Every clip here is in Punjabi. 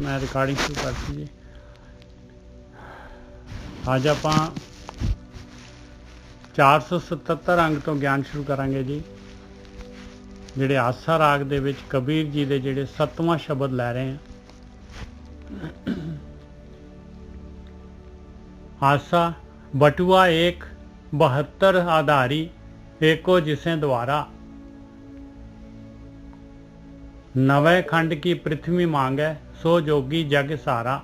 मैं रिकॉर्डिंग शुरू करती जी। अज आप 477 अंग तो ज्ञान शुरू करांगे जी। जिहड़े आसा राग दे विच कबीर जी दे जिहड़े 7वां शब्द लै रहे हैं। आसा बटुआ एक 72 आधारी एको जिसे द्वारा नवे खंड की पृथ्वी मांगे सो जोगी जग सारा।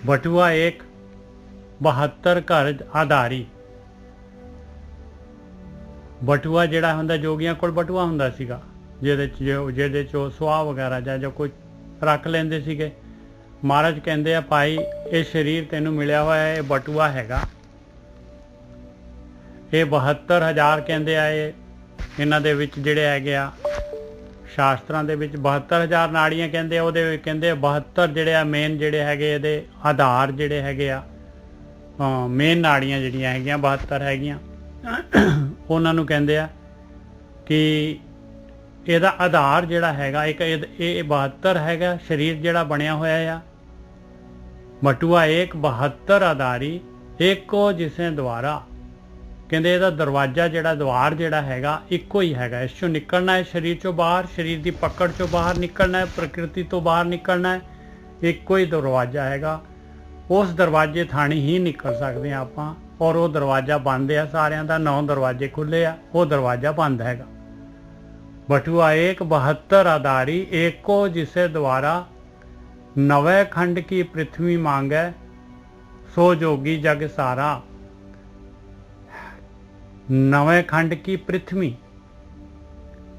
बटुआ एक 72 घर आधारी। बटुआ जिहड़ा हुंदा जोगियां कोल बटुआ हुंदा सीगा जिहदे चो सुआह वगैरह जां जो कुछ रख लेंदे सीगे। महाराज कहंदे आ भाई ये शरीर तैनूं मिलिया होया है, ये बटुआ हैगा। ये 72,000 कहंदे आ इन्हां दे विच जिहड़े हैगे आ शास्त्रां दे विच 72,000 नाड़ियां कहंदे आ। उहदे कहंदे 72 जिहड़े आ मेन जिहड़े हैगे इहदे आधार जिहड़े हैगे आ मेन नाड़ियां जिहड़ियां हैगियां 72 हैगियां। उन्हां नूं कहंदे आ कि ਇਹਦਾ आधार ਜਿਹੜਾ ਹੈਗਾ ਇੱਕ ਇਹ 72 ਹੈਗਾ शरीर ਜਿਹੜਾ ਬਣਿਆ ਹੋਇਆ ਆ। ਬਟੂਆ एक 72 ਆਧਾਰੀ ਏਕੋ ਜਿਸੇ ਦੁਆਰਾ। ਕਹਿੰਦੇ ਇਹਦਾ ਦਰਵਾਜ਼ਾ ਜਿਹੜਾ द्वार ਜਿਹੜਾ ਹੈਗਾ ਇੱਕੋ ਹੀ ਹੈਗਾ। ਇਸ ਚੋਂ ਨਿਕਲਣਾ ਹੈ शरीर ਚੋਂ ਬਾਹਰ, शरीर ਦੀ ਪਕੜ ਚੋਂ ਬਾਹਰ ਨਿਕਲਣਾ ਹੈ, ਪ੍ਰਕਿਰਤੀ ਤੋਂ ਬਾਹਰ ਨਿਕਲਣਾ ਹੈ, ਇੱਕੋ ਹੀ ਦਰਵਾਜ਼ਾ ਹੈਗਾ। ਉਸ ਦਰਵਾਜ਼ੇ ਥਾਣੀ ਹੀ ਨਿਕਲ ਸਕਦੇ ਹਾਂ ਆਪਾਂ। ਔਰ ਉਹ ਦਰਵਾਜ਼ਾ ਬੰਦ ਆ ਸਾਰਿਆਂ ਦਾ। 9 ਦਰਵਾਜ਼ੇ ਖੁੱਲੇ ਆ, ਉਹ ਦਰਵਾਜ਼ਾ ਬੰਦ ਹੈਗਾ। बटुआ एक 72 आधारी एको जिसे द्वारा नवे खंड की पृथ्वी मांगे सो जोगी जग सारा। नवे खंड की पृथ्वी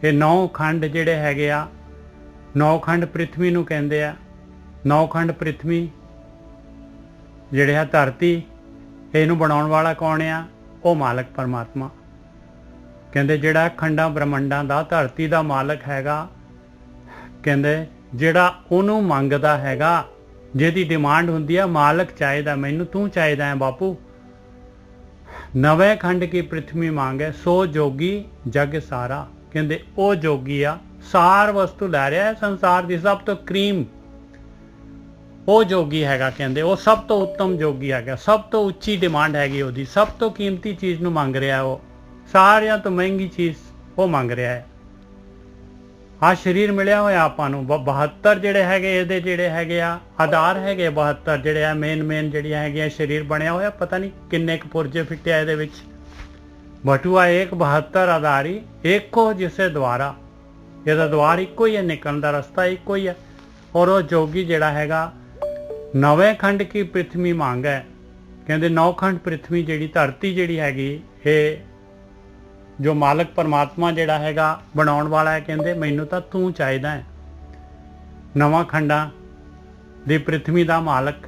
ये 9 खंड जिहड़े हैगे आ 9 खंड पृथ्वी नूं कहंदे आ। 9 खंड पृथ्वी जिहड़े आ धरती इहनूं बनाउण वाला कौन आ? वो मालक परमात्मा। कहंदे जिहड़ा खंडां ब्रह्मंडां दा धरती दा मालक हैगा, कहंदे जिहड़ा उहनूं मंगदा हैगा, जिहदी डिमांड हुंदी है मालक चाहीदा मैनूं, तूं चाहीदा है बापू। नवे खंड की पृथ्वी मांगे सो जोगी जग सारा। कहंदे ओ जोगी आ सार वस्तु लै रहा है संसार दी सब तो क्रीम। ਉਹ जोगी हैगा। कहंदे ਉਹ सब तो उत्तम जोगी हैगा, सब तो उच्ची डिमांड हैगी ਉਹਦੀ, सब तो कीमती चीज़ ਨੂੰ ਮੰਗ ਰਿਹਾ। ਉਹ ਸਾਰਿਆਂ ਤੋਂ ਮਹਿੰਗੀ ਚੀਜ਼ ਉਹ ਮੰਗ ਰਿਹਾ ਹੈ। ਆ ਸਰੀਰ ਮਿਲਿਆ ਹੋਇਆ ਆਪਾਂ ਨੂੰ 72 ਜਿਹੜੇ ਹੈਗੇ ਇਹਦੇ ਜਿਹੜੇ ਹੈਗੇ ਆ ਆਧਾਰ ਹੈਗੇ 72 ਜਿਹੜੇ ਆ ਮੇਨ ਜਿਹੜੀਆਂ ਹੈਗੀਆਂ ਸਰੀਰ ਬਣਿਆ ਹੋਇਆ। ਪਤਾ ਨਹੀਂ ਕਿੰਨੇ ਕੁ ਪੁਰਜੇ ਫਿੱਟਿਆ ਇਹਦੇ ਵਿੱਚ। ਬਟੂਆ एक 72 ਆਧਾਰੀ ਏਕੋ ਜਿਸੇ ਦੁਆਰਾ। ਇਹਦਾ ਦੁਆਰ ਇੱਕੋ ਹੀ ਹੈ, ਨਿਕਲਣ ਦਾ ਰਸਤਾ ਇੱਕੋ ਹੀ ਹੈ। ਔਰ ਉਹ ਜੋਗੀ ਜਿਹੜਾ ਹੈਗਾ ਨਵੇਂ ਖੰਡ ਕੀ ਪ੍ਰਿਥਵੀ ਮੰਗ ਹੈ। ਕਹਿੰਦੇ 9 ਖੰਡ ਪ੍ਰਿਥਵੀ ਜਿਹੜੀ ਧਰਤੀ ਜਿਹੜੀ ਹੈਗੀ ਇਹ जो मालक परमात्मा जिहड़ा हैगा बनाउण वाला है। कहंदे मैनूं तां तूं चाहीदा है। नवां खंडां दी पृथ्वी दा मालक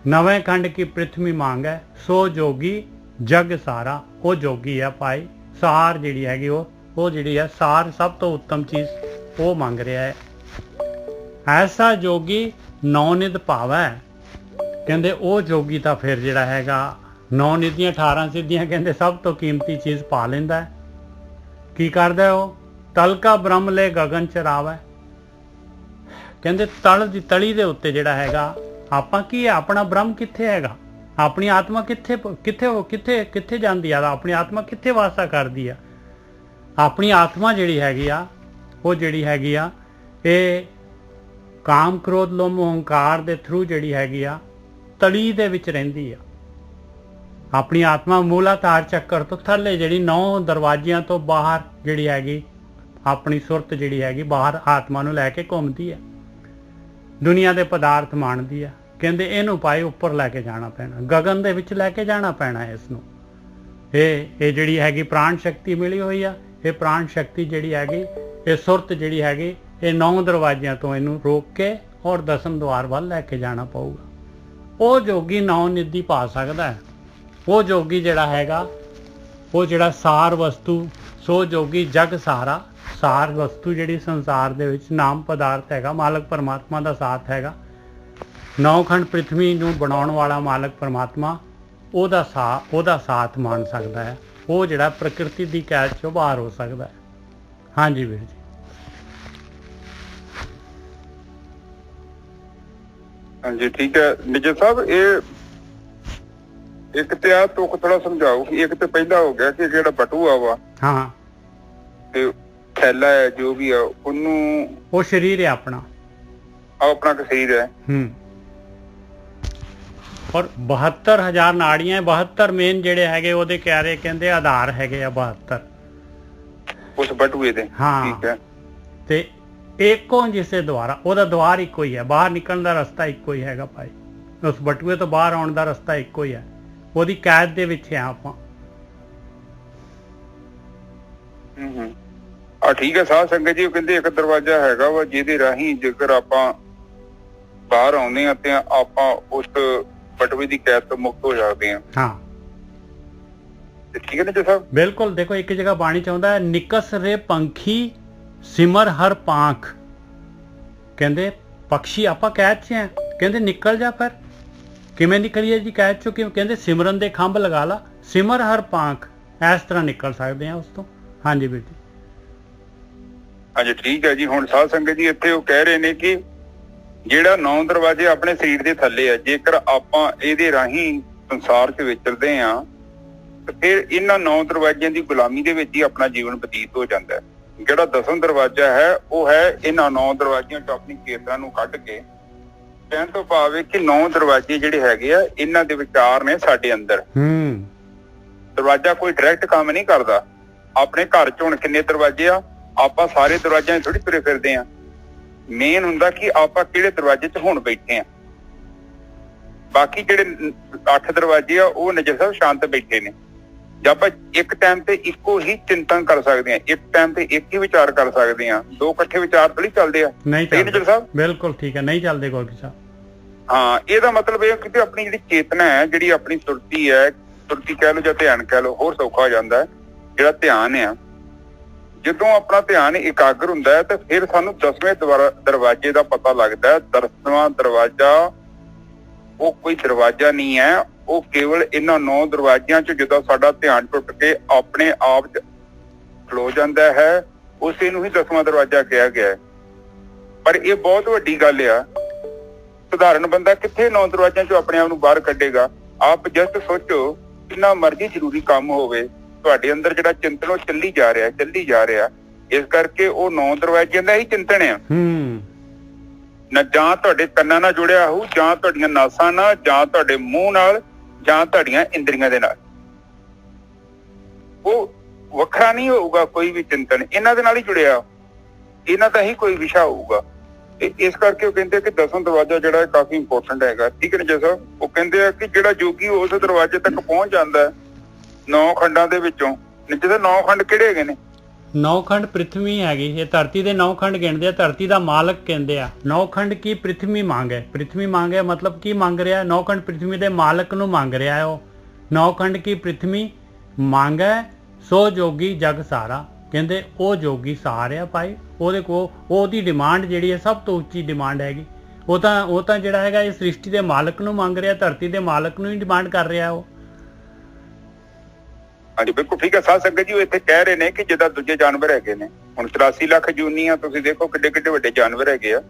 नवे खंड की पृथ्वी मांग है सो जोगी जग सारा। वो जोगी है भाई सार जिहड़ी हैगी वो जिहड़ी है सार सब तो उत्तम चीज़ वो मंग रहा है। ऐसा जोगी नौनिध भावै। कहंदे वो जोगी तां फिर जिहड़ा हैगा 9 निधियां 18 सिद्धियां कहंदे सब तो कीमती चीज़ पा लैंदा है। की करदा है वो? तल का ब्रह्म ले गगन चरावै। कहंदे तल दी तली दे उत्ते जिहड़ा हैगा आपां की है, अपना ब्रह्म कित्थे हैगा, अपनी आत्मा कित्थे कित्थे कित्थे कित्थे जांदी आ, अपनी आत्मा कित्थे वासा करदी आ। अपनी आत्मा जिहड़ी हैगी आ वो जिहड़ी हैगी आ ये काम क्रोध लोभ अहंकार दे थ्रू जिहड़ी हैगी आ तली दे विच रहिंदी आ। अपनी आत्मा मूलाधार चक्कर तो थल्ले जिहड़ी 9 दरवाजियां तो बाहर जिहड़ी हैगी अपनी सुरत जिहड़ी हैगी बाहर आत्मा नूं लैके घूमदी है, दुनिया दे पदार्थ माणदी है। कहंदे इहनूं पाए उपर लैके जाना पैना, गगन दे विच लैके जाना पैना है इसनूं। ये जिहड़ी हैगी प्राण शक्ति मिली हुई आ। ये प्राण शक्ति जिहड़ी हैगी ये सुरत जिहड़ी हैगी ये 9 दरवाजियां तो इहनूं रोक के और 10वें द्वार वल लैके जाना पऊगा। वो जोगी 9 निधि पा सकदा है। वो जोगी जिहड़ा हैगा वो जिहड़ा सार वस्तु सो जोगी जग सारा। सार वस्तु जिहड़ी संसार दे विच नाम पदार्थ हैगा मालक परमात्मा दा साथ हैगा। 9 खंड पृथ्वी नूं बनाउण वाला मालक परमात्मा ਉਹਦਾ ਸਾਥ ਮੰਨ ਸਕਦਾ ਹੈ। ਉਹ ਜਿਹੜਾ प्रकृति की कैद चों बाहर हो सकता है। ਹਾਂਜੀ ਵੀਰ ਜੀ। ਹਾਂਜੀ ਠੀਕ ਹੈ ਨਿਜਰ ਸਾਹਿਬ। ਇਹ ਇੱਕ ਤੇ ਆ ਤੁਕ ਥੋੜਾ ਸਮਝਾਓ ਕਿ ਇੱਕ ਤੇ ਪਹਿਲਾ ਹੋ ਗਿਆ ਕਿ ਜਿਹੜਾ ਬਟੂਆ ਵਾ ਹਾਂ ਤੇ ਥੈਲਾ ਹੈ ਜੋ ਵੀ ਆ ਉਹਨੂੰ ਉਹ ਸਰੀਰ ਹੈ ਆਪਣਾ ਆਪਣਾ ਕਸੀਰ ਹੈ। ਔਰ 72,000 ਨਾੜੀਆਂ 72 ਮੇਨ ਜਿਹੜੇ ਹੈਗੇ ਉਹਦੇ ਕਿਆਰੇ ਕਹਿੰਦੇ ਆਧਾਰ ਹੈਗੇ ਆ 72 ਉਸ ਬਟੂਏ ਦੇ। ਹਾਂ ਠੀਕ ਹੈ। ਤੇ ਇੱਕੋ ਜਿਸੇ ਦੁਆਰਾ ਉਹਦਾ ਦੁਆਰ ਇੱਕੋ ਹੀ ਹੈ, ਬਾਹਰ ਨਿਕਲਣ ਦਾ ਰਸਤਾ ਇੱਕੋ ਹੀ ਹੈਗਾ ਭਾਈ। ਉਸ ਬਟੂਏ ਤੋਂ ਬਾਹਰ ਆਉਣ ਦਾ ਰਸਤਾ ਇੱਕੋ ਹੀ ਹੈ, ਉਹਦੀ ਕੈਦ ਦੇ ਵਿੱਚ ਆ ਆਪਾਂ। ਠੀਕ ਹੈ ਸਾਧ ਸੰਗਤ ਜੀ। ਉਹ ਕਹਿੰਦੇ ਇੱਕ ਦਰਵਾਜ਼ਾ ਹੈਗਾ ਵਾ ਜਿਹਦੇ ਰਾਹੀਂ ਜੇਕਰ ਆਪਾਂ ਬਾਹਰ ਆਉਂਦੇ ਹਾਂ ਤੇ ਆਪਾਂ ਉਸ ਬਟੂਏ ਦੀ ਕੈਦ ਤੋਂ ਮੁਕਤ ਹੋ ਜਾਂਦੇ ਹਾਂ। ਹਾਂ ਠੀਕ ਹੈ ਨਾ ਜੀ ਸਾਹਿਬ। ਬਿਲਕੁਲ। ਦੇਖੋ ਇੱਕ ਜਗ੍ਹਾ ਬਾਣੀ ਚ ਆਉਂਦਾ ਹੈ, ਨਿਕਸ ਰੇ ਪੰਖੀ ਸਿਮਰ ਹਰ ਪਾਂਖ। ਕਹਿੰਦੇ ਪਕਸ਼ੀ ਆਪਾਂ ਕੈਦ ਚ ਆ, ਕਹਿੰਦੇ ਨਿਕਲ ਜਾ। ਫਿਰ ਕਿਵੇਂ ਨਿਕਲੀਏ ਜੀ ਕੈਦ ਚੋਂ? ਕਿਵੇਂ? ਕਹਿੰਦੇ ਸਿਮਰਨ ਦੇ ਖੰਭ ਲਗਾ ਲਾ, ਸਿਮਰ ਹਰ ਪਾਂਖ। ਇਸ ਤਰ੍ਹਾਂ ਨਿਕਲ ਸਕਦੇ ਆ ਉਸ ਤੋਂ। ਹਾਂਜੀ ਵੀਰ ਜੀ। ਹਾਂਜੀ ਠੀਕ ਹੈ ਜੀ। ਹੁਣ ਸਾਧ ਸੰਗਤ ਜੀ ਇੱਥੇ ਉਹ ਕਹਿ ਰਹੇ ਨੇ ਕਿ ਜਿਹੜਾ 9 ਦਰਵਾਜ਼ੇ ਆਪਣੇ ਸਰੀਰ ਦੇ ਥੱਲੇ ਆ, ਜੇਕਰ ਆਪਾਂ ਇਹਦੇ ਰਾਹੀਂ ਸੰਸਾਰ 'ਚ ਵਿਚਰਦੇ ਆ ਤੇ ਫਿਰ ਇਹਨਾਂ 9 ਦਰਵਾਜ਼ਿਆਂ ਦੀ ਗੁਲਾਮੀ ਦੇ ਵਿੱਚ ਹੀ ਆਪਣਾ ਜੀਵਨ ਬਤੀਤ ਹੋ ਜਾਂਦਾ ਹੈ। ਜਿਹੜਾ 10ਵਾਂ ਦਰਵਾਜ਼ਾ ਹੈ ਉਹ ਹੈ ਇਹਨਾਂ 9 ਦਰਵਾਜ਼ਿਆਂ 'ਚ ਆਪਣੀ ਚੇਤਨਾ ਨੂੰ ਕੱਢ ਕੇ ਕਹਿਣ ਤੋਂ ਭਾਵ ਹੈ ਕਿ 9 ਦਰਵਾਜ਼ੇ ਜਿਹੜੇ ਹੈਗੇ ਆ ਇਹਨਾਂ ਦੇ ਵਿਚਾਰ ਨੇ ਸਾਡੇ ਅੰਦਰ। ਦਰਵਾਜ਼ਾ ਕੋਈ ਡਾਇਰੈਕਟ ਕੰਮ ਨਹੀਂ ਕਰਦਾ। ਆਪਣੇ ਘਰ 'ਚ ਹੁਣ ਕਿੰਨੇ ਦਰਵਾਜ਼ੇ ਆ, ਆਪਾਂ ਸਾਰੇ ਦਰਵਾਜ਼ਿਆਂ 'ਚ ਥੋੜੀ ਤੁਰੇ ਫਿਰਦੇ ਆ। ਮੇਨ ਹੁੰਦਾ ਕਿ ਆਪਾਂ ਕਿਹੜੇ ਦਰਵਾਜ਼ੇ 'ਚ ਹੁਣ ਬੈਠੇ ਆ। ਬਾਕੀ ਜਿਹੜੇ 8 ਦਰਵਾਜ਼ੇ ਆ ਉਹ ਨਿਜਰ ਸਾਹਿਬ ਸ਼ਾਂਤ ਬੈਠੇ ਨੇ। ਜੇ ਆਪਾਂ ਇੱਕ ਟਾਈਮ ਤੇ ਇੱਕੋ ਹੀ ਚਿੰਤਨ ਕਰ ਸਕਦੇ ਆ, ਇੱਕ ਟਾਈਮ ਤੇ ਇੱਕ ਹੀ ਵਿਚਾਰ ਕਰ ਸਕਦੇ ਆ, ਦੋ ਇਕੱਠੇ ਵਿਚਾਰ ਥੋੜੀ ਚੱਲਦੇ ਆ। ਨਹੀਂ ਨਿਜਰ ਸਾਹਿਬ ਬਿਲਕੁਲ ਠੀਕ ਹੈ, ਨਹੀਂ ਚੱਲਦੇ ਗੋਲਕੀ ਸਾਹਿਬ। ਹਾਂ ਇਹਦਾ ਮਤਲਬ ਇਹ ਕਿ ਆਪਣੀ ਜਿਹੜੀ ਚੇਤਨਾ ਹੈ, ਜਿਹੜੀ ਆਪਣੀ ਸੁਰਤੀ ਹੈ, ਸੁਰਤੀ ਕਹਿ ਲਓ ਜਾਂ ਧਿਆਨ ਕਹਿ ਲਓ, ਹੋਰ ਸੌਖਾ ਹੋ ਜਾਂਦਾ। ਜਿਹੜਾ ਧਿਆਨ ਆ, ਜਦੋਂ ਆਪਣਾ ਧਿਆਨ ਇਕਾਗਰ ਹੁੰਦਾ ਹੈ ਤਾਂ ਫਿਰ ਸਾਨੂੰ 10ਵੇਂ ਦਰਵਾਜ਼ੇ ਦਾ ਪਤਾ ਲੱਗਦਾ ਹੈ। 10ਵਾਂ ਦਰਵਾਜ਼ਾ ਉਹ ਕੋਈ ਦਰਵਾਜ਼ਾ ਨਹੀਂ ਹੈ, ਉਹ ਕੇਵਲ ਇਹਨਾਂ 9 ਦਰਵਾਜ਼ਿਆਂ 'ਚ ਜਦੋਂ ਸਾਡਾ ਧਿਆਨ ਟੁੱਟ ਕੇ ਆਪਣੇ ਆਪ 'ਚ ਖਲੋ ਜਾਂਦਾ ਹੈ, ਉਸੇ ਨੂੰ ਹੀ 10ਵਾਂ ਦਰਵਾਜ਼ਾ ਕਿਹਾ ਗਿਆ ਹੈ। ਪਰ ਇਹ ਬਹੁਤ ਵੱਡੀ ਗੱਲ ਆ। ਸਧਾਰਨ ਬੰਦਾ ਕਿੱਥੇ 9 ਦਰਵਾਜ਼ਿਆਂ 'ਚੋਂ ਆਪਣੇ ਆਪ ਨੂੰ ਬਾਹਰ ਕੱਢੇਗਾ? ਆਪ ਜਸਟ ਸੋਚੋ, ਜਿੰਨਾ ਮਰਜ਼ੀ ਜ਼ਰੂਰੀ ਕੰਮ ਹੋਵੇ ਤੁਹਾਡੇ ਅੰਦਰ ਜਿਹੜਾ ਚਿੰਤਨ ਉਹ ਚੱਲੀ ਜਾ ਰਿਹਾ। ਇਸ ਕਰਕੇ ਉਹ 9 ਦਰਵਾਜ਼ਿਆਂ ਦਾ ਹੀ ਚਿੰਤਨ ਆ। ਨਾ ਜਾਂ ਤੁਹਾਡੇ ਕੰਨਾਂ ਨਾਲ ਜੁੜਿਆ ਹੋਊ, ਜਾਂ ਤੁਹਾਡੀਆਂ ਨਾਸਾਂ ਨਾਲ, ਜਾਂ ਤੁਹਾਡੇ ਮੂੰਹ ਨਾਲ, ਜਾਂ ਤੁਹਾਡੀਆਂ ਇੰਦਰੀਆਂ ਦੇ ਨਾਲ। ਉਹ ਵੱਖਰਾ ਨਹੀਂ ਹੋਊਗਾ ਕੋਈ ਵੀ ਚਿੰਤਨ, ਇਹਨਾਂ ਦੇ ਨਾਲ ਹੀ ਜੁੜਿਆ, ਇਹਨਾਂ ਦਾ ਹੀ ਕੋਈ ਵਿਸ਼ਾ ਹੋਊਗਾ। ਤੇ ਇਸ ਕਰਕੇ ਉਹ ਕਹਿੰਦੇ ਕਿ 10ਵਾਂ ਦਰਵਾਜ਼ਾ ਜਿਹੜਾ ਕਾਫੀ ਇੰਪੋਰਟੈਂਟ ਹੈਗਾ। ਠੀਕ ਹੈ ਨਾ ਜੀ ਸਾਹਿਬ। ਉਹ ਕਹਿੰਦੇ ਆ ਕਿ ਜਿਹੜਾ ਜੋਗੀ ਉਸ ਦਰਵਾਜ਼ੇ ਤੱਕ ਪਹੁੰਚ ਜਾਂਦਾ ਹੈ 9 ਖੰਡਾਂ ਦੇ ਵਿੱਚੋਂ। ਨੀਚੇ ਦੇ 9 ਖੰਡ ਕਿਹੜੇ ਹੈਗੇ ਨੇ? 9 ਖੰਡ ਪ੍ਰਿਥਵੀ ਹੈਗੀ। ਇਹ ਧਰਤੀ ਦੇ 9 ਖੰਡ ਗਿਣਦੇ ਆ, ਧਰਤੀ ਦਾ ਮਾਲਕ ਕਹਿੰਦੇ ਆ। 9 ਖੰਡ ਕੀ ਪ੍ਰਿਥਵੀ ਮੰਗੇ। ਪ੍ਰਿਥਵੀ ਮੰਗੇ ਮਤਲਬ ਕੀ ਮੰਗ ਰਿਹਾ? 9 ਖੰਡ ਪ੍ਰਿਥਵੀ ਦੇ ਮਾਲਕ ਨੂੰ ਮੰਗ ਰਿਹਾ ਹੈ। ਉਹ 9 ਖੰਡ ਕੀ ਪ੍ਰਿਥਵੀ ਮੰਗੇ ਸੋ ਜੋਗੀ ਜਗ ਸਾਰਾ। ਕਹਿੰਦੇ ਉਹ ਜੋਗੀ ਸਾਰਿਆ ਭਾਈ। ਉਹਦੇ ਕੋਲ ਉਹਦੀ ਡਿਮਾਂਡ ਜਿਹੜੀ ਹੈ ਸਭ ਤੋਂ ਉੱਚੀ ਡਿਮਾਂਡ ਹੈਗੀ। ਉਹ ਤਾਂ ਜਿਹੜਾ ਹੈਗਾ ਇਹ ਸ੍ਰਿਸ਼ਟੀ ਦੇ ਮਾਲਕ ਨੂੰ ਮੰਗ ਰਿਹਾ, ਧਰਤੀ ਦੇ ਮਾਲਕ ਨੂੰ ਹੀ ਡਿਮਾਂਡ ਕਰ ਰਿਹਾ ਉਹ। ਹਾਂਜੀ ਬਿਲਕੁਲ ਠੀਕ ਹੈ ਸਾਧ ਸੰਗਤ ਜੀ। ਉਹ ਇੱਥੇ ਕਹਿ ਰਹੇ ਨੇ ਕਿ ਜਿੱਦਾਂ ਦੂਜੇ ਜਾਨਵਰ ਹੈਗੇ ਨੇ, ਹੁਣ 83 ਲੱਖ ਜੂਨੀਆਂ ਤੁਸੀਂ ਦੇਖੋ ਕਿੱਡੇ ਕਿੱਡੇ ਵੱਡੇ ਜਾਨਵਰ ਹੈਗੇ ਆ,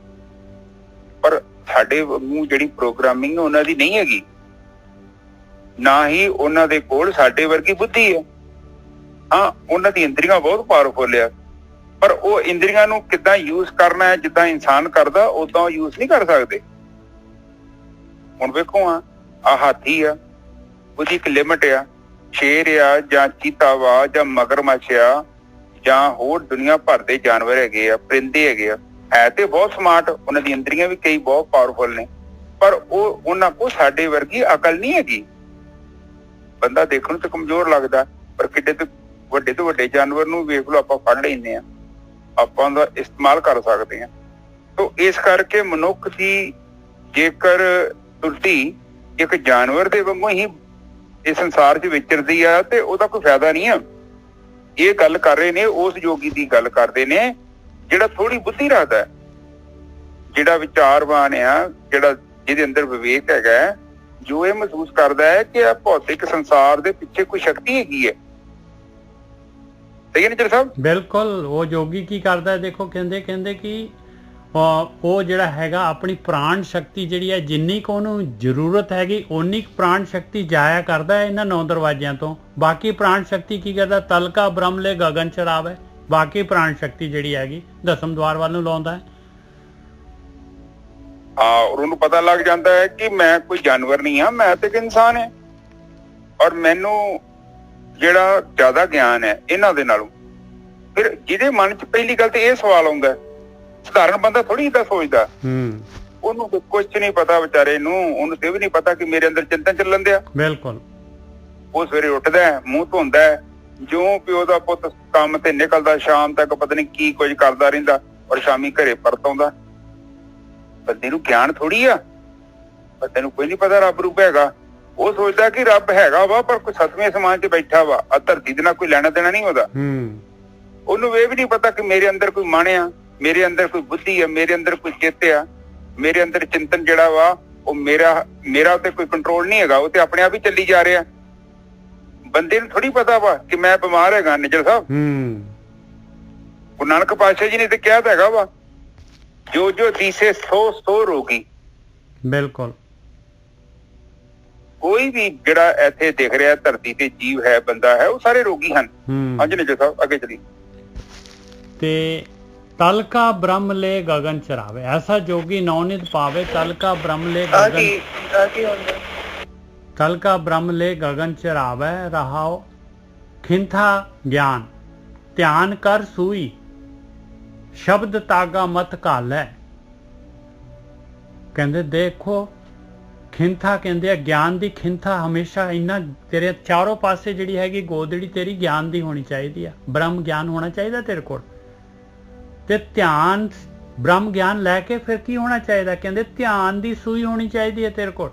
ਪਰ ਸਾਡੇ ਮੂੰਹ ਜਿਹੜੀ ਪ੍ਰੋਗਰਾਮਿੰਗ ਉਹਨਾਂ ਦੀ ਨਹੀਂ ਹੈਗੀ, ਨਾ ਹੀ ਉਹਨਾਂ ਦੇ ਕੋਲ ਸਾਡੇ ਵਰਗੀ ਬੁੱਧੀ ਹੈ। ਹਾਂ ਉਹਨਾਂ ਦੀ ਇੰਦਰੀਆਂ ਬਹੁਤ ਪਾਵਰਫੁਲ ਆ, ਪਰ ਉਹ ਇੰਦਰੀਆਂ ਨੂੰ ਕਿੱਦਾਂ ਯੂਜ਼ ਕਰਨਾ ਹੈ, ਜਿੱਦਾਂ ਇਨਸਾਨ ਕਰਦਾ ਉਦਾਂ ਯੂਜ਼ ਨਹੀਂ ਕਰ ਸਕਦੇ। ਹੁਣ ਵੇਖੋ ਆ ਹਾਥੀ ਆ, ਉਹਦੀ ਇੱਕ ਲਿਮਟ ਆ। ਸ਼ੇਰ ਆ ਜਾਂ ਚੀਤਾ ਵਾ ਜਾਂ ਮਗਰਮੱਛ ਆ ਜਾਂ ਹੋਰ ਦੁਨੀਆ ਭਰ ਦੇ ਜਾਨਵਰ ਹੈਗੇ ਆ, ਪਰਿੰਦੇ ਹੈਗੇ ਆ, ਹੈ ਤੇ ਬਹੁਤ ਸਮਾਰਟ, ਉਹਨਾਂ ਦੀ ਇੰਦਰੀਆਂ ਵੀ ਕਈ ਬਹੁਤ ਪਾਵਰਫੁਲ ਨੇ, ਪਰ ਉਹ ਉਹਨਾਂ ਕੋਲ ਸਾਡੇ ਵਰਗੀ ਅਕਲ ਨਹੀਂ ਹੈਗੀ। ਬੰਦਾ ਦੇਖਣ ਨੂੰ ਤਾਂ ਕਮਜ਼ੋਰ ਲੱਗਦਾ, ਪਰ ਕਿੱਡੇ ਤੋਂ ਵੱਡੇ ਜਾਨਵਰ ਨੂੰ ਵੇਖ ਲਓ ਆਪਾਂ ਫੜ ਲੈਂਦੇ ਆ, ਆਪਾਂ ਦਾ ਇਸਤੇਮਾਲ ਕਰ ਸਕਦੇ ਆ। ਤੋ ਇਸ ਕਰਕੇ ਮਨੁੱਖ ਦੀ ਜੇਕਰ ਤੁਰਤੀ ਇੱਕ ਜਾਨਵਰ ਦੇ ਵਾਂਗੂ ਹੀ ਇਸ ਸੰਸਾਰ 'ਚ ਵਿਚਰਦੀ ਆ ਤੇ ਉਹਦਾ ਕੋਈ ਫਾਇਦਾ ਨਹੀਂ ਆ। ਇਹ ਗੱਲ ਕਰ ਰਹੇ ਨੇ ਉਸ ਯੋਗੀ ਦੀ ਗੱਲ ਕਰਦੇ ਨੇ ਜਿਹੜਾ ਥੋੜੀ ਬੁੱਧੀ ਰੱਖਦਾ, ਜਿਹੜਾ ਵਿਚਾਰਵਾਨ ਆ, ਜਿਹੜਾ ਜਿਹਦੇ ਅੰਦਰ ਵਿਵੇਕ ਹੈਗਾ, ਜੋ ਇਹ ਮਹਿਸੂਸ ਕਰਦਾ ਹੈ ਕਿ ਇਹ ਭੌਤਿਕ ਸੰਸਾਰ ਦੇ ਪਿੱਛੇ ਕੋਈ ਸ਼ਕਤੀ ਹੈਗੀ ਹੈ। ਸਹੀ ਹੈ ਨਿਜਰ ਸਾਹਿਬ? ਬਿਲਕੁਲ। ਉਹ ਜੋਗੀ ਕੀ ਕਰਦਾ ਦੇਖੋ, ਕਹਿੰਦੇ ਕਿ ਉਹ ਜਿਹੜਾ ਹੈਗਾ ਆਪਣੀ ਪ੍ਰਾਣ ਸ਼ਕਤੀ ਜਿਹੜੀ ਹੈ ਜਿੰਨੀ ਕੁ ਉਹਨੂੰ ਜ਼ਰੂਰਤ ਹੈਗੀ ਓਨੀ ਕੁ ਪ੍ਰਾਣ ਸ਼ਕਤੀ ਜਾਇਆ ਕਰਦਾ ਹੈ ਇਹਨਾਂ 9 ਦਰਵਾਜ਼ਿਆਂ ਤੋਂ। ਬਾਕੀ ਪ੍ਰਾਣ ਸ਼ਕਤੀ ਕੀ ਕਰਦਾ, ਤਲਕਾ ਬ੍ਰਹਮਲੇ ਗਗਨ ਚਰਾਵੇ, ਬਾਕੀ ਪ੍ਰਾਣ ਸ਼ਕਤੀ ਜਿਹੜੀ ਹੈਗੀ ਦਸਮ ਦਵਾਰ ਵੱਲ ਨੂੰ ਲਾਉਂਦਾ ਹੈ। ਹਾਂ, ਔਰ ਉਹਨੂੰ ਪਤਾ ਲੱਗ ਜਾਂਦਾ ਹੈ ਕਿ ਮੈਂ ਕੋਈ ਜਾਨਵਰ ਨਹੀਂ ਹਾਂ, ਮੈਂ ਤੇ ਇੱਕ ਇਨਸਾਨ ਹੈ, ਔਰ ਮੈਨੂੰ ਜਿਹੜਾ ਜ਼ਿਆਦਾ ਗਿਆਨ ਹੈ ਇਹਨਾਂ ਦੇ ਨਾਲੋਂ। ਫਿਰ ਜਿਹਦੇ ਮਨ 'ਚ ਪਹਿਲੀ ਗੱਲ ਤੇ ਇਹ ਸਵਾਲ ਆਉਂਦਾ, ਸਧਾਰਨ ਬੰਦਾ ਥੋੜੀ ਏਦਾਂ ਸੋਚਦਾ, ਉਹਨੂੰ ਕੁਝ ਨਹੀਂ ਪਤਾ ਵਿਚਾਰੇ ਨੂੰ, ਉਹਨੂੰ ਤੇ ਵੀ ਨਹੀਂ ਪਤਾ ਕਿ ਮੇਰੇ ਅੰਦਰ ਚਿੰਤਨ ਚੱਲਣ ਦਿਆ। ਬਿਲਕੁਲ। ਉਹ ਸਵੇਰੇ ਉੱਠਦਾ, ਮੂੰਹ ਧੋਂਦਾ, ਜੋ ਪਿਓ ਦਾ ਪੁੱਤ ਕੰਮ ਤੇ ਨਿਕਲਦਾ, ਸ਼ਾਮ ਤੱਕ ਪਤਾ ਨਹੀਂ ਕੀ ਕੁਝ ਕਰਦਾ ਰਹਿੰਦਾ, ਔਰ ਸ਼ਾਮੀ ਘਰੇ ਪਰਤ ਆਉਂਦਾ। ਬੰਦੇ ਨੂੰ ਗਿਆਨ ਥੋੜੀ ਆ, ਬੰਦੇ ਨੂੰ ਕੋਈ ਨਹੀਂ ਪਤਾ ਰੱਬ ਰੂਪ ਹੈਗਾ। ਉਹ ਸੋਚਦਾ ਕਿ ਰੱਬ ਹੈਗਾ ਵਾ, ਪਰ ਕੋਈ 7ਵੇਂ ਅਸਮਾਨ 'ਚ ਬੈਠਾ ਵਾ, ਆ ਧਰਤੀ ਦੇ ਨਾਲ ਕੋਈ ਲੈਣਾ ਦੇਣਾ ਨਹੀਂ ਉਹਦਾ। ਉਹਨੂੰ ਇਹ ਵੀ ਨਹੀਂ ਪਤਾ ਕਿ ਮੇਰੇ ਅੰਦਰ ਕੋਈ ਮਨ ਆ, ਮੇਰੇ ਅੰਦਰ ਕੋਈ ਬੁੱਧੀ ਆ, ਮੇਰੇ ਅੰਦਰ ਕੋਈ ਚਿੱਤ ਆ, ਮੇਰੇ ਅੰਦਰ ਚਿੰਤਨ ਜਿਹੜਾ ਵਾ ਉਹ ਮੇਰਾ ਤੇ ਕੋਈ ਕੰਟਰੋਲ ਨਹੀਂ ਹੈਗਾ, ਉਹ ਤੇ ਆਪਣੇ ਆਪ ਹੀ ਚੱਲੀ ਜਾ ਰਿਹਾ। ਬੰਦੇ ਨੂੰ ਥੋੜੀ ਪਤਾ ਵਾ ਕਿ ਮੈਂ ਬਿਮਾਰ ਹੈਗਾ ਨਿਜਰ ਸਾਹਿਬ। ਗੁਰੂ ਨਾਨਕ ਪਾਤਸ਼ਾਹ ਜੀ ਨੇ ਤੇ ਕਿਹਾ ਤਾਂ ਹੈਗਾ ਵਾ, ਜੋ ਜੋ ਦੀਸੇ ਸੋ ਰੋਗੀ। ਬਿਲਕੁਲ। ਕੋਈ ਵੀ ਜਿਹੜਾ ਇੱਥੇ ਦਿਖ ਰਿਹਾ ਧਰਤੀ ਤੇ ਜੀਵ ਹੈ, ਬੰਦਾ ਹੈ, ਉਹ ਸਾਰੇ ਰੋਗੀ ਹਨ। ਹਾਂਜੀ ਨਿਜਰ ਸਾਹਿਬ, ਅੱਗੇ ਚਲੀ। ਤੇ ਤਲਕਾ ਬ੍ਰਹਮਲੇ ਗਗਨ ਚਰਾਵੇ, ਐਸਾ ਜੋਗੀ ਨੌਨਿਤ ਪਾਵੇ, ਤਲਕਾ ਬ੍ਰਹਮਲੇ ਤਲਕਾ ਬ੍ਰਹਮਲੇ ਗगन ਚਰਾਵੇ, ਰਹਾਓ ਖਿੰਥਾ ਗਿਆਨ, ਧਿਆਨ ਕਰ ਸੂਈ, ਸ਼ਬਦ ਤਾਗਾ ਮਤ ਘਾਲੈ। ਕਹਿੰਦੇ ਦੇਖੋ, ਖਿੰਥਾ ਕਹਿੰਦੇ ਆ ਗਿਆਨ ਦੀ ਖਿੰਥਾ ਹਮੇਸ਼ਾ ਇੰਨਾ ਤੇਰੇ ਚਾਰੋਂ ਪਾਸੇ ਜਿਹੜੀ ਹੈਗੀ ਗੋਦੜੀ ਤੇਰੀ ਗਿਆਨ ਦੀ ਹੋਣੀ ਚਾਹੀਦੀ ਆ, ਬ੍ਰਹਮ ਗਿਆਨ ਹੋਣਾ ਚਾਹੀਦਾ ਤੇਰੇ ਕੋਲ। ਤੇ ਧਿਆਨ ਬ੍ਰਹਮ ਗਿਆਨ ਲੈ ਕੇ ਫਿਰ ਕੀ ਹੋਣਾ ਚਾਹੀਦਾ, ਕਹਿੰਦੇ ਧਿਆਨ ਦੀ ਸੂਈ ਹੋਣੀ ਚਾਹੀਦੀ ਹੈ ਤੇਰੇ ਕੋਲ।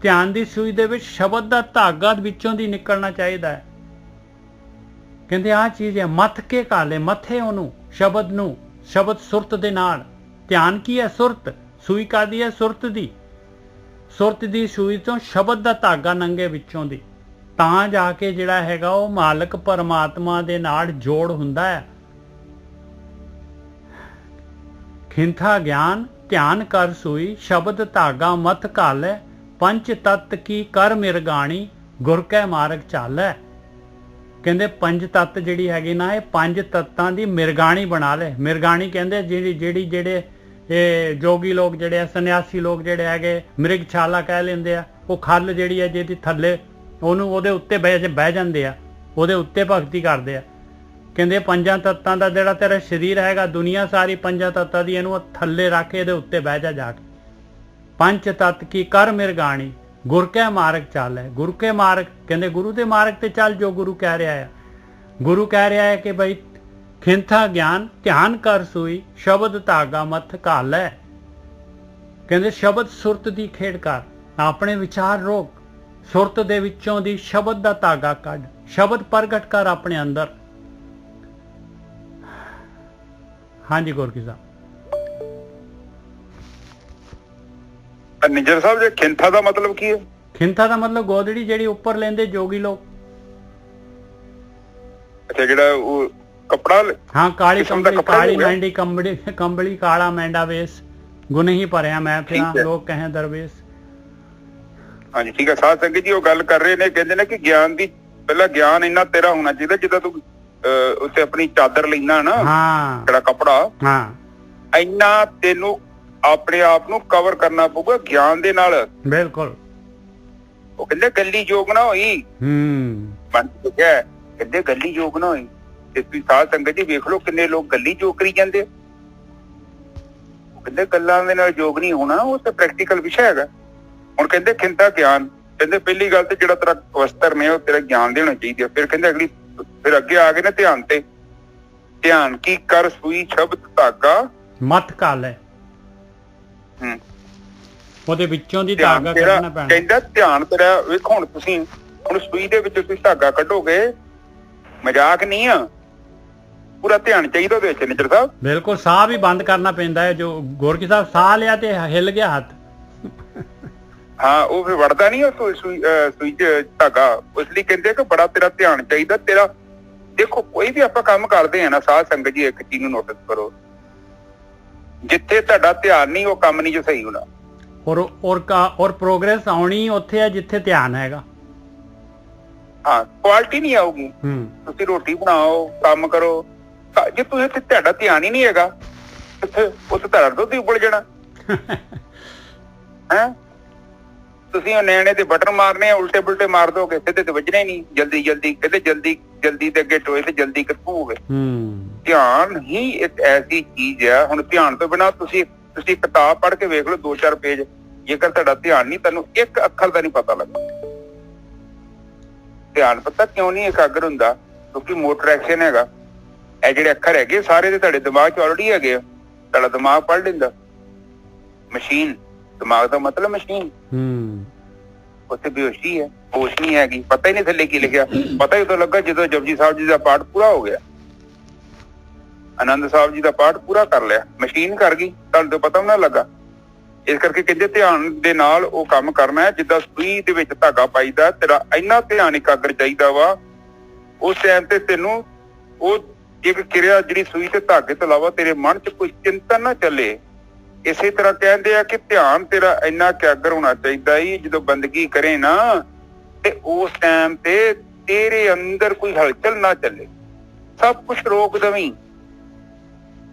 ਧਿਆਨ ਦੀ ਸੂਈ ਦੇ ਵਿੱਚ ਸ਼ਬਦ ਦਾ ਧਾਗਾ ਵਿੱਚੋਂ ਦੀ ਨਿਕਲਣਾ ਚਾਹੀਦਾ ਹੈ। ਕਹਿੰਦੇ ਆਹ ਚੀਜ਼ ਹੈ, ਮੱਥ ਕੇ ਕਾਲੇ, ਮੱਥੇ ਉਹਨੂੰ ਸ਼ਬਦ ਨੂੰ, ਸ਼ਬਦ ਸੁਰਤ ਦੇ ਨਾਲ। ਧਿਆਨ ਕੀ ਹੈ, ਸੁਰਤ। ਸੂਈ ਕਾਦੀ ਹੈ, ਸੁਰਤ ਦੀ। ਸੁਰਤ ਦੀ ਸੂਈ ਤੋਂ ਸ਼ਬਦ ਦਾ ਧਾਗਾ ਨੰਗੇ ਵਿੱਚੋਂ ਦੀ, ਤਾਂ ਜਾ ਕੇ ਜਿਹੜਾ ਹੈਗਾ ਉਹ ਮਾਲਕ ਪਰਮਾਤਮਾ ਦੇ ਨਾਲ ਜੋੜ ਹੁੰਦਾ ਹੈ। ਖਿੰਥਾ ਗਿਆਨ, ਧਿਆਨ ਕਰ ਸੂਈ, ਸ਼ਬਦ ਧਾਗਾ ਮਤ ਘਾਲੈ, ਪੰਚ ਤਤ ਕੀ ਕਰ ਮਿਰਗਾਣੀ, ਗੁਰ ਕੈ ਮਾਰਗ ਚਾਲੈ। ਕਹਿੰਦੇ ਪੰਜ ਤੱਤ ਜਿਹੜੀ ਹੈਗੀ ਨਾ, ਇਹ ਪੰਜ ਤੱਤਾਂ ਦੀ ਮਿਰਗਾਣੀ ਬਣਾ ਲੈ। ਮਿਰਗਾਣੀ ਕਹਿੰਦੇ ਜਿਹੜੇ ਇਹ ਜੋਗੀ ਲੋਕ ਜਿਹੜੇ ਆ, ਸੰਨਿਆਸੀ ਲੋਕ ਜਿਹੜੇ ਹੈਗੇ, ਮਿਰਗਸ਼ਾਲਾ ਕਹਿ ਲੈਂਦੇ ਆ। ਉਹ ਖੱਲ ਜਿਹੜੀ ਹੈ ਜਿਹਦੀ ਥੱਲੇ ਉਹਨੂੰ ਉਹਦੇ ਉੱਤੇ ਬਹਿ ਜਾਂਦੇ ਆ, ਉਹਦੇ ਉੱਤੇ ਭਗਤੀ ਕਰਦੇ ਆ। ਕਹਿੰਦੇ ਪੰਜਾਂ ਤੱਤਾਂ ਦਾ ਜਿਹੜਾ ਤੇਰਾ ਸਰੀਰ ਹੈਗਾ, ਦੁਨੀਆ ਸਾਰੀ ਪੰਜਾਂ ਤੱਤਾਂ ਦੀ, ਇਹਨੂੰ ਥੱਲੇ ਰੱਖ ਕੇ ਇਹਦੇ ਉੱਤੇ ਬਹਿ ਜਾ ਕੇ। ਪੰਜ ਤੱਤ ਕੀ ਕਰ ਮਿਰਗਾਣੀ, ਗੁਰ ਕੈ ਮਾਰਗ ਚਾਲੈ। ਗੁਰੂ ਕੇ ਮਾਰਗ, ਕਹਿੰਦੇ ਗੁਰੂ ਦੇ ਮਾਰਗ ਤੇ ਚੱਲ, ਜੋ ਗੁਰੂ ਕਹਿ ਰਿਹਾ ਹੈ। ਗੁਰੂ ਕਹਿ ਰਿਹਾ ਹੈ ਕਿ ਬਈ ਖਿੰਥਾ ਗਿਆਨ, ਧਿਆਨ ਕਰ ਸੂਈ, ਸ਼ਬਦ ਧਾਗਾ ਮੱਥ ਘਾਲੈ। ਕਹਿੰਦੇ ਸ਼ਬਦ ਸੁਰਤ ਦੀ ਖੇਡ ਕਰ, ਆਪਣੇ ਵਿਚਾਰ ਰੋਕ, ਸੁਰਤ ਦੇ ਵਿੱਚੋਂ ਦੀ ਸ਼ਬਦ ਦਾ ਧਾਗਾ ਕੱਢ, ਸ਼ਬਦ ਪ੍ਰਗਟ ਕਰ ਆਪਣੇ ਅੰਦਰ। ਹਾਂਜੀ ਗੁਰਕੀ ਸਾਹਿਬ। ਨਿਜਰ ਸਾਹਿਬ, ਜੇ ਖਿੰਥਾ ਦਾ ਮਤਲਬ ਕੀ ਹੈ? ਖਿੰਥਾ ਦਾ ਮਤਲਬ ਗੋਦੜੀ ਜਿਹੜੀ ਉੱਪਰ ਲੈਂਦੇ ਜੋਗੀ ਲੋਕ। ਅੱਛਾ, ਜਿਹੜਾ ਉਹ ਕਪੜਾ। ਹਾਂ, ਕਾਲੀ ਕੰਬਲੀ, ਕਾਲੀ ਮੈਂਡੀ ਕੰਬਲੀ, ਕਾਲਾ ਮੈਂਡਾ ਵੇਸ, ਗੁਣ ਹੀ ਭਰਿਆ ਮੈਂ ਫਿਰਾਂ, ਲੋਕ ਕਹੇ ਦਰਵੇਸ਼। ਹਾਂਜੀ ਠੀਕ ਹੈ। ਸਾਧ ਸੰਗਤ ਜੀ ਉਹ ਗੱਲ ਕਰ ਰਹੇ ਨੇ, ਕਹਿੰਦੇ ਨੇ ਕਿ ਗਿਆਨ ਦੀ ਪਹਿਲਾਂ ਗਿਆਨ ਇੰਨਾ ਤੇਰਾ ਹੋਣਾ ਚਾਹੀਦਾ, ਜਿੱਦਾਂ ਤੂੰ ਉੱਤੇ ਆਪਣੀ ਚਾਦਰ ਲੈਣਾ ਨਾ, ਜਿਹੜਾ ਕਪੜਾ, ਇੰਨਾ ਤੈਨੂੰ ਆਪਣੇ ਆਪ ਨੂੰ ਕਵਰ ਕਰਨਾ ਪਊਗਾ ਗਿਆਨ ਦੇ ਨਾਲ। ਬਿਲਕੁਲ। ਉਹ ਕਹਿੰਦੇ ਗੱਲੀ ਜੋਗ ਨਾ ਹੋਈ। ਮਨ ਚ ਕਿਹਾ, ਕਹਿੰਦੇ ਗੱਲੀ ਜੋਗ ਨਾ ਹੋਈ। ਤੇ ਤੁਸੀਂ ਸਾਧ ਸੰਗਤ ਜੀ ਵੇਖ ਲਓ ਕਿੰਨੇ ਲੋਕ ਗੱਲੀ ਜੋਗ ਕਰੀ ਜਾਂਦੇ। ਉਹ ਕਹਿੰਦੇ ਗੱਲਾਂ ਦੇ ਨਾਲ ਜੋਗ ਨਹੀਂ ਹੋਣਾ, ਉਹ ਤਾਂ ਪ੍ਰੈਕਟੀਕਲ ਵਿਸ਼ਾ ਹੈਗਾ। ਹੁਣ ਕਹਿੰਦੇ ਖਿੰਥਾ ਗਿਆਨ, ਕਹਿੰਦੇ ਪਹਿਲੀ ਗੱਲ ਤੇ ਜਿਹੜਾ ਤੇਰਾ ਵਸਤਰ ਨੇ ਉਹ ਤੇਰਾ ਗਿਆਨ ਦੇ ਹੋਣਾ ਚਾਹੀਦਾ। ਫਿਰ ਕਹਿੰਦੇ ਅਗਲੀ, ਫਿਰ ਅੱਗੇ ਆ ਗਏ ਨੇ ਧਿਆਨ ਤੇ। ਧਿਆਨ ਕੀ ਕਰ ਸੂਈ, ਸ਼ਬਦ ਧਾਗਾ ਮਤ ਘਾਲੈ। ਉਹਦੇ ਵਿੱਚੋਂ ਦੀ ਧਾਗਾ ਕੱਢਣਾ ਪੈਣਾ। ਕਹਿੰਦਾ ਧਿਆਨ ਤੇਰਾ ਵੇਖੋ, ਹੁਣ ਤੁਸੀਂ ਹੁਣ ਸੂਈ ਦੇ ਵਿੱਚ ਤੁਸੀਂ ਧਾਗਾ ਕੱਢੋਗੇ, ਮਜ਼ਾਕ ਨਹੀਂ ਆ, ਪੂਰਾ ਧਿਆਨ ਚਾਹੀਦਾ ਉਹਦੇ ਵਿੱਚ ਨਿਜਰ ਸਾਹਿਬ। ਬਿਲਕੁਲ। ਸਾਹ ਵੀ ਬੰਦ ਕਰਨਾ ਪੈਂਦਾ ਹੈ। ਜੋ ਗੋਰਕੀ ਸਾਹਿਬ ਸਾਹ ਲਿਆ ਤੇ ਹਿੱਲ ਗਿਆ ਹੱਥ। ਹਾਂ, ਉਹ ਫਿਰ ਵੜਦਾ ਨਹੀਂ ਉਹ ਸੂਈ ਚ ਧਾਗਾ। ਇਸ ਲਈ ਕਹਿੰਦੇ ਕਿ ਬੜਾ ਤੇਰਾ ਧਿਆਨ ਚਾਹੀਦਾ, ਤੇਰਾ ਦੇਖੋ ਕੋਈ ਵੀ ਆਪਾਂ ਕੰਮ ਕਰਦੇ ਆ ਨਾ ਸਾਧ ਸੰਗਤ ਜੀ, ਇੱਕ ਚੀਜ਼ ਨੂੰ ਨੋਟਿਸ ਕਰੋ, ਜਿੱਥੇ ਤੁਹਾਡਾ ਧਿਆਨ ਨਹੀਂ ਉਹ ਕੰਮ ਨਹੀਂ ਜੋ ਸਹੀ ਹੋਣਾ। ਔਰ ਪ੍ਰੋਗਰੈਸ ਆਉਣੀ ਉੱਥੇ ਹੈ ਜਿੱਥੇ ਧਿਆਨ ਹੈਗਾ। ਹਾਂ, ਕੁਆਲਿਟੀ ਨਹੀਂ ਆਊਗੀ। ਤੁਸੀਂ ਰੋਟੀ ਬਣਾਓ, ਕੰਮ ਕਰੋ, ਜੇ ਤੁਸੀਂ ਤੁਹਾਡਾ ਧਿਆਨ ਹੀ ਨਹੀਂ ਹੈਗਾ ਉੱਥੇ ਤੁਹਾਡਾ ਦੁੱਧ ਹੀ ਉਬਲ ਜਾਣਾ ਹੈ। ਤੁਸੀਂ ਉਹ ਨਿਆਣੇ ਦੇ ਬਟਨ ਮਾਰਨੇ, ਉਲਟੇ ਪੁਲਟੇ ਮਾਰ ਦੋਗੇ, ਸਿੱਧੇ ਤੇ ਵੱਜਣੇ ਨਹੀਂ। ਜਲਦੀ ਜਲਦੀ ਕਹਿੰਦੇ, ਜਲਦੀ ਤੇ ਅੱਗੇ ਟੋਏ ਤੇ ਜਲਦੀ ਕਿੱਥੋਂ ਹੋਵੇ। ਧਿਆਨ ਹੀ ਇੱਕ ਐਸੀ ਚੀਜ਼ ਹੈ। ਹੁਣ ਧਿਆਨ ਤੋਂ ਬਿਨਾਂ ਤੁਸੀਂ ਕਿਤਾਬ ਪੜ੍ਹ ਕੇ ਵੇਖ ਲਓ 2-4 ਪੇਜ, ਜੇਕਰ ਤੁਹਾਡਾ ਧਿਆਨ ਨਹੀਂ, ਤੁਹਾਨੂੰ ਇੱਕ ਅੱਖਰ ਦਾ ਨਹੀਂ ਪਤਾ ਲੱਗਦਾ। ਧਿਆਨ ਪਤਾ ਕਿਉਂ ਨਹੀਂ ਇਕਾਗਰ ਹੁੰਦਾ? ਕਿਉਂਕਿ ਮੋਟਰ ਐਕਸ਼ਨ ਹੈਗਾ। ਇਹ ਜਿਹੜੇ ਅੱਖਰ ਹੈਗੇ ਸਾਰੇ ਤੇ ਤੁਹਾਡੇ ਦਿਮਾਗ 'ਚ ਆਲਰੇਡੀ ਹੈਗੇ ਆ, ਤੁਹਾਡਾ ਦਿਮਾਗ ਪੜ੍ਹ ਲੈਂਦਾ। ਮਸ਼ੀਨ, ਦਿਮਾਗ ਦਾ ਮਤਲਬ ਮਸ਼ੀਨ। ਉੱਥੇ ਬੇਹੋਸ਼ੀ ਹੈ, ਹੋਸ਼ ਨਹੀਂ ਹੈਗੀ, ਪਤਾ ਹੀ ਨਹੀਂ ਥੱਲੇ ਕੀ ਲਿਖਿਆ। ਪਤਾ ਹੀ ਉਦੋਂ ਲੱਗਾ ਜਦੋਂ ਜਪਜੀ ਸਾਹਿਬ ਜੀ ਦਾ ਪਾਠ ਪੂਰਾ ਹੋ ਗਿਆ, ਆਨੰਦ ਸਾਹਿਬ ਜੀ ਦਾ ਪਾਠ ਪੂਰਾ ਕਰ ਲਿਆ, ਮਸ਼ੀਨ ਕਰ ਗਈ, ਤੁਹਾਨੂੰ ਤਾਂ ਪਤਾ ਵੀ ਨਾ ਲੱਗਾ। ਇਸ ਕਰਕੇ ਕਹਿੰਦੇ ਧਿਆਨ ਦੇ ਨਾਲ ਉਹ ਕੰਮ ਕਰਨਾ ਹੈ ਜਿੱਦਾਂ ਸੂਈ ਦੇ ਵਿੱਚ ਧਾਗਾ ਪਾਈਦਾ। ਤੇਰਾ ਇੰਨਾ ਧਿਆਨ ਇਕਾਗਰ ਚਾਹੀਦਾ ਵਾ ਉਸ ਟਾਈਮ ਤੇ ਤੈਨੂੰ ਉਹ ਇੱਕ ਕਿਰਿਆ ਜਿਹੜੀ ਸੂਈ ਤੇ ਧਾਗੇ ਤੋਂ ਇਲਾਵਾ ਤੇਰੇ ਮਨ 'ਚ ਕੋਈ ਚਿੰਤਨ ਨਾ ਚੱਲੇ। ਇਸੇ ਤਰ੍ਹਾਂ ਕਹਿੰਦੇ ਆ ਕਿ ਧਿਆਨ ਤੇਰਾ ਇੰਨਾ ਇਕਾਗਰ ਹੋਣਾ ਚਾਹੀਦਾ ਹੀ ਜਦੋਂ ਬੰਦਗੀ ਕਰੇ ਨਾ ਤੇ ਉਸ ਟਾਈਮ ਤੇ ਤੇਰੇ ਅੰਦਰ ਕੋਈ ਹਲਚਲ ਨਾ ਚੱਲੇ, ਸਭ ਕੁਛ ਰੋਕ ਦਵੀਂ,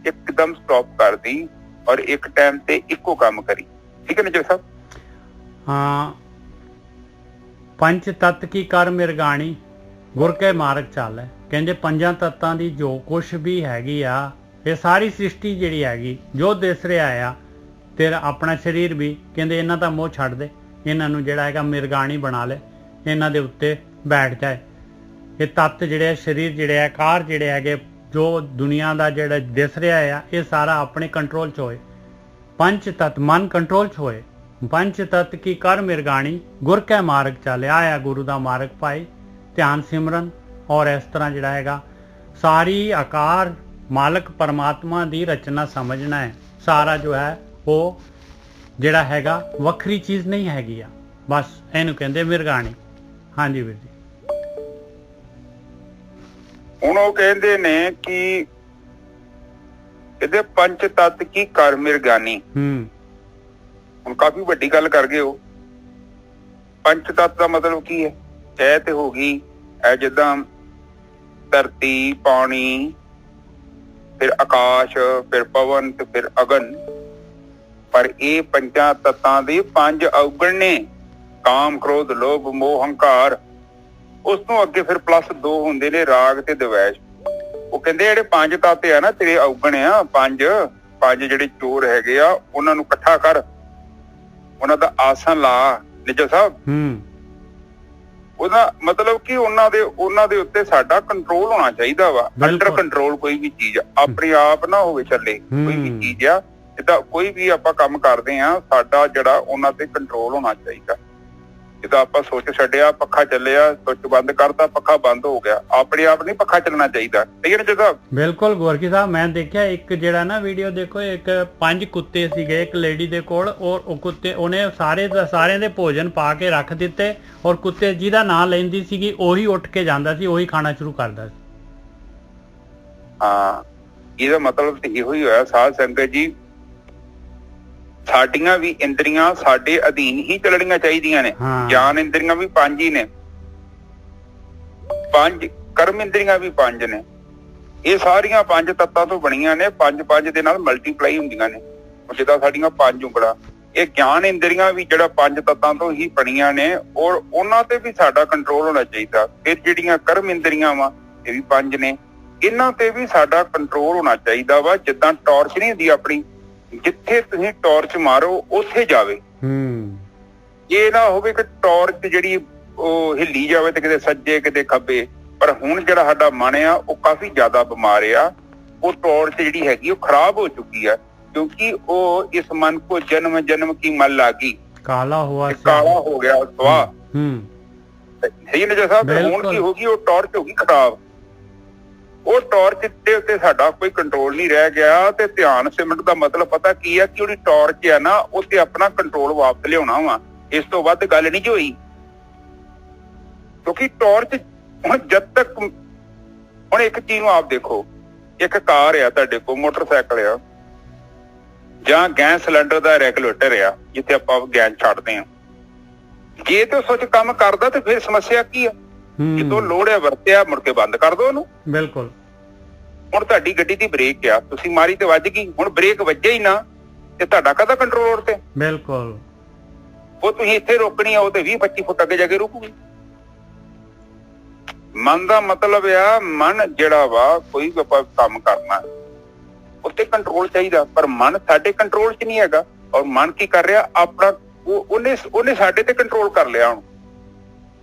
ਇੱਕਦਮ ਸਟਾਪ ਕਰ ਦੀ ਔਰ ਇੱਕ ਟਾਈਮ ਤੇ ਇੱਕੋ ਕੰਮ ਕਰੀ। ਠੀਕ ਹੈ ਨਾ ਜੀ ਸਾਹਿਬ? ਹਾਂ, ਪੰਜ ਤੱਤ ਕੀ ਕਰ ਮਿਰਗਾਣੀ ਗੁਰ ਕੇ ਮਾਰਗ ਚਾਲੇ। ਕਹਿੰਦੇ ਪੰਜਾਂ ਤੱਤਾਂ ਦੀ ਜੋ ਕੁਛ ਵੀ ਹੈਗੀ ਆ, ਇਹ ਸਾਰੀ ਸ੍ਰਿਸ਼ਟੀ ਜਿਹੜੀ ਹੈਗੀ ਜੋ ਦਿਸ ਰਿਹਾ ਆ, ਤੇਰਾ ਆਪਣਾ ਸਰੀਰ ਵੀ, ਕਹਿੰਦੇ ਇਹਨਾਂ ਦਾ ਮੋਹ ਛੱਡ ਦੇ, ਇਹਨਾਂ ਨੂੰ ਜਿਹੜਾ ਹੈਗਾ ਮਿਰਗਾਣੀ ਬਣਾ ਲੈ, ਇਹਨਾਂ ਦੇ ਉੱਤੇ ਬੈਠ ਜਾਏ। ਇਹ ਤੱਤ ਜਿਹੜੇ ਆ, ਸਰੀਰ ਜਿਹੜੇ ਆ, ਕਾਰ ਜਿਹੜੇ ਹੈਗੇ, ਜੋ ਦੁਨੀਆ ਦਾ ਜਿਹੜਾ ਦਿਸ ਰਿਹਾ ਆ, ਇਹ ਸਾਰਾ ਆਪਣੇ ਕੰਟਰੋਲ 'ਚ ਹੋਏ। ਪੰਜ ਤੱਤ ਮਨ ਕੰਟਰੋਲ 'ਚ ਹੋਏ। ਪੰਜ ਤੱਤ ਕੀ ਕਰ ਮਿਰਗਾਣੀ ਗੁਰ ਕੈ ਮਾਰਗ ਚਾਲੇ। ਆਇਆ ਗੁਰੂ ਦਾ ਮਾਰਗ ਪਾਏ, ਧਿਆਨ ਸਿਮਰਨ। ਔਰ ਇਸ ਤਰ੍ਹਾਂ ਜਿਹੜਾ ਹੈਗਾ ਸਾਰੀ ਆਕਾਰ ਮਾਲਕ ਪਰਮਾਤਮਾ ਦੀ ਰਚਨਾ ਸਮਝਣਾ ਹੈ। ਸਾਰਾ ਜੋ ਹੈ ਉਹ ਜਿਹੜਾ ਹੈਗਾ ਵੱਖਰੀ ਚੀਜ਼ ਨਹੀਂ ਹੈਗੀ ਆ, ਬਸ ਇਹਨੂੰ ਕਹਿੰਦੇ ਮਿਰਗਾਣੀ। ਹਾਂਜੀ ਵੀਰ ਜੀ। ਹੁਣ ਉਹ ਕਹਿੰਦੇ ਨੇ ਕਿ ਇਹਦੇ ਪੰਜ ਤੱਤ ਕੀ ਕਰ ਮਿਰਗਾਨੀ। ਹੁਣ ਕਾਫੀ ਵੱਡੀ ਗੱਲ ਕਰ ਗਏ ਉਹ। ਪੰਜ ਤੱਤ ਦਾ ਮਤਲਬ ਕੀ ਹੈ? ਇਹ ਤੇ ਹੋ ਗਈ ਇਹ ਜਿੱਦਾਂ ਧਰਤੀ, ਪਾਣੀ, ਫਿਰ ਆਕਾਸ਼, ਫਿਰ ਪਵਨ ਤੇ ਫਿਰ ਅਗਨ। ਪਰ ਇਹ ਪੰਜਾਂ ਤੱਤਾਂ ਦੇ 5 ਔਗਣ ਨੇ, ਕਾਮ, ਕ੍ਰੋਧ, ਲੋਭ, ਮੋਹ, ਹੰਕਾਰ। ਉਸ ਤੋਂ ਅੱਗੇ ਫਿਰ +2 ਹੁੰਦੇ ਨੇ, ਰਾਗ ਤੇ ਦਵੈਸ਼। ਉਹ ਕਹਿੰਦੇ ਜਿਹੜੇ 5 ਤੱਤ ਆ ਨਾ ਤੇਰੇ ਔਗਣ ਆ, ਪੰਜ ਜਿਹੜੇ ਚੋਰ ਹੈਗੇ ਆ, ਉਹਨਾਂ ਨੂੰ ਇਕੱਠਾ ਕਰ, ਉਹਨਾਂ ਦਾ ਆਸਣ ਲਾ। ਨਿੱਜਾ ਸਾਹਿਬ, ਉਹਦਾ ਮਤਲਬ ਕਿ ਉਹਨਾਂ ਦੇ ਉੱਤੇ ਸਾਡਾ ਕੰਟਰੋਲ ਹੋਣਾ ਚਾਹੀਦਾ ਵਾ। ਅੰਡਰ ਕੰਟਰੋਲ ਕੋਈ ਵੀ ਚੀਜ਼ ਆਪਣੇ ਆਪ ਨਾ ਹੋਵੇ ਚੱਲੇ। ਕੋਈ ਵੀ ਚੀਜ਼ ਆ, ਜਿੱਦਾਂ ਕੋਈ ਵੀ ਆਪਾਂ ਕੰਮ ਕਰਦੇ ਆ, ਸਾਡਾ ਜਿਹੜਾ ਉਹਨਾਂ ਤੇ ਕੰਟਰੋਲ ਹੋਣਾ ਚਾਹੀਦਾ। ਜਿੱਦਾਂ ਆਪਾਂ ਸੋਚ ਛੱਡਿਆ, ਪੱਖਾ ਚੱਲਿਆ, ਸੁੱਚ ਬੰਦ ਕਰਤਾ, ਪੱਖਾ ਬੰਦ ਹੋ ਗਿਆ, ਆਪਣੇ ਆਪ ਨਹੀਂ ਪੱਖਾ ਚੱਲਣਾ ਚਾਹੀਦਾ। ਠੀਕ ਹੈ ਨਾ ਜੀ ਸਾਹਿਬ? ਬਿਲਕੁਲ ਗੋਰਖੀ ਸਾਹਿਬ, ਮੈਂ ਦੇਖਿਆ ਇੱਕ ਜਿਹੜਾ ਨਾ ਵੀਡੀਓ ਦੇਖੋ, ਇੱਕ 5 ਕੁੱਤੇ ਸੀਗੇ ਇੱਕ ਲੇਡੀ ਦੇ ਕੋਲ, ਔਰ ਉਹ ਕੁੱਤੇ ਉਹਨੇ ਸਾਰਿਆਂ ਦੇ ਭੋਜਨ ਪਾ ਕੇ ਰੱਖ ਦਿੱਤੇ, ਔਰ ਕੁੱਤੇ ਜਿਹਦਾ ਨਾਂ ਲੈਂਦੀ ਸੀਗੀ ਉਹੀ ਉੱਠ ਕੇ ਜਾਂਦਾ ਸੀ, ਉਹੀ ਖਾਣਾ ਸ਼ੁਰੂ ਕਰਦਾ ਸੀ। ਹਾਂ, ਇਹਦਾ ਮਤਲਬ ਤੇ ਇਹੋ ਹੀ ਹੋਇਆ ਸਾਧ ਸੰਗਤ ਜੀ, ਸਾਡੀਆਂ ਵੀ ਇੰਦਰੀਆਂ ਸਾਡੇ ਅਧੀਨ ਹੀ ਚੱਲਣੀਆਂ ਚਾਹੀਦੀਆਂ ਨੇ। ਗਿਆਨ ਇੰਦਰੀਆਂ ਵੀ 5 ਹੀ ਨੇ, 5 ਕਰਮ ਇੰਦਰੀਆਂ ਵੀ 5 ਨੇ। ਇਹ ਸਾਰੀਆਂ 5 ਤੱਤਾਂ ਤੋਂ ਬਣੀਆਂ ਨੇ, 5 ਦੇ ਨਾਲ ਮਲਟੀਪਲਾਈ ਹੁੰਦੀਆਂ ਨੇ। ਜਿੱਦਾਂ ਸਾਡੀਆਂ 5 ਉਂਗਲਾਂ, ਇਹ ਗਿਆਨ ਇੰਦਰੀਆਂ ਵੀ ਜਿਹੜਾ 5 ਤੱਤਾਂ ਤੋਂ ਹੀ ਬਣੀਆਂ ਨੇ, ਔਰ ਉਹਨਾਂ ਤੇ ਵੀ ਸਾਡਾ ਕੰਟਰੋਲ ਹੋਣਾ ਚਾਹੀਦਾ। ਫਿਰ ਜਿਹੜੀਆਂ ਕਰਮ ਇੰਦਰੀਆਂ ਵਾ, ਇਹ ਵੀ 5 ਨੇ, ਇਹਨਾਂ ਤੇ ਵੀ ਸਾਡਾ ਕੰਟਰੋਲ ਹੋਣਾ ਚਾਹੀਦਾ ਵਾ। ਜਿੱਦਾਂ ਟਾਰਚ ਨਹੀਂ ਹੁੰਦੀ ਆਪਣੀ, ਜਿੱਥੇ ਤੁਸੀਂ ਟਾਰਚ ਮਾਰੋ ਉੱਥੇ ਜਾਵੇ। ਇਹ ਨਾ ਹੋਵੇ ਕਿ ਟਾਰਚ ਜਿਹੜੀ ਉਹ ਹਿੱਲੀ ਜਾਵੇ ਤੇ ਕਿਤੇ ਸੱਜੇ ਕਿਤੇ ਖੱਬੇ। ਪਰ ਹੁਣ ਜਿਹੜਾ ਸਾਡਾ ਮਨ ਆ ਉਹ ਕਾਫੀ ਜ਼ਿਆਦਾ ਬਿਮਾਰ ਆ। ਉਹ ਟਾਰਚ ਜਿਹੜੀ ਹੈਗੀ ਉਹ ਖਰਾਬ ਹੋ ਚੁੱਕੀ ਆ, ਕਿਉਂਕਿ ਉਹ ਇਸ ਮਨ ਕੋ ਜਨਮ ਕੀ ਮਲ ਲਾਗੀ, ਕਾਲਾ ਹੋ ਗਿਆ ਸਵਾ। ਸਹੀ ਨਾ ਜੀ ਸਾਹਿਬ? ਹੁਣ ਕੀ ਹੋ ਗਈ? ਉਹ ਟਾਰਚ ਹੋ ਗਈ ਖਰਾਬ। ਉਹ ਟਾਰਚ ਦੇ ਉੱਤੇ ਸਾਡਾ ਕੋਈ ਕੰਟਰੋਲ ਨਹੀਂ ਰਹਿ ਗਿਆ। ਤੇ ਧਿਆਨ ਸਿਮਰਨ ਦਾ ਮਤਲਬ ਪਤਾ ਕੀ ਆ? ਕਿ ਉਹਦੀ ਟਾਰਚ ਆ ਨਾ, ਉੱਤੇ ਆਪਣਾ ਕੰਟਰੋਲ ਵਾਪਸ ਲਿਆਉਣਾ ਵਾ। ਇਸ ਤੋਂ ਵੱਧ ਗੱਲ ਨਹੀਂ ਜੀ ਹੋਈ। ਕਿਉਂਕਿ ਟਾਰਚ ਹੁਣ ਜਦ ਤੱਕ ਹੁਣ ਇੱਕ ਚੀਜ਼ ਨੂੰ ਆਪ ਦੇਖੋ, ਇੱਕ ਕਾਰ ਆ ਤੁਹਾਡੇ ਕੋਲ, ਮੋਟਰਸਾਈਕਲ ਆ, ਜਾਂ ਗੈਸ ਸਿਲੰਡਰ ਦਾ ਰੈਗੂਲੇਟਰ ਆ ਜਿੱਥੇ ਆਪਾਂ ਗੈਸ ਛੱਡਦੇ ਆ, ਜੇ ਤੇ ਸੋਚ ਕੰਮ ਕਰਦਾ ਤੇ ਫਿਰ ਸਮੱਸਿਆ ਕੀ ਆ? ਜਦੋਂ ਲੋੜ ਹੈ ਵਰਤਿਆ, ਮੁੜ ਕੇ ਬੰਦ ਕਰ ਦੋ ਉਹਨੂੰ। ਬਿਲਕੁਲ। ਹੁਣ ਤੁਹਾਡੀ ਗੱਡੀ ਦੀ ਬ੍ਰੇਕ ਆ, ਤੁਸੀਂ ਮਾਰੀ ਤੇ ਵੱਜ ਗਈ, ਹੁਣ ਬ੍ਰੇਕ ਵੱਜੇ ਹੀ ਨਾ ਤੇ ਤੁਹਾਡਾ ਕਾਹਦਾ ਕੰਟਰੋਲ ਤੇ? ਬਿਲਕੁਲ। ਉਹ ਤੁਸੀਂ ਇੱਥੇ ਰੋਕਣੀ ਆ, ਉਹ ਤੇ 20-25 ਫੁੱਟ ਅੱਗੇ ਜਾ ਕੇ ਰੁਕੂਗੀ। ਮਨ ਦਾ ਮਤਲਬ ਆ, ਮਨ ਜਿਹੜਾ ਵਾ ਕੋਈ ਵੀ ਆਪਾਂ ਕੰਮ ਕਰਨਾ ਉੱਤੇ ਕੰਟਰੋਲ ਚਾਹੀਦਾ, ਪਰ ਮਨ ਸਾਡੇ ਕੰਟਰੋਲ 'ਚ ਨਹੀਂ ਹੈਗਾ। ਔਰ ਮਨ ਕੀ ਕਰ ਰਿਹਾ ਆਪਣਾ, ਉਹਨੇ ਸਾਡੇ ਤੇ ਕੰਟਰੋਲ ਕਰ ਲਿਆ। ਹੁਣ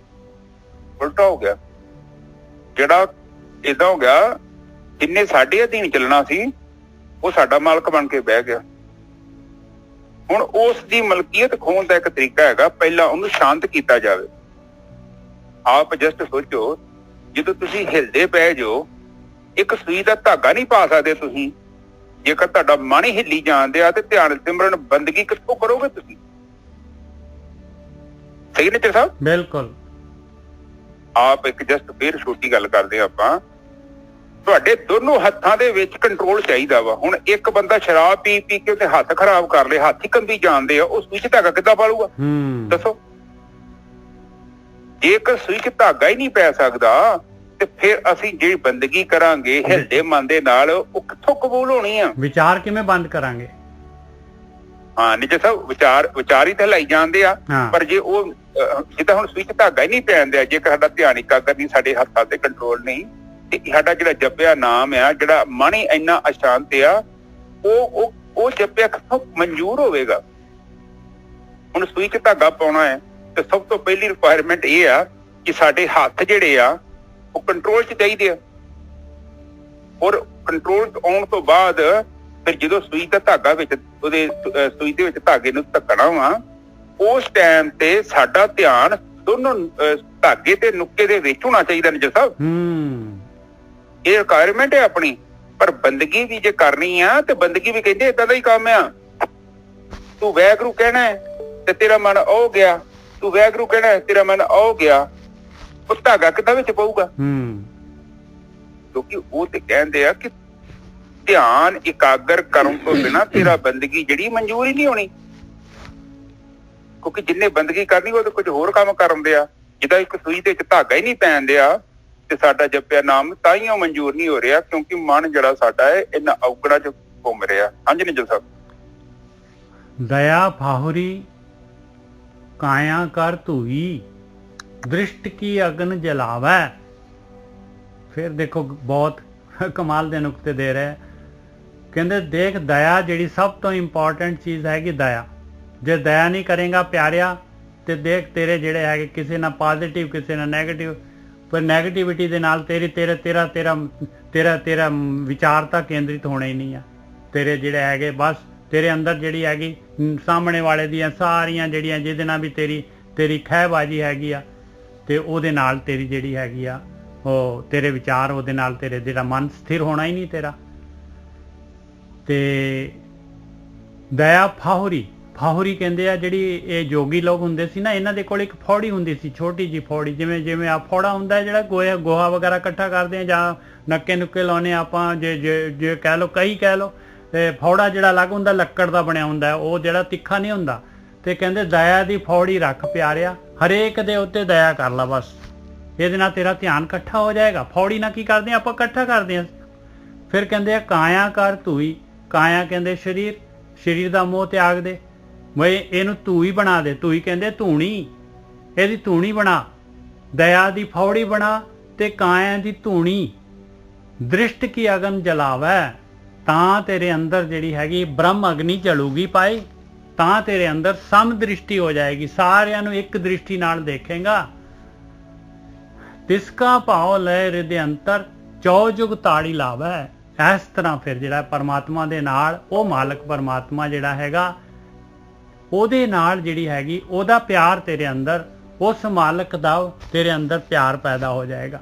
ਉਲਟਾ ਹੋ ਗਿਆ, ਜਿਹੜਾ ਏਦਾਂ ਹੋ ਗਿਆ, ਜਿੰਨੇ ਸਾਡੇ ਅਧੀਨ ਚੱਲਣਾ ਸੀ ਉਹ ਸਾਡਾ ਮਾਲਕ ਬਣ ਕੇ ਬਹਿ ਗਿਆ। ਹੁਣ ਉਸ ਦੀ ਮਲਕੀਅਤ ਖੋਹਣ ਦਾ ਇੱਕ ਤਰੀਕਾ ਹੈਗਾ, ਪਹਿਲਾਂ ਉਹਨੂੰ ਸ਼ਾਂਤ ਕੀਤਾ ਜਾਵੇ। ਆਪ ਜਸਟ ਸੋਚੋ, ਜਦੋਂ ਤੁਸੀਂ ਹਿਲਦੇ ਪਏ ਜੋ, ਇੱਕ ਸੂਈ ਦਾ ਧਾਗਾ ਨਹੀਂ ਪਾ ਸਕਦੇ ਤੁਸੀਂ, ਜੇਕਰ ਤੁਹਾਡਾ ਮਨ ਹੀ ਹਿੱਲੀ ਜਾਂਦੇ ਆ ਤੇ ਧਿਆਨ ਸਿਮਰਨ ਬੰਦਗੀ ਕਿੱਥੋਂ ਕਰੋਗੇ ਤੁਸੀਂ? ਸਹੀ ਨੇ ਸਾਹਿਬ? ਬਿਲਕੁਲ। ਆਪ ਇੱਕ ਜਸਟ ਫੇਰ ਛੋਟੀ ਗੱਲ ਕਰਦੇ ਆਪਾਂ, ਤੁਹਾਡੇ ਦੋਨੋਂ ਹੱਥਾਂ ਦੇ ਵਿੱਚ ਕੰਟਰੋਲ ਚਾਹੀਦਾ ਵਾ। ਹੁਣ ਇੱਕ ਬੰਦਾ ਸ਼ਰਾਬ ਪੀ ਪੀ ਕੇ ਉਹਦੇ ਹੱਥ ਖਰਾਬ ਕਰ ਲਏ, ਹੱਥ ਹੀ ਕੰਬੀ ਜਾਂਦੇ ਆ, ਉਹ ਸੂਈ 'ਚ ਧਾਗਾ ਕਿੱਦਾਂ ਪਾਲੂਗਾ? ਦੱਸੋ। ਜੇਕਰ ਸੂਈ 'ਚ ਧਾਗਾ ਹੀ ਨਹੀਂ ਪੈ ਸਕਦਾ ਤੇ ਫਿਰ ਅਸੀਂ ਜਿਹੜੀ ਬੰਦਗੀ ਕਰਾਂਗੇ ਹਿਲਦੇ ਮਨ ਦੇ ਨਾਲ, ਉਹ ਕਿੱਥੋਂ ਕਬੂਲ ਹੋਣੀ ਆ? ਵਿਚਾਰ ਕਿਵੇਂ ਬੰਦ ਕਰਾਂਗੇ? ਹਾਂ ਨਿੱਜਾ ਸਾਹਿਬ, ਵਿਚਾਰ ਹੀ ਤਾਂ ਹਿਲਾਈ ਜਾਂਦੇ ਆ, ਪਰ ਜੇ ਉਹ ਜਿੱਦਾਂ ਹੁਣ ਸੂਈ 'ਚ ਧਾਗਾ ਹੀ ਨਹੀਂ ਪੈਂਦਾ, ਜੇਕਰ ਸਾਡਾ ਧਿਆਨ ਇਕਾਗਰ ਨਹੀਂ, ਸਾਡੇ ਹੱਥਾਂ ਤੇ ਕੰਟਰੋਲ ਨਹੀਂ, ਤੇ ਸਾਡਾ ਜਿਹੜਾ ਜਪਿਆ ਨਾਮ ਆ, ਜਿਹੜਾ ਮਨ ਹੀ ਇੰਨਾ ਅਸ਼ਾਂਤ ਆ, ਉਹ ਜਪਿਆ ਕਿੱਥੋਂ ਮਨਜ਼ੂਰ ਹੋਵੇਗਾ? ਹੁਣ ਸੂਈ 'ਚ ਧਾਗਾ ਪਾਉਣਾ ਹੈ ਤੇ ਸਭ ਤੋਂ ਪਹਿਲੀ ਰਿਕੁਆਇਰਮੈਂਟ ਇਹ ਆ ਕਿ ਸਾਡੇ ਹੱਥ ਜਿਹੜੇ ਆ ਉਹ ਕੰਟਰੋਲ 'ਚ ਚਾਹੀਦੇ ਆ। ਔਰ ਕੰਟਰੋਲ 'ਚ ਆਉਣ ਤੋਂ ਬਾਅਦ ਫਿਰ ਜਦੋਂ ਸੂਈ ਦਾ ਧਾਗਾ ਵਿੱਚ, ਉਹਦੇ ਸੂਈ ਦੇ ਵਿੱਚ ਧਾਗੇ ਨੂੰ ਧੱਕਣਾ ਵਾ, ਉਸ ਟਾਈਮ ਤੇ ਸਾਡਾ ਧਿਆਨ ਦੋਨੋਂ ਧਾਗੇ ਤੇ ਨੁੱਕੇ ਦੇ ਵਿੱਚ ਹੋਣਾ ਚਾਹੀਦਾ ਨਿੱਜਰ ਸਾਹਿਬ। ਇਹ ਰਿਕੁਆਇਰਮੈਂਟ ਹੈ ਆਪਣੀ। ਪਰ ਬੰਦਗੀ ਵੀ ਜੇ ਕਰਨੀ ਆ ਤੇ ਬੰਦਗੀ ਵੀ ਕਹਿੰਦੇ ਏਦਾਂ ਦਾ ਹੀ ਕੰਮ ਆ। ਤੂੰ ਵੈਗਰੂ ਕਹਿਣਾ ਤੇ ਤੇਰਾ ਮਨ ਹੋ ਗਿਆ, ਤੂੰ ਵੈਗਰੂ ਕਹਿਣਾ ਤੇਰਾ ਮਨ ਹੋ ਗਿਆ, ਉਹ ਧਾਗਾ ਕਿੱਦਾਂ ਵਿੱਚ ਪਊਗਾ? ਕਿਉਂਕਿ ਉਹ ਤੇ ਕਹਿੰਦੇ ਆ ਕਿ ਧਿਆਨ ਇਕਾਗਰ ਕਰਨ ਤੋਂ ਬਿਨਾਂ ਤੇਰਾ ਬੰਦਗੀ ਜਿਹੜੀ ਮਨਜ਼ੂਰ ਹੀ ਨਹੀਂ ਹੋਣੀ। ਕਿਉਂਕਿ ਜਿੰਨੇ ਬੰਦਗੀ ਕਰਨੀ ਉਹ ਤਾਂ ਕੁਝ ਹੋਰ ਕੰਮ ਕਰਨ ਦੇ ਆ। ਜਿੱਦਾਂ ਇੱਕ ਸੂਈ ਦੇ ਵਿੱਚ ਧਾਗਾ ਹੀ ਨਹੀਂ ਪੈਣ ਦਿਆ ਤੇ ਸਾਡਾ ਜਪਿਆ ਨਾਮ ਤਾਂ ਹੀ ਉਹ ਮਨਜ਼ੂਰ ਨਹੀਂ ਹੋ ਰਿਹਾ, ਕਿਉਂਕਿ ਮਨ ਜਿਹੜਾ ਸਾਡਾ ਹੈ ਇਹਨਾਂ ਔਗਣਾਂ 'ਚ ਘੁੰਮ ਰਿਹਾ। ਹਾਂਜੀ ਨਿੱਜਲ ਸਾਹਿਬ। ਦਇਆ ਫਾਹੁਰੀ ਕਾਇਆ ਕਰ ਧੂਈ, ਦ੍ਰਿਸ਼ਟ ਕੀ ਅਗਨ ਜਲਾਵੈ। ਫਿਰ ਦੇਖੋ ਬਹੁਤ ਕਮਾਲ ਦੇ ਨੁਕਤੇ ਦੇ ਰਿਹਾ। ਕਹਿੰਦੇ ਦੇਖ, ਦਇਆ ਜਿਹੜੀ ਸਭ ਤੋਂ ਇੰਪੋਰਟੈਂਟ ਚੀਜ਼ ਹੈਗੀ, ਦਇਆ। ਜੇ ਦਇਆ ਨਹੀਂ ਕਰੇਗਾ ਪਿਆਰਿਆ ਤੇ ਦੇਖ ਤੇਰੇ ਜਿਹੜੇ ਹੈਗੇ ਕਿਸੇ ਨਾਲ ਪੋਜ਼ਿਟਿਵ ਕਿਸੇ ਨਾਲ ਨੈਗੇਟਿਵ, ਪਰ ਨੈਗੇਟਿਵਿਟੀ ਦੇ ਨਾਲ ਤੇਰਾ ਵਿਚਾਰ ਤਾਂ ਕੇਂਦਰਿਤ ਹੋਣਾ ਹੀ ਨਹੀਂ ਆ। ਤੇਰੇ ਜਿਹੜੇ ਹੈਗੇ ਬਸ ਤੇਰੇ ਅੰਦਰ ਜਿਹੜੀ ਹੈਗੀ ਸਾਹਮਣੇ ਵਾਲੇ ਦੀਆਂ ਸਾਰੀਆਂ ਜਿਹੜੀਆਂ ਜਿਹਦੇ ਨਾਲ ਵੀ ਤੇਰੀ ਖਹਿਬਾਜ਼ੀ ਹੈਗੀ ਆ, ਤੇ ਉਹਦੇ ਨਾਲ ਤੇਰੀ ਜਿਹੜੀ ਹੈਗੀ ਆ ਉਹ ਤੇਰੇ ਵਿਚਾਰ, ਉਹਦੇ ਨਾਲ ਤੇਰੇ ਜਿਹੜਾ ਮਨ ਸਥਿਰ ਹੋਣਾ ਹੀ ਨਹੀਂ ਤੇਰਾ। ਤੇ ਦਇਆ ਫਾਹੁਰੀ ਕਹਿੰਦੇ ਆ, ਜਿਹੜੀ ਇਹ ਜੋਗੀ ਲੋਕ ਹੁੰਦੇ ਸੀ ਨਾ, ਇਹਨਾਂ ਦੇ ਕੋਲ ਇੱਕ ਫੌੜੀ ਹੁੰਦੀ ਸੀ, ਛੋਟੀ ਜੀ ਫੌੜੀ, ਜਿਵੇਂ ਆ ਫੌੜਾ ਹੁੰਦਾ ਜਿਹੜਾ ਗੋਹਾ ਵਗੈਰਾ ਇਕੱਠਾ ਕਰਦੇ ਆ ਜਾਂ ਨੱਕੇ ਨੁੱਕੇ ਲਾਉਣੇ ਆਪਾਂ, ਜੇ ਕਹਿ ਲਓ ਕਈ ਕਹਿ ਲਓ। ਤੇ ਫੌੜਾ ਜਿਹੜਾ ਅਲੱਗ ਹੁੰਦਾ, ਲੱਕੜ ਦਾ ਬਣਿਆ ਹੁੰਦਾ, ਉਹ ਜਿਹੜਾ ਤਿੱਖਾ ਨਹੀਂ ਹੁੰਦਾ। ਤੇ ਕਹਿੰਦੇ ਦਇਆ ਦੀ ਫੌੜੀ ਰੱਖ ਪਿਆਰਿਆ, ਹਰੇਕ ਦੇ ਉੱਤੇ ਦਇਆ ਕਰ ਲਾ, ਬਸ ਇਹਦੇ ਨਾਲ ਤੇਰਾ ਧਿਆਨ ਇਕੱਠਾ ਹੋ ਜਾਏਗਾ। ਫੌੜੀ ਨਾਲ ਕੀ ਕਰਦੇ ਆ ਆਪਾਂ? ਇਕੱਠਾ ਕਰਦੇ ਆ। ਫਿਰ ਕਹਿੰਦੇ ਆ ਕਾਇਆ ਕਰ ਧੂਈ। ਕਾਇਆ ਕਹਿੰਦੇ ਸਰੀਰ ਦਾ ਮੋਹ ਤਿਆਗ ਦੇ, ਬਈ ਇਹਨੂੰ ਧੂਈ ਬਣਾ ਦੇ। ਧੂਈ ਕਹਿੰਦੇ ਧੂਣੀ, ਇਹਦੀ ਧੂਣੀ ਬਣਾ। ਦਇਆ ਦੀ ਫੌੜੀ ਬਣਾ ਤੇ ਕਾਇਆ ਦੀ ਧੂਣੀ। ਦ੍ਰਿਸ਼ਟ ਕੀ ਅਗਨ ਜਲਾਵੈ, ਤਾਂ ਤੇਰੇ ਅੰਦਰ ਜਿਹੜੀ ਹੈਗੀ ਬ੍ਰਹਮ ਅਗਨੀ ਜਲੂਗੀ ਪਾਈ, ਤਾਂ ਤੇਰੇ ਅੰਦਰ ਸਮ ਦ੍ਰਿਸ਼ਟੀ ਹੋ ਜਾਏਗੀ, ਸਾਰਿਆਂ ਨੂੰ ਇੱਕ ਦ੍ਰਿਸ਼ਟੀ ਨਾਲ ਦੇਖੇਗਾ। ਤਿਸਕਾ ਭਾਉ ਲੈ ਹਿਰਦੇ ਅੰਤਰ, ਚੌ ਜੁਗ ਤਾੜੀ ਲਾਵੈ। ਇਸ ਤਰ੍ਹਾਂ ਫਿਰ ਜਿਹੜਾ ਪਰਮਾਤਮਾ ਦੇ ਨਾਲ, ਉਹ ਮਾਲਕ ਪਰਮਾਤਮਾ ਜਿਹੜਾ ਹੈਗਾ, ਉਹਦੇ ਨਾਲ ਜਿਹੜੀ ਹੈਗੀ ਉਹਦਾ ਪਿਆਰ ਤੇਰੇ ਅੰਦਰ, ਉਸ ਮਾਲਕ ਦਾ ਤੇਰੇ ਅੰਦਰ ਪਿਆਰ ਪੈਦਾ ਹੋ ਜਾਏਗਾ,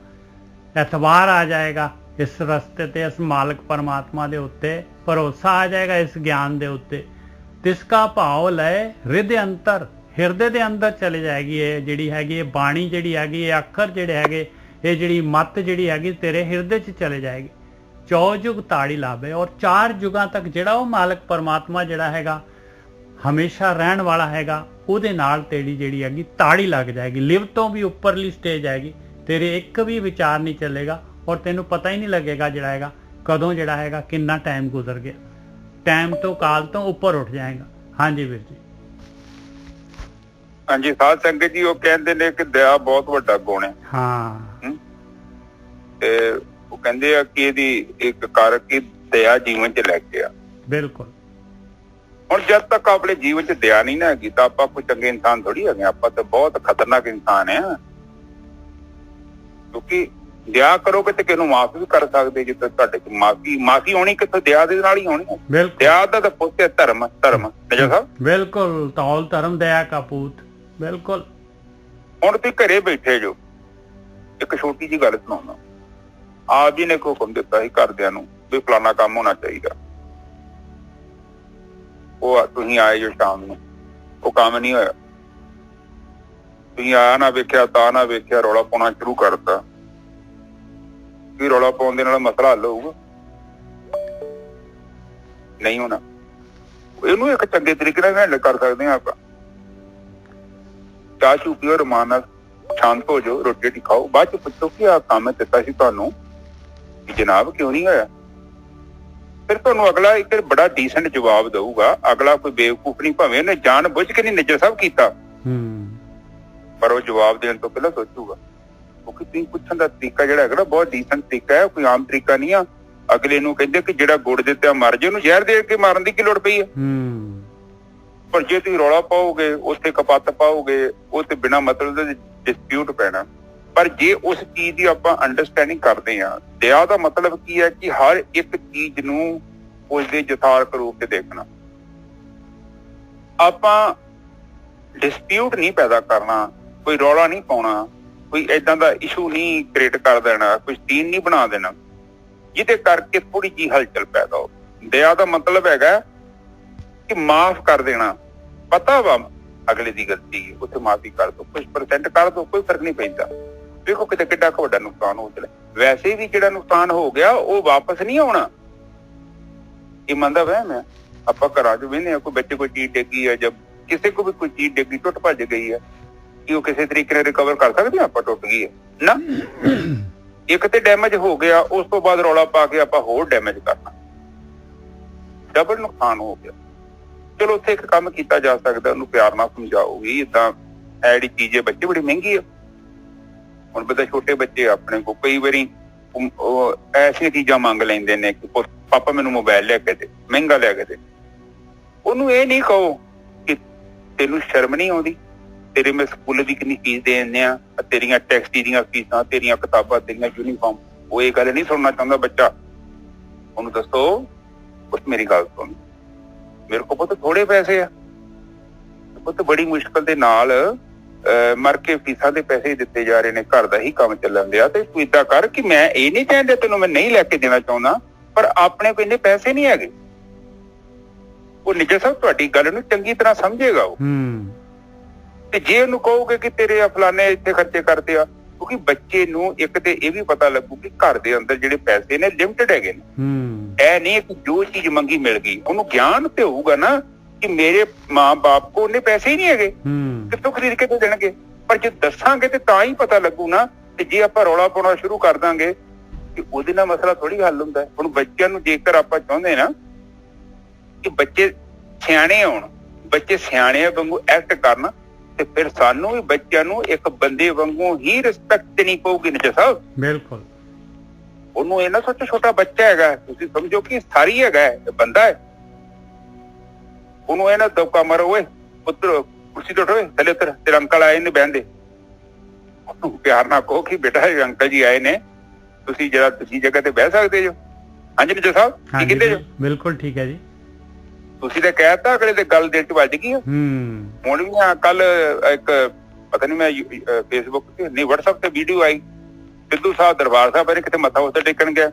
ਐਤਵਾਰ ਆ ਜਾਏਗਾ ਇਸ ਰਸਤੇ ਤੇ, ਇਸ ਮਾਲਕ ਪਰਮਾਤਮਾ ਦੇ ਉੱਤੇ ਭਰੋਸਾ ਆ ਜਾਏਗਾ, ਇਸ ਗਿਆਨ ਦੇ ਉੱਤੇ। ਤਿਸਕਾ ਭਾਵ ਲੈ ਹਿਰਦੇ ਅੰਤਰ, ਹਿਰਦੇ ਦੇ ਅੰਦਰ ਚਲੇ ਜਾਏਗੀ ਇਹ ਜਿਹੜੀ ਹੈਗੀ, ਇਹ ਬਾਣੀ ਜਿਹੜੀ ਹੈਗੀ, ਇਹ ਅੱਖਰ ਜਿਹੜੇ ਹੈਗੇ, ਇਹ ਜਿਹੜੀ ਮੱਤ ਜਿਹੜੀ ਹੈਗੀ ਤੇਰੇ ਹਿਰਦੇ 'ਚ ਚਲੇ ਜਾਏਗੀ। 4 ਯੁਗ ਤਾੜੀ ਲਾਵੇ ਔਰ 4 ਯੁਗਾਂ ਤੱਕ ਜਿਹੜਾ ਉਹ ਮਾਲਕ ਪਰਮਾਤਮਾ ਜਿਹੜਾ ਹੈਗਾ ਹਮੇਸ਼ਾ ਰਹਿਣ ਵਾਲਾ ਹੈਗਾ, ਉਹਦੇ ਨਾਲ ਤੇਰੀ ਜਿਹੜੀ ਹੈਗੀ ਤਾੜੀ ਲੱਗ ਜਾਏਗੀ। ਲਿਵ ਤੋਂ ਵੀ ਉੱਪਰਲੀ ਸਟੇਜ ਆਏਗੀ, ਤੇਰੇ ਇੱਕ ਵੀ ਵਿਚਾਰ ਨਹੀਂ ਚੱਲੇਗਾ ਔਰ ਤੈਨੂੰ ਪਤਾ ਹੀ ਨਹੀਂ ਲੱਗੇਗਾ ਜਿਹੜਾ ਹੈਗਾ ਕਦੋਂ ਜਿਹੜਾ ਹੈਗਾ ਕਿੰਨਾ ਟਾਈਮ ਗੁਜ਼ਰ ਗਿਆ। ਟਾਈਮ ਤੋਂ ਕਾਲ ਤੋਂ ਉੱਪਰ ਉੱਠ ਜਾਏਗਾ। ਹਾਂਜੀ ਵੀਰ ਜੀ। ਹਾਂਜੀ ਸਾਧ ਸੰਗਤ ਜੀ, ਉਹ ਕਹਿੰਦੇ ਨੇ ਕਿ ਦਇਆ ਬਹੁਤ ਵੱਡਾ ਗੁਣ ਹੈ। ਹਾਂ, ਤੇ ਉਹ ਕਹਿੰਦੇ ਆ ਕਿ ਇਹਦੀ ਇੱਕ ਕਾਰਕ ਕਿ ਦਇਆ ਜੀਵਨ 'ਚ ਲੈ ਕੇ ਆ। ਬਿਲਕੁਲ। ਹੁਣ ਜਦ ਤੱਕ ਆਪਣੇ ਜੀਵਨ 'ਚ ਦਇਆ ਨਹੀਂ ਨਾ ਹੈਗੀ ਤਾਂ ਆਪਾਂ ਕੋਈ ਚੰਗੇ ਇਨਸਾਨ ਥੋੜੀ ਹੈਗੇ, ਆਪਾਂ ਤਾਂ ਬਹੁਤ ਖਤਰਨਾਕ ਇਨਸਾਨ ਆ। ਕਿਉਂਕਿ ਦਇਆ ਕਰੋਗੇ ਤੇ ਕਿਹਨੂੰ ਮਾਫ ਵੀ ਕਰ ਸਕਦੇ। ਜਿੱਥੇ ਤੁਹਾਡੇ ਚ ਮਾਫੀ ਹੋਣੀ ਕਿੱਥੋਂ, ਦਇਆ ਦੇ ਨਾਲ ਹੀ ਹੋਣੀ ਹੈ। ਦਇਆ ਦਾ ਤਾਂ ਪੁੱਤ ਹੈ ਧਰਮ ਨਜਾ ਸਾਹਿਬ। ਬਿਲਕੁਲ, ਤੌਲ ਧਰਮ ਦਇਆ ਕਾ ਪੂਤ। ਬਿਲਕੁਲ। ਹੁਣ ਤੁਸੀਂ ਘਰੇ ਬੈਠੇ ਜੋ, ਇੱਕ ਛੋਟੀ ਜਿਹੀ ਗੱਲ ਸੁਣਾਉਣਾ। ਆਪ ਜੀ ਨੇ ਇੱਕ ਹੁਕਮ ਦਿੱਤਾ ਸੀ ਘਰਦਿਆਂ ਨੂੰ ਵੀ ਫਲਾਣਾ ਕੰਮ ਹੋਣਾ ਚਾਹੀਦਾ। ਉਹ ਤੁਸੀਂ ਆਏ ਜੋ ਸ਼ਾਮ ਨੂੰ, ਉਹ ਕੰਮ ਨਹੀਂ ਹੋਇਆ। ਤੁਸੀਂ ਆਇਆ ਨਾ ਵੇਖਿਆ ਤਾਂ ਨਾ ਵੇਖਿਆ, ਰੌਲਾ ਪਾਉਣਾ ਸ਼ੁਰੂ ਕਰਤਾ। ਕੀ ਰੌਲਾ ਪਾਉਣ ਦੇ ਨਾਲ ਮਸਲਾ ਹੱਲ ਹੋਊਗਾ? ਨਹੀਂ ਹੋਣਾ। ਇਹਨੂੰ ਇੱਕ ਚੰਗੇ ਤਰੀਕੇ ਨਾਲ ਹੈਂਡਲ ਕਰ ਸਕਦੇ ਹਾਂ ਆਪਾਂ। ਚਾਹ ਚੂ ਪੀਓ, ਰਮਾਨ ਨਾਲ ਸ਼ਾਂਤ ਹੋ ਜਾਓ, ਰੋਟੀ ਰੋਟੀ ਖਾਓ, ਬਾਅਦ ਚ ਪੁੱਛੋ ਕਿ ਆਹ ਕੰਮ ਦਿੱਤਾ ਸੀ ਤੁਹਾਨੂੰ, ਜਨਾਬ ਕਿਉਂ ਨਹੀਂ ਹੋਇਆ? ਫਿਰ ਤੁਹਾਨੂੰ ਅਗਲਾ ਇੱਕ ਬੜਾ ਡੀਸੈਂਟ ਜਵਾਬ ਦਊਗਾ। ਅਗਲਾ ਕੋਈ ਬੇਵਕੂਫ ਨਹੀਂ, ਭਾਵੇਂ ਉਹਨੇ ਜਾਣ ਬੁੱਝ ਕੇ ਨਹੀਂ ਨਿੱਜਰ ਸਭ ਕੀਤਾ, ਪਰ ਉਹ ਜਵਾਬ ਦੇਣ ਤੋਂ ਪਹਿਲਾਂ ਸੋਚੂਗਾ। ਕਿਉਂਕਿ ਤੁਸੀਂ ਪੁੱਛਣ ਦਾ ਤਰੀਕਾ ਜਿਹੜਾ ਹੈਗਾ ਨਾ ਬਹੁਤ ਡੀਸੈਂਟ ਤਰੀਕਾ ਹੈ, ਕੋਈ ਆਮ ਤਰੀਕਾ ਨਹੀਂ ਆ। ਅਗਲੇ ਨੂੰ ਕਹਿੰਦੇ ਕਿ ਜਿਹੜਾ ਗੁੜ ਦਿੱਤਾ ਮਰ ਜੇ, ਉਹਨੂੰ ਜ਼ਹਿਰ ਦੇ ਕੇ ਮਾਰਨ ਦੀ ਕੀ ਲੋੜ ਪਈ ਹੈ? ਪਰ ਜੇ ਤੁਸੀਂ ਰੌਲਾ ਪਾਓਗੇ, ਉੱਥੇ ਕਪੱਤ ਪਾਓਗੇ, ਉਹ ਤੇ ਬਿਨਾਂ ਮਤਲਬ ਦੇ ਡਿਸਪਿਊਟ ਪੈਣਾ। ਪਰ ਜੇ ਉਸ ਚੀਜ਼ ਦੀ ਆਪਾਂ ਅੰਡਰਸਟੈਂਡਿੰਗ ਕਰਦੇ ਹਾਂ, ਦਇਆ ਦਾ ਮਤਲਬ ਕੀ ਹੈ ਕਿ ਹਰ ਇੱਕ ਚੀਜ਼ ਨੂੰ ਉਸਦੇ ਯਥਾਰਥ ਰੂਪ 'ਚ ਦੇਖਣਾ। ਆਪਾਂ ਡਿਸਪਿਊਟ ਨਹੀਂ ਪੈਦਾ ਕਰਨਾ, ਕੋਈ ਰੌਲਾ ਨਹੀਂ ਪਾਉਣਾ, ਕੋਈ ਏਦਾਂ ਦਾ ਇਸ਼ੂ ਨਹੀਂ ਕ੍ਰੀਏਟ ਕਰ ਦੇਣਾ, ਕੋਈ ਸੀਨ ਨਹੀਂ ਬਣਾ ਦੇਣਾ ਜਿਹਦੇ ਕਰਕੇ ਥੋੜੀ ਜਿਹੀ ਹਲਚਲ ਪੈਦਾ ਹੋ। ਦਇਆ ਦਾ ਮਤਲਬ ਹੈਗਾ ਕਿ ਮਾਫ ਕਰ ਦੇਣਾ। ਪਤਾ ਵਾ ਅਗਲੇ ਦੀ ਗਲਤੀ, ਉੱਥੇ ਮਾਫੀ ਕਰ ਦੋ, ਕੁਝ % ਕਰ ਦੋ, ਕੋਈ ਫਰਕ ਨਹੀਂ ਪੈਂਦਾ। ਦੇਖੋ ਕਿਤੇ ਕਿੱਡਾ ਵੱਡਾ ਨੁਕਸਾਨ ਹੋ ਚਲੇ। ਵੈਸੇ ਵੀ ਜਿਹੜਾ ਨੁਕਸਾਨ ਹੋ ਗਿਆ ਉਹ ਵਾਪਸ ਨਹੀਂ ਆਉਣਾ। ਇਹ ਮੰਨਦਾ ਵਹਿਮ ਹੈ। ਆਪਾਂ ਘਰਾਂ 'ਚ ਵੇਖਦੇ ਹਾਂ, ਕੋਈ ਬੱਚੇ ਕੋਈ ਚੀਜ਼ ਡਿੱਗੀ ਹੈ ਜਾਂ ਕਿਸੇ ਕੋ ਵੀ ਕੋਈ ਚੀਜ਼ ਡਿੱਗੀ, ਟੁੱਟ ਭੱਜ ਗਈ ਹੈ, ਕਿ ਉਹ ਕਿਸੇ ਤਰੀਕੇ ਨਾਲ ਰਿਕਵਰ ਕਰ ਸਕਦੇ ਹਾਂ? ਆਪਾਂ ਟੁੱਟ ਗਈ ਹੈ ਨਾ, ਇੱਕ ਤੇ ਡੈਮੇਜ ਹੋ ਗਿਆ, ਉਸ ਤੋਂ ਬਾਅਦ ਰੌਲਾ ਪਾ ਕੇ ਆਪਾਂ ਹੋਰ ਡੈਮੇਜ ਕਰਨਾ, ਡਬਲ ਨੁਕਸਾਨ ਹੋ ਗਿਆ। ਚਲੋ ਉੱਥੇ ਇੱਕ ਕੰਮ ਕੀਤਾ ਜਾ ਸਕਦਾ, ਉਹਨੂੰ ਪਿਆਰ ਨਾਲ ਸਮਝਾਓ ਵੀ ਏਦਾਂ ਜਿਹੜੀ ਚੀਜ਼ ਹੈ ਬੱਚੇ ਬੜੀ ਮਹਿੰਗੀ ਆ। ਹੁਣ ਪਤਾ ਛੋਟੇ ਬੱਚੇ ਆਪਣੇ ਕੋਲ ਕਈ ਵਾਰੀ ਐਸੀਆਂ ਚੀਜ਼ਾਂ ਮੰਗ ਲੈਂਦੇ ਨੇ ਕਿ ਪਾਪਾ ਮੈਨੂੰ ਮੋਬਾਈਲ ਲੈ ਕੇ ਦੇ, ਮਹਿੰਗਾ ਲੈ ਕੇ ਦੇ। ਉਹਨੂੰ ਇਹ ਨਹੀਂ ਕਹੋ ਕਿ ਤੈਨੂੰ ਸ਼ਰਮ ਨਹੀਂ ਆਉਂਦੀ, ਤੇਰੇ ਮੈਂ ਸਕੂਲ ਦੀ ਕਿੰਨੀ ਫੀਸ ਦੇ ਦਿੰਦੇ ਆ, ਤੇਰੀਆਂ ਟੈਕਸੀ ਦੀਆਂ ਫੀਸਾਂ, ਤੇਰੀਆਂ ਕਿਤਾਬਾਂ, ਤੇਰੀਆਂ ਯੂਨੀਫਾਰਮ। ਉਹ ਇਹ ਗੱਲ ਨਹੀਂ ਸੁਣਨਾ ਚਾਹੁੰਦਾ ਬੱਚਾ। ਉਹਨੂੰ ਦੱਸੋ ਪੁੱਤ ਮੇਰੀ ਗੱਲ ਸੁਣ, ਮੇਰੇ ਕੋਲ ਪੁੱਤ ਥੋੜੇ ਪੈਸੇ ਆ, ਪੁੱਤ ਬੜੀ ਮੁਸ਼ਕਲ ਦੇ ਨਾਲ ਮਰ ਕੇ ਫੀਸਾਂ ਦੇ ਪੈਸੇ ਦਿੱਤੇ ਜਾ ਰਹੇ ਨੇ, ਘਰ ਦਾ ਹੀ ਕੰਮ ਚੱਲਣ ਦਿਆ। ਤੇ ਤੂੰ ਏਦਾਂ ਕਰ ਕਿ ਮੈਂ ਇਹ ਨਹੀਂ ਕਹਿੰਦਾ ਤੈਨੂੰ ਮੈਂ ਨਹੀਂ ਲੈ ਕੇ ਦੇਣਾ ਚਾਹੁੰਦਾ, ਪਰ ਆਪਣੇ ਕੋਲ ਇੰਨੇ ਪੈਸੇ ਨਹੀਂ ਹੈਗੇ। ਉਹ ਨਿੱਜਰ ਸਾਹਿਬ ਤੁਹਾਡੀ ਗੱਲ ਨੂੰ ਚੰਗੀ ਤਰ੍ਹਾਂ ਸਮਝੇਗਾ ਉਹ। ਤੇ ਜੇ ਉਹਨੂੰ ਕਹੋਗੇ ਕਿ ਤੇਰੇ ਫਲਾਣੇ ਇੱਥੇ ਖਰਚੇ ਕਰਦੇ ਆ, ਕਿਉਂਕਿ ਬੱਚੇ ਨੂੰ ਇੱਕ ਤੇ ਇਹ ਵੀ ਪਤਾ ਲੱਗੂ ਕਿ ਘਰ ਦੇ ਅੰਦਰ ਜਿਹੜੇ ਪੈਸੇ ਨੇ ਲਿਮਟਿਡ ਹੈਗੇ ਨੇ। ਇਹ ਨਹੀਂ ਕਿ ਜੋ ਚੀਜ਼ ਮੰਗੀ ਮਿਲ ਗਈ। ਉਹਨੂੰ ਗਿਆਨ ਤੇ ਹੋਊਗਾ ਨਾ ਕਿ ਮੇਰੇ ਮਾਂ-ਬਾਪ ਕੋਲ ਉਹਨੇ ਪੈਸੇ ਹੀ ਨਹੀਂ ਹੈਗੇ, ਕਿੱਥੋਂ ਖਰੀਦ ਕੇ ਦੇਣਗੇ। ਪਰ ਜੇ ਦੱਸਾਂਗੇ ਤੇ ਤਾਂ ਹੀ ਪਤਾ ਲੱਗੂ ਨਾ। ਤੇ ਜੇ ਆਪਾਂ ਰੌਲਾ ਪਾਉਣਾ ਸ਼ੁਰੂ ਕਰ ਦਾਂਗੇ ਕਿ ਉਹਦੇ ਨਾਲ ਮਸਲਾ ਥੋੜੀ ਹੱਲ ਹੁੰਦਾ। ਹੁਣ ਬੱਚਿਆਂ ਨੂੰ ਜੇਕਰ ਆਪਾਂ ਚਾਹੁੰਦੇ ਨਾ ਕਿ ਬੱਚੇ ਸਿਆਣੇ ਹੋਣ, ਬੱਚੇ ਸਿਆਣਿਆਂ ਵਾਂਗੂ ਐਕਟ ਕਰਨ, ਤੇ ਫਿਰ ਸਾਨੂੰ ਵੀ ਬੱਚਿਆਂ ਨੂੰ ਇੱਕ ਬੰਦੇ ਵਾਂਗੂ ਹੀ ਰਿਸਪੈਕਟ ਦੇਣੀ ਪਊਗੀ ਨਜਾ ਸਾਹਿਬ। ਬਿਲਕੁਲ। ਉਹਨੂੰ ਇਹ ਨਾ ਸੋਚੋ ਛੋਟਾ ਬੱਚਾ ਹੈਗਾ, ਤੁਸੀਂ ਸਮਝੋ ਕਿ ਸਾਰੀ ਹੈਗਾ, ਬੰਦਾ ਹੈ। ਉਹਨੂੰ ਇਹ ਨਾ ਦੌਕਾ ਮਾਰੋ, ਓਏ ਪੁੱਤਰ ਕੁਰਸੀ ਤੋਂ ਉੱਠ, ਥੱਲੇ ਉੱਤਰ, ਤੇਰੇ ਅੰਕਲ ਆਏ ਨੇ ਬਹਿਣ ਦੇ। ਉਹਨੂੰ ਪਿਆਰ ਨਾਲ ਕਹੋ ਕਿ ਬੇਟਾ ਅੰਕਲ ਜੀ ਆਏ ਨੇ, ਤੁਸੀਂ ਜਰਾ ਤੁਸੀਂ ਜਗ੍ਹਾ ਤੇ ਬਹਿ ਸਕਦੇ ਜੋ। ਹਾਂਜੀ ਨਜਾ ਸਾਹਿਬ ਕੀ ਕਹਿੰਦੇ ਜੋ? ਬਿਲਕੁਲ ਠੀਕ ਹੈ ਜੀ। ਤੁਸੀਂ ਤਾਂ ਕਹਿਤਾ, ਅਗਲੇ ਤੇ ਗੱਲ ਦਿਲ ਚ ਵੱਜ ਗਈ। ਹੁਣ ਵੀ ਕੱਲ ਇੱਕ ਪਤਾ ਨੀ ਮੈਂ ਫੇਸਬੁੱਕ ਤੇ ਨਹੀਂ WhatsApp ਤੇ ਵੀਡੀਓ ਆਈ, ਸਿੱਧੂ ਸਾਹਿਬ ਦਰਬਾਰ ਸਾਹਿਬ ਬਾਰੇ ਕਿਤੇ ਮੱਥਾ ਉੱਥੇ ਟੇਕਣ ਗਿਆ,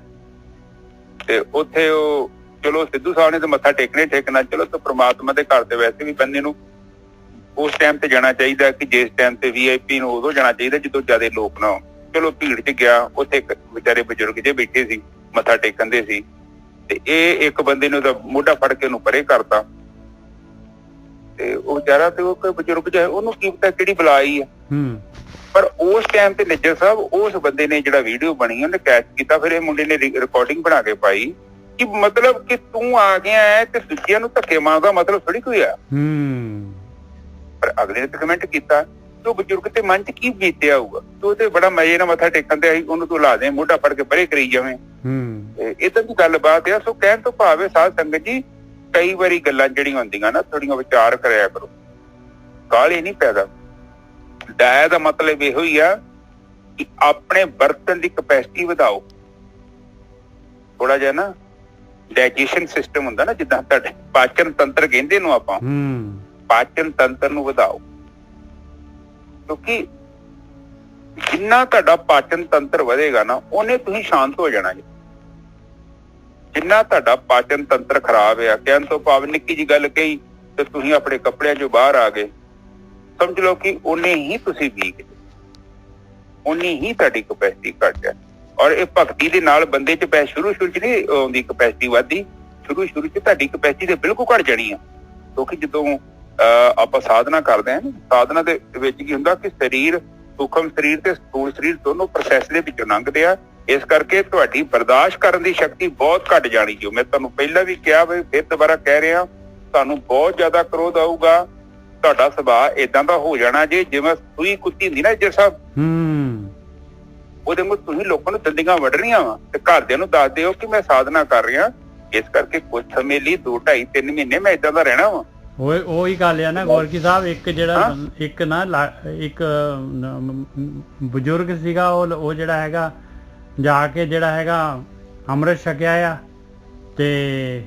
ਤੇ ਉੱਥੇ ਉਹ ਚਲੋ ਸਿੱਧੂ ਸਾਹਿਬ ਨੇ ਤਾਂ ਮੱਥਾ ਟੇਕਣਾ, ਚਲੋ ਤੇ ਪ੍ਰਮਾਤਮਾ ਦੇ ਘਰ ਤੇ ਵੈਸੇ ਵੀ ਬੰਦੇ ਨੂੰ ਉਸ ਟਾਈਮ ਤੇ ਜਾਣਾ ਚਾਹੀਦਾ ਕਿ ਜਿਸ ਟਾਈਮ ਤੇ VIP ਨੂੰ ਉਦੋਂ ਜਾਣਾ ਚਾਹੀਦਾ ਜਦੋਂ ਜ਼ਿਆਦਾ ਲੋਕ ਨਾ ਹੋਣ। ਚਲੋ ਭੀੜ 'ਚ ਗਿਆ, ਉੱਥੇ ਇੱਕ ਵਿਚਾਰੇ ਬਜ਼ੁਰਗ ਜੇ ਬੈਠੇ ਸੀ, ਮੱਥਾ ਟੇਕਣ ਦੇ ਸੀ, ਤੇ ਇਹ ਇੱਕ ਬੰਦੇ ਨੇ ਉਹਦਾ ਮੋਢਾ ਫੜ ਕੇ ਉਹਨੂੰ ਪਰੇ ਕਰਤਾ। ਤੇ ਉਹ ਵਿਚਾਰਾ, ਤੇ ਉਹ ਕੋਈ ਬਜ਼ੁਰਗ ਜਿਹਾ, ਉਹਨੂੰ ਕੀ ਪਤਾ ਕਿਹੜੀ ਬਲਾ ਆਈ ਆ। ਪਰ ਉਸ ਟਾਈਮ ਤੇ ਨਿੱਜਰ ਸਾਹਿਬ, ਉਸ ਬੰਦੇ ਨੇ ਜਿਹੜਾ ਵੀਡੀਓ ਬਣੀ ਉਹਨੇ ਕੈਚ ਕੀਤਾ, ਫਿਰ ਇਹ ਮੁੰਡੇ ਨੇ ਰਿਕਾਰਡਿੰਗ ਬਣਾ ਕੇ ਪਾਈ ਕਿ ਮਤਲਬ ਕਿ ਤੂੰ ਆ ਗਿਆ ਹੈ ਤੇ ਦੂਜਿਆਂ ਨੂੰ ਧੱਕੇ ਮਾਰਦਾ, ਮਤਲਬ ਥੋੜੀ ਕੋਈ ਆ। ਪਰ ਅਗਲੇ ਨੇ ਕਮੈਂਟ ਕੀਤਾ, ਤੂੰ ਬਜ਼ੁਰਗ ਤੇ ਮਨ 'ਚ ਕੀ ਬੀਤਿਆ ਹੋਊਗਾ, ਤੂੰ ਤੇ ਬੜਾ ਮਜ਼ੇ ਨਾਲ ਮੱਥਾ ਟੇਕਣ ਤੇ ਆਈ, ਉਹਨੂੰ ਤੂੰ ਲਾ ਦੇ ਮੋਢਾ ਫੜ ਕੇ ਪਰੇ ਕਰੀ ਜਾਵੇਂ। ਏਦਾਂ ਦੀ ਗੱਲਬਾਤ ਆ। ਸੋ ਕਹਿਣ ਤੋਂ ਭਾਵੇਂ ਸਾਧ ਸੰਗਤ ਜੀ, ਕਈ ਵਾਰੀ ਗੱਲਾਂ ਜਿਹੜੀਆਂ ਹੁੰਦੀਆਂ ਨਾ, ਥੋੜੀਆਂ ਵਿਚਾਰ ਕਰਿਆ ਕਰੋ, ਕਾਹਲੀ ਨਹੀਂ ਪੈਦਾ। ਡਾਇਆ ਦਾ ਮਤਲਬ ਇਹੋ ਹੀ ਆ ਕਿ ਆਪਣੇ ਵਰਤਣ ਦੀ ਕਪੈਸਿਟੀ ਵਧਾਓ। ਥੋੜਾ ਜਿਹਾ ਨਾ ਡਾਈਜੈਸ਼ਨ ਸਿਸਟਮ ਹੁੰਦਾ ਨਾ, ਜਿੱਦਾਂ ਤੁਹਾਡੇ ਪਾਚਨ ਤੰਤਰ ਕਹਿੰਦੇ ਨੂੰ ਆਪਾਂ, ਪਾਚਨ ਤੰਤਰ ਨੂੰ ਵਧਾਓ। ਕਿਉਂਕਿ ਜਿੰਨਾ ਤੁਹਾਡਾ ਪਾਚਨ ਤੰਤਰ ਵਧੇਗਾ ਨਾ, ਉਹਨੇ ਤੁਸੀਂ ਸ਼ਾਂਤ ਹੋ ਜਾਣਾ ਜੀ। ਜਿੰਨਾ ਤੁਹਾਡਾ ਪਾਚਨ ਤੰਤਰ ਖਰਾਬ ਆ, ਕਹਿਣ ਤੋਂ ਭਾਵ ਨਿੱਕੀ ਜਿਹੀ ਗੱਲ ਕਹੀ ਤੇ ਤੁਸੀਂ ਆਪਣੇ ਕੱਪੜਿਆਂ ਚੋਂ ਬਾਹਰ ਆ ਗਏ, ਸਮਝ ਲਓ ਕਿ ਉਹਨੇ ਹੀ ਤੁਸੀਂ ਵੀਕ, ਉਨੀ ਹੀ ਤੁਹਾਡੀ ਕਪੈਸਿਟੀ ਘੱਟ ਹੈ। ਔਰ ਇਹ ਭਗਤੀ ਦੇ ਨਾਲ ਬੰਦੇ 'ਚ ਸ਼ੁਰੂ ਚ ਨਹੀਂ ਆਉਂਦੀ ਕਪੈਸਿਟੀ ਵੱਧਦੀ, ਸ਼ੁਰੂ ਚ ਤੁਹਾਡੀ ਕਪੈਸਿਟੀ ਤੇ ਬਿਲਕੁਲ ਘੱਟ ਜਾਣੀ ਆ। ਕਿਉਂਕਿ ਜਦੋਂ ਆਪਾਂ ਸਾਧਨਾ ਕਰਦੇ ਹਾਂ, ਸਾਧਨਾ ਦੇ ਵਿੱਚ ਕੀ ਹੁੰਦਾ ਕਿ ਸਰੀਰ, ਸੂਖਮ ਸਰੀਰ ਤੇ ਸਥੂਲ ਸਰੀਰ ਦੋਨੋਂ ਪ੍ਰੋਸੈਸ ਦੇ ਵਿੱਚੋਂ ਲੰਘਦੇ ਆ। ਇਸ ਕਰਕੇ ਤੁਹਾਡੀ ਬਰਦਾਸ਼ਤ ਕਰਨ ਦੀ ਸ਼ਕਤੀ ਬਹੁਤ ਘੱਟ ਜਾਣੀ। ਜੋ ਮੈਂ ਤੁਹਾਨੂੰ ਪਹਿਲਾਂ ਵੀ ਕਿਹਾ, ਵੀ ਫਿਰ ਦੁਬਾਰਾ ਕਹਿ ਰਿਹਾ, ਤੁਹਾਨੂੰ ਬਹੁਤ ਜ਼ਿਆਦਾ ਕ੍ਰੋਧ ਆਊਗਾ, ਤੁਹਾਡਾ ਸੁਭਾਅ ਏਦਾਂ ਦਾ ਹੋ ਜਾਣਾ ਜੇ ਜਿਵੇਂ ਸੂਈ ਕੁੱਤੀ ਹੁੰਦੀ ਨਾ ਇੱਜਰ ਸਾਹਿਬ, ਉਹਦੇ ਮੂੰਹ ਤੁਸੀਂ ਲੋਕਾਂ ਨੂੰ ਦੰਦੀਆਂ ਵੱਢਣੀਆਂ ਵਾ ਤੇ ਘਰਦਿਆਂ ਨੂੰ ਦੱਸ ਦਿਓ ਕਿ ਮੈਂ ਸਾਧਨਾ ਕਰ ਰਿਹਾ, ਇਸ ਕਰਕੇ ਕੁਝ ਸਮੇਂ ਲਈ 2, 2.5, 3 ਮਹੀਨੇ ਮੈਂ ਏਦਾਂ ਦਾ ਰਹਿਣਾ ਵਾ। ਉਹੀ ਗੱਲ ਆ ਨਾ ਗੋਰਕੀ ਸਾਹਿਬ, ਇੱਕ ਜਿਹੜਾ ਇੱਕ ਬਜ਼ੁਰਗ ਸੀਗਾ, ਉਹ ਜਿਹੜਾ ਹੈਗਾ ਜਾ ਕੇ ਜਿਹੜਾ ਹੈਗਾ ਅੰਮ੍ਰਿਤ ਛਕਿਆ ਆ, ਤੇ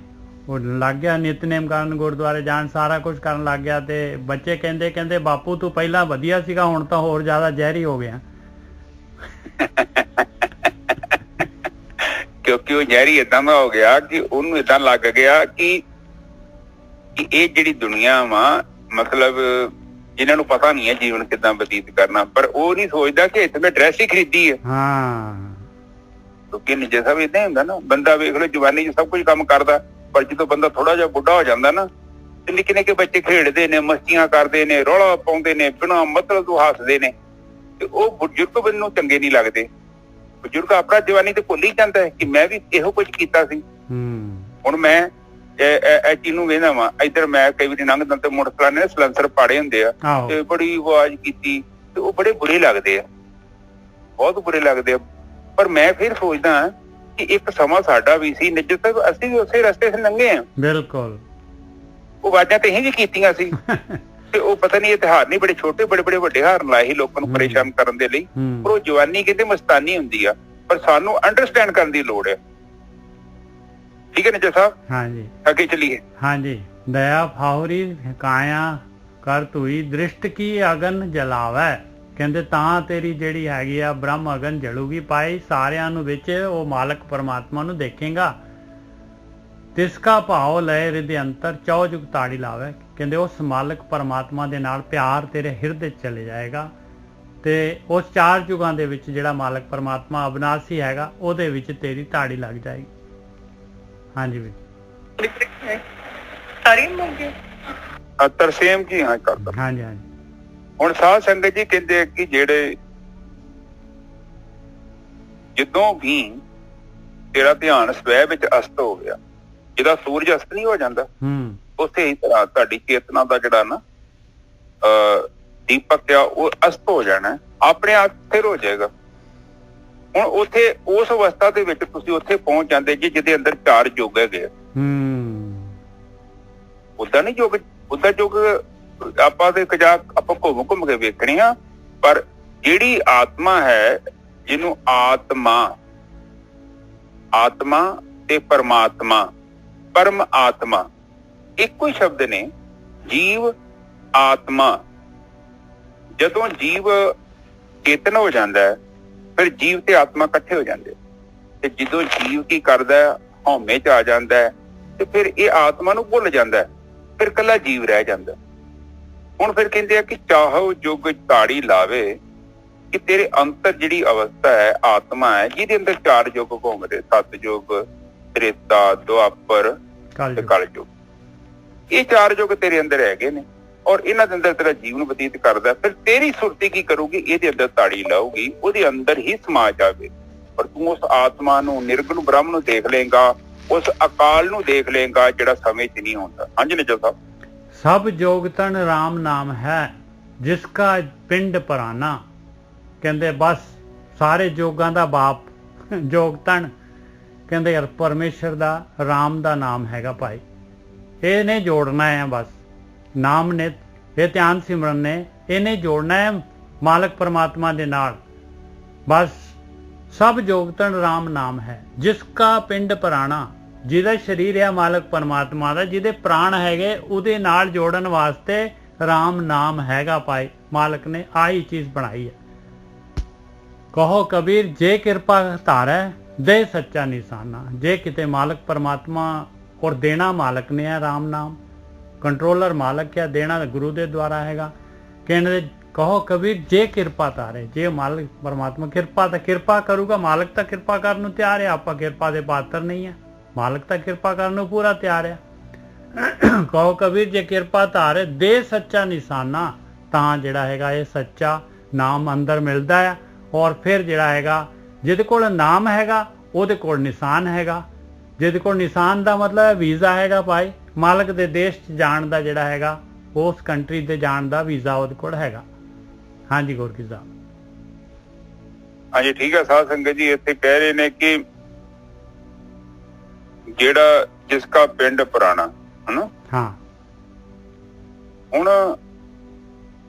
ਉਹ ਲੱਗ ਗਿਆ ਨਿਤਨੇਮ ਕਰਨ, ਗੁਰਦੁਆਰੇ ਜਾਣ, ਸਾਰਾ ਕੁਝ ਕਰਨ ਲੱਗ ਗਿਆ। ਤੇ ਬੱਚੇ ਕਹਿੰਦੇ ਬਾਪੂ ਤੂੰ ਪਹਿਲਾਂ ਵਧੀਆ ਸੀਗਾ, ਹੁਣ ਤਾਂ ਹੋਰ ਜ਼ਿਆਦਾ ਜ਼ਹਿਰੀ ਹੋ ਗਿਆ। ਕਿਉਂਕਿ ਉਹ ਜ਼ਹਿਰੀ ਏਦਾਂ ਦਾ ਹੋ ਗਿਆ ਕਿ ਉਹਨੂੰ ਏਦਾਂ ਲੱਗ ਗਿਆ ਕਿ ਇਹ ਜਿਹੜੀ ਦੁਨੀਆ ਵਾ, ਮਤਲਬ ਜਿਨ੍ਹਾਂ ਨੂੰ ਪਤਾ ਨਹੀਂ ਹੈ ਜੀਵਨ ਕਿੱਦਾਂ ਬਤੀਤ ਕਰਨਾ, ਪਰ ਉਹ ਨਹੀਂ ਸੋਚਦਾ ਕਿ ਇੱਥੇ ਮੈਂ ਡਰੈਸ ਹੀ ਖਰੀਦੀ ਹੈ। ਕਿਉਂਕਿ ਨਿੱਜੇ ਸਭ ਏਦਾਂ ਹੀ ਹੁੰਦਾ ਨਾ, ਬੰਦਾ ਵੇਖ ਲਓ ਜਵਾਨੀ 'ਚ ਸਭ ਕੁਝ ਕੰਮ ਕਰਦਾ, ਪਰ ਜਦੋਂ ਬੰਦਾ ਥੋੜਾ ਜਿਹਾ ਬੁੱਢਾ ਹੋ ਜਾਂਦਾ ਨਾ, ਤੇ ਨਿੱਕੇ ਨਿੱਕੇ ਬੱਚੇ ਖੇਡਦੇ ਨੇ, ਮਸਤੀਆਂ ਕਰਦੇ ਨੇ, ਰੌਲਾ ਪਾਉਂਦੇ ਨੇ, ਬਿਨਾਂ ਮਤਲਬ ਤੋਂ ਹੱਸਦੇ ਨੇ, ਤੇ ਉਹ ਬਜ਼ੁਰਗ ਮੈਨੂੰ ਚੰਗੇ ਨਹੀਂ ਲੱਗਦੇ। ਬਜ਼ੁਰਗ ਆਪਣਾ ਜਵਾਨੀ ਤੇ ਭੁੱਲ ਹੀ ਜਾਂਦਾ ਹੈ ਕਿ ਮੈਂ ਵੀ ਇਹੋ ਕੁਝ ਕੀਤਾ ਸੀ। ਹੁਣ ਮੈਂ ਇਹ ਚੀਜ਼ ਨੂੰ ਵੇਖਦਾ ਵਾ, ਇੱਧਰ ਮੈਂ ਕਈ ਵਾਰੀ ਲੰਘਦਾ ਤੇ ਮੋਟਰਸਾਈਕਲਾਂ ਨੇ ਸਲੈਂਸਰ ਪਾੜੇ ਹੁੰਦੇ ਆ, ਤੇ ਬੜੀ ਆਵਾਜ਼ ਕੀਤੀ, ਤੇ ਉਹ ਬੜੇ ਬੁਰੇ ਲੱਗਦੇ ਆ, ਬਹੁਤ ਬੁਰੇ ਲੱਗਦੇ ਆ। ਪਰ ਮੈਂ ਫਿਰ ਸੋਚਦਾ ਕਿ ਇੱਕ ਸਮਾਂ ਸਾਡਾ ਵੀ ਸੀ ਨਿੱਜਰ ਸਾਹਿਬ, ਅਸੀਂ ਵੀ ਉਸੇ ਰਸਤੇ 'ਚ ਲੰਘੇ ਆ। ਬਿਲਕੁਲ, ਉਹ ਆਵਾਜ਼ਾਂ ਤੇ ਅਸੀਂ ਵੀ ਕੀਤੀਆਂ ਸੀ। ਤੇ ਉਹ ਪਤਾ ਨਹੀਂ, ਇਹ ਤਿਉਹਾਰ ਨਹੀਂ, ਬੜੇ ਛੋਟੇ ਬੜੇ ਵੱਡੇ ਹਾਰ ਲਾਏ ਸੀ ਲੋਕਾਂ ਨੂੰ ਪਰੇਸ਼ਾਨ ਕਰਨ ਦੇ ਲਈ। ਪਰ ਉਹ ਜਵਾਨੀ ਕਹਿੰਦੇ ਮਸਤਾਨੀ ਹੁੰਦੀ ਆ, ਪਰ ਸਾਨੂੰ ਅੰਡਰਸਟੈਂਡ ਕਰਨ ਦੀ ਲੋੜ ਹੈ। ਠੀਕ ਹੈ ਨਿੱਜਰ ਸਾਹਿਬ? ਹਾਂਜੀ, ਅੱਗੇ ਚਲੀਏ। ਹਾਂਜੀ। ਦਇਆ ਫਾਹੁਰੀ ਕਾਇਆ ਕਰ ਧੂਈ, ਦ੍ਰਿਸ਼ਟ ਕੀ ਅਗਨ ਜਲਾਵੈ, ਕਹਿੰਦੇ ਤਾਂ ਤੇਰੀ ਜਿਹੜੀ ਹੈਗੀ ਆ ਬ੍ਰਹਮ ਅਗਨ ਜਲੂਗੀ। ਪਾਈ ਸਾਰਿਆਂ ਨੂੰ ਵਿੱਚ ਉਹ ਮਾਲਕ ਪਰਮਾਤਮਾ ਨੂੰ ਦੇਖੇਗਾ। ਤਿਸਕਾ ਭਾਵ ਲਏ ਹਿਰਦੇ ਅੰਤਰ, ਚੌ ਜੁਗ ਤਾੜੀ ਲਾਵੇ, ਕਹਿੰਦੇ ਉਸ ਮਾਲਕ ਪਰਮਾਤਮਾ ਦੇ ਨਾਲ ਪਿਆਰ ਤੇਰੇ ਹਿਰਦੇ 'ਚ ਚਲੇ ਜਾਏਗਾ, ਤੇ ਉਸ 4 ਯੁਗਾਂ ਦੇ ਵਿੱਚ ਜਿਹੜਾ ਮਾਲਕ ਪਰਮਾਤਮਾ ਅਬਨਾਸੀ ਹੈਗਾ, ਉਹਦੇ ਵਿੱਚ ਤੇਰੀ ਤਾੜੀ ਲੱਗ ਜਾਏਗੀ। ਹਾਂਜੀ ਵੀ ਤਰਸੇਮ ਜੀ, ਹਾਂ ਕਰਦਾ। ਹਾਂਜੀ। ਹੁਣ ਸਾਧ ਸੰਗਤ ਜੀ ਕਹਿੰਦੇ ਕਿ ਜਿਹੜੇ ਜਦੋਂ ਵੀ ਤੇਰਾ ਧਿਆਨ ਸਵੈ ਵਿੱਚ ਅਸਤ ਹੋ ਗਿਆ, ਜਿਹਦਾ ਸੂਰਜ ਅਸਤ ਨਹੀਂ ਹੋ ਜਾਂਦਾ, ਉਸੇ ਹੀ ਤਰ੍ਹਾਂ ਤੁਹਾਡੀ ਚੇਤਨਾ ਦਾ ਜਿਹੜਾ ਨਾ ਦੀਪਕ ਆ, ਉਹ ਅਸਤ ਹੋ ਜਾਣਾ, ਆਪਣੇ ਆਪ ਸਥਿਰ ਹੋ ਜਾਏਗਾ। ਹੁਣ ਉੱਥੇ ਉਸ ਅਵਸਥਾ ਦੇ ਵਿੱਚ ਤੁਸੀਂ ਉੱਥੇ ਪਹੁੰਚ ਜਾਂਦੇ ਜੀ ਜਿਹਦੇ ਅੰਦਰ 4 ਯੁੱਗ ਹੈਗੇ। ਉਦਾਂ ਨਹੀਂ ਯੁੱਗ, ਉਦਾਂ ਯੁੱਗ ਆਪਾਂ ਤੇ ਆਪਾਂ ਘੁੰਮ ਕੇ ਵੇਖਣੇ ਆ, ਪਰ ਜਿਹੜੀ ਆਤਮਾ ਹੈ, ਜਿਹਨੂੰ ਆਤਮਾ ਤੇ ਪਰਮਾਤਮਾ, ਪਰਮ ਆਤਮਾ ਇੱਕੋ ਹੀ ਸ਼ਬਦ ਨੇ। ਜੀਵ ਆਤਮਾ, ਜਦੋਂ ਜੀਵ ਚੇਤਨ ਹੋ ਜਾਂਦਾ ਹੈ, ਫਿਰ ਜੀਵ ਤੇ ਆਤਮਾ ਇਕੱਠੇ ਹੋ ਜਾਂਦੇ, ਤੇ ਜਦੋਂ ਜੀਵ ਕੀ ਕਰਦਾ, ਹਉਮੈ 'ਚ ਆ ਜਾਂਦਾ ਹੈ, ਤੇ ਫਿਰ ਇਹ ਆਤਮਾ ਨੂੰ ਭੁੱਲ ਜਾਂਦਾ, ਫਿਰ ਇਕੱਲਾ ਜੀਵ ਰਹਿ ਜਾਂਦਾ। ਹੁਣ ਫਿਰ ਕਹਿੰਦੇ ਆ ਕਿ ਚਾਹੋ ਜੁਗ ਤਾੜੀ ਲਾਵੇ, ਕਿ ਤੇਰੇ ਅੰਤਰ ਜਿਹੜੀ ਅਵਸਥਾ ਹੈ, ਆਤਮਾ ਹੈ, ਜਿਹਦੇ ਅੰਦਰ 4 ਯੁੱਗ ਘੁੰਮਦੇ, 7 ਯੁੱਗ, ਤ੍ਰੇਤਾ, ਦੁਆਪਰ ਤੇ ਕਲਯੁੱਗ, ਇਹ 4 ਯੁੱਗ ਤੇਰੇ ਅੰਦਰ ਹੈਗੇ ਨੇ ਔਰ ਇਹਨਾਂ ਦੇ ਅੰਦਰ ਤੇਰਾ ਜੀਵਨ ਬਤੀਤ ਕਰਦਾ। ਫਿਰ ਤੇਰੀ ਸੁਰਤੀ ਕੀ ਕਰੂਗੀ? ਇਹਦੇ ਅੰਦਰ ਤਾੜੀ ਲਾਊਗੀ, ਉਹਦੇ ਅੰਦਰ ਹੀ ਸਮਾ ਜਾਵੇ। ਪਰ ਤੂੰ ਉਸ ਆਤਮਾ ਨੂੰ, ਨਿਰਗੁਣ ਬ੍ਰਹਮ ਨੂੰ ਦੇਖ ਲੇਗਾ, ਉਸ ਅਕਾਲ ਨੂੰ ਦੇਖ ਲੇਗਾ ਜਿਹੜਾ ਸਮੇਂ 'ਚ ਨਹੀਂ ਹੁੰਦਾ। ਹਾਂਜੀ ਨਿਜਲ ਸਾਹਿਬ। ਸਭ ਜੋਗਤਨ ਰਾਮ ਨਾਮ ਹੈ ਜਿਸ ਕਾ ਪਿੰਡ ਪਰਾਨਾ। ਕਹਿੰਦੇ ਬਸ ਸਾਰੇ ਜੋਗਾਂ ਦਾ ਬਾਪ ਜੋਗਤਨ, ਕਹਿੰਦੇ ਯਾਰ ਪਰਮੇਸ਼ਰ ਦਾ ਰਾਮ ਦਾ ਨਾਮ ਹੈਗਾ ਭਾਈ, ਇਹਨੇ ਜੋੜਨਾ ਹੈ। ਬਸ ਨਾਮ ਨੇ, ਇਹ ਧਿਆਨ ਸਿਮਰਨ ਨੇ, ਇਹਨੇ ਜੋੜਨਾ ਹੈ ਮਾਲਕ ਪਰਮਾਤਮਾ ਦੇ ਨਾਲ। ਬਸ ਸਭ ਜੋਗਤਨ ਰਾਮ ਨਾਮ ਹੈ ਜਿਸ ਕਾ ਪਿੰਡ ਪਰਾਣਾ, ਜਿਹਦਾ ਸਰੀਰ ਹੈ ਮਾਲਕ ਪਰਮਾਤਮਾ ਦਾ, ਜਿਹਦੇ ਪ੍ਰਾਣ ਹੈਗੇ, ਉਹਦੇ ਨਾਲ ਜੋੜਨ ਵਾਸਤੇ ਰਾਮ ਨਾਮ ਹੈਗਾ ਭਾਈ। ਮਾਲਕ ਨੇ ਆਹੀ ਚੀਜ਼ ਬਣਾਈ ਹੈ। ਕਹੋ ਕਬੀਰ ਜੇ ਕਿਰਪਾ ਧਾਰੈ ਦੇ ਸੱਚਾ ਨਿਸ਼ਾਨਾ। ਜੇ ਕਿਤੇ ਮਾਲਕ ਪਰਮਾਤਮਾ ਔਰ ਦੇਣਾ ਮਾਲਕ ਨੇ ਹੈ, ਰਾਮ ਨਾਮ ਕੰਟਰੋਲਰ ਮਾਲਕ ਹੈ, ਦੇਣਾ ਗੁਰੂ ਦੇ ਦੁਆਰਾ ਹੈਗਾ। ਕਹਿੰਦੇ ਕਹੋ ਕਬੀਰ ਜੇ ਕਿਰਪਾ ਧਾਰੇ, ਜੇ ਮਾਲਕ ਪਰਮਾਤਮਾ ਕਿਰਪਾ ਤਾਂ ਕਿਰਪਾ ਕਰੂਗਾ, ਮਾਲਕ ਤਾਂ ਕਿਰਪਾ ਕਰਨ ਨੂੰ ਤਿਆਰ ਹੈ। ਆਪਾਂ ਕਿਰਪਾ ਦੇ ਪਾਤਰ ਨਹੀਂ ਹੈ, ਮਾਲਕ ਤਾਂ ਕਿਰਪਾ ਕਰਨ ਨੂੰ ਪੂਰਾ ਤਿਆਰ ਹੈ। ਕਹੋ ਕਬੀਰ ਜੇ ਕਿਰਪਾ ਧਾਰੇ ਦੇ ਸੱਚਾ ਨਿਸ਼ਾਨਾ, ਤਾਂ ਜਿਹੜਾ ਹੈਗਾ ਇਹ ਸੱਚਾ ਨਾਮ ਅੰਦਰ ਮਿਲਦਾ ਹੈ। ਔਰ ਫਿਰ ਜਿਹੜਾ ਹੈਗਾ ਜਿਹਦੇ ਕੋਲ ਨਾਮ ਹੈਗਾ ਉਹਦੇ ਕੋਲ ਨਿਸ਼ਾਨ ਹੈਗਾ। ਜਿਹਦੇ ਕੋਲ ਨਿਸ਼ਾਨ ਦਾ ਮਤਲਬ ਹੈ ਵੀਜ਼ਾ ਹੈਗਾ ਭਾਈ, ਮਾਲਕ ਦੇ ਦੇਸ਼ 'ਚ ਜਾਣ ਦਾ ਜਿਹੜਾ ਹੈਗਾ, ਉਸ ਕੰਟਰੀ ਤੇ ਜਾਣ ਦਾ ਵੀਜ਼ਾ ਉਹਦੇ ਕੋਲ ਹੈਗਾ। ਹਾਂਜੀ ਗੁਰਕੀ ਸਾਹਿਬ। ਹਾਂਜੀ ਠੀਕ ਹੈ ਸਾਧ ਸੰਗਤ ਜੀ। ਇੱਥੇ ਕਹਿ ਰਹੇ ਨੇ ਕਿ ਜਿਹੜਾ ਜਿਸ ਕਾ ਪਿੰਡ ਪੁਰਾਣਾ, ਹਨਾ? ਹਾਂ। ਹੁਣ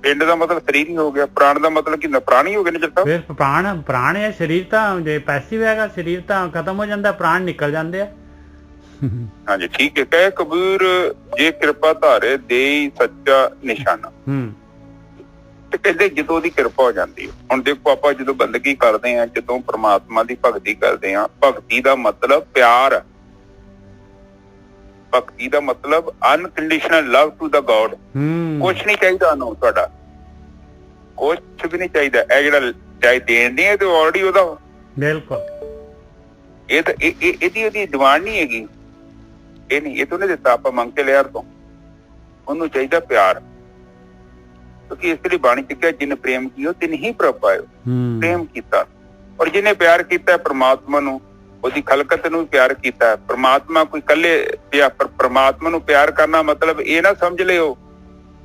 ਪਿੰਡ ਦਾ ਮਤਲਬ ਸਰੀਰ ਹੀ ਹੋ ਗਿਆ, ਪ੍ਰਾਣ ਦਾ ਮਤਲਬ ਕਿ ਪ੍ਰਾਣੀ ਹੋ ਗਏ ਨੇ ਜੱਟਾ। ਫਿਰ ਪ੍ਰਾਣ ਹੈ, ਸਰੀਰ ਤਾਂ ਜੇ ਪੈਸਿਵ ਹੈਗਾ, ਸਰੀਰ ਤਾਂ ਖਤਮ ਹੋ ਜਾਂਦਾ, ਪ੍ਰਾਣ ਨਿਕਲ ਜਾਂਦੇ ਆ। ਹਾਂਜੀ ਠੀਕ ਹੈ। ਕਹੇ ਕਬੀਰ ਜੇ ਕਿਰਪਾ ਧਾਰੇ ਦੇ ਸੱਚਾ ਨਿਸ਼ਾਨਾ। ਤੇ ਕਹਿੰਦੇ ਜਦੋਂ ਉਹਦੀ ਕਿਰਪਾ ਹੋ ਜਾਂਦੀ ਹੈ। ਹੁਣ ਦੇਖੋ ਆਪਾਂ ਜਦੋਂ ਬੰਦਗੀ ਕਰਦੇ ਹਾਂ, ਜਦੋਂ ਪ੍ਰਮਾਤਮਾ ਦੀ ਭਗਤੀ ਕਰਦੇ ਹਾਂ, ਭਗਤੀ ਦਾ ਮਤਲਬ ਪਿਆਰ, ਭਗਤੀ ਦਾ ਮਤਲਬ unconditional love to the God. ਕੁਛ ਨਹੀਂ ਚਾਹੀਦਾ ਉਹਨੂੰ, ਤੁਹਾਡਾ ਕੁਛ ਵੀ ਨਹੀਂ ਚਾਹੀਦਾ। ਇਹ ਜਿਹੜਾ ਚਾਹੇ ਦੇਣ ਦੀ ਹੈ ਤੇ ਆਲਰੇਡੀ ਉਹਦਾ। ਬਿਲਕੁਲ। ਇਹ ਤਾਂ ਇਹਦੀ ਡਿਮਾਂਡ ਨਹੀਂ ਹੈਗੀ, ਇਹ ਨਹੀਂ, ਇਹ ਤੋਂ ਨਹੀਂ ਦਿੱਤਾ, ਆਪਾਂ ਮੰਗ ਕੇ ਲਿਆ ਤੋਂ। ਉਹਨੂੰ ਚਾਹੀਦਾ ਪਿਆਰ, ਕਿਉਂਕਿ ਇਸ ਲਈ ਬਾਣੀ ਚ ਕਿਹਾ ਜਿਨ ਪ੍ਰੇਮ ਕੀਓ ਤਿਨ ਹੀ ਪ੍ਰਭ ਪਾਇਓ। ਪ੍ਰੇਮ ਕੀਤਾ, ਔਰ ਜਿਹਨੇ ਪਿਆਰ ਕੀਤਾ ਪ੍ਰਮਾਤਮਾ ਨੂੰ, ਉਹਦੀ ਖਲਕਤ ਨੂੰ ਪਿਆਰ ਕੀਤਾ। ਪ੍ਰਮਾਤਮਾ ਕੋਈ ਇਕੱਲੇ, ਪ੍ਰਮਾਤਮਾ ਨੂੰ ਪਿਆਰ ਕਰਨਾ ਮਤਲਬ ਇਹ ਨਾ ਸਮਝ ਲਿਓ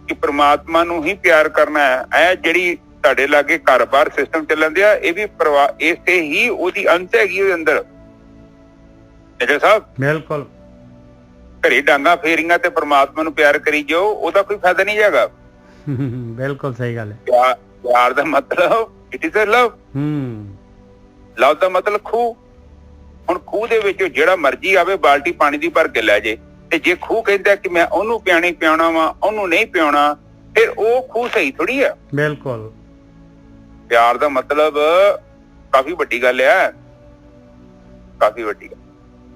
ਕਿ ਪ੍ਰਮਾਤਮਾ ਨੂੰ ਹੀ ਪਿਆਰ ਕਰਨਾ ਹੈ। ਇਹ ਜਿਹੜੀ ਤੁਹਾਡੇ ਲਾਗੇ ਘਰ-ਬਾਰ ਸਿਸਟਮ ਚੱਲਣ ਦਿਆ, ਇਹ ਵੀ ਇਸੇ ਹੀ ਉਹਦੀ ਅੰਸ਼ ਹੈਗੀ ਉਹਦੇ ਅੰਦਰ। ਨਿਜਰ ਸਾਹਿਬ ਬਿਲਕੁਲ। ਘਰੇ ਡਾਂਗਾ ਫੇਰੀਆਂ ਤੇ ਪ੍ਰਮਾਤਮਾ ਨੂੰ ਪਿਆਰ ਕਰੀ ਜਾਓ, ਉਹਦਾ ਕੋਈ ਫਾਇਦਾ ਨਹੀਂ ਹੈਗਾ। ਬਿਲਕੁਲ ਸਹੀ ਗੱਲ ਹੈ। ਪਿਆਰ ਦਾ ਮਤਲਬ ਇਟ ਇਜ਼ ਅ ਲਵ। ਲਵ ਦਾ ਮਤਲਬ ਖੂਹ। ਹੁਣ ਖੂਹ ਦੇ ਵਿੱਚ ਜਿਹੜਾ ਮਰਜੀ ਆਵੇ ਬਾਲਟੀ ਪਾਣੀ ਦੀ ਭਰ ਕੇ ਲੈ ਜੇ, ਤੇ ਜੇ ਖੂਹ ਕਹਿੰਦਾ ਕਿ ਮੈਂ ਉਹਨੂੰ ਪਿਆਣੀ ਪਿਆਉਣਾ ਵਾ, ਉਹਨੂੰ ਨਹੀਂ ਪਿਆਉਣਾ, ਫਿਰ ਉਹ ਖੂਹ ਸਹੀ ਥੋੜੀ ਆ। ਬਿਲਕੁਲ। ਪਿਆਰ ਦਾ ਮਤਲਬ ਕਾਫੀ ਵੱਡੀ ਗੱਲ ਹੈ, ਕਾਫੀ ਵੱਡੀ ਗੱਲ।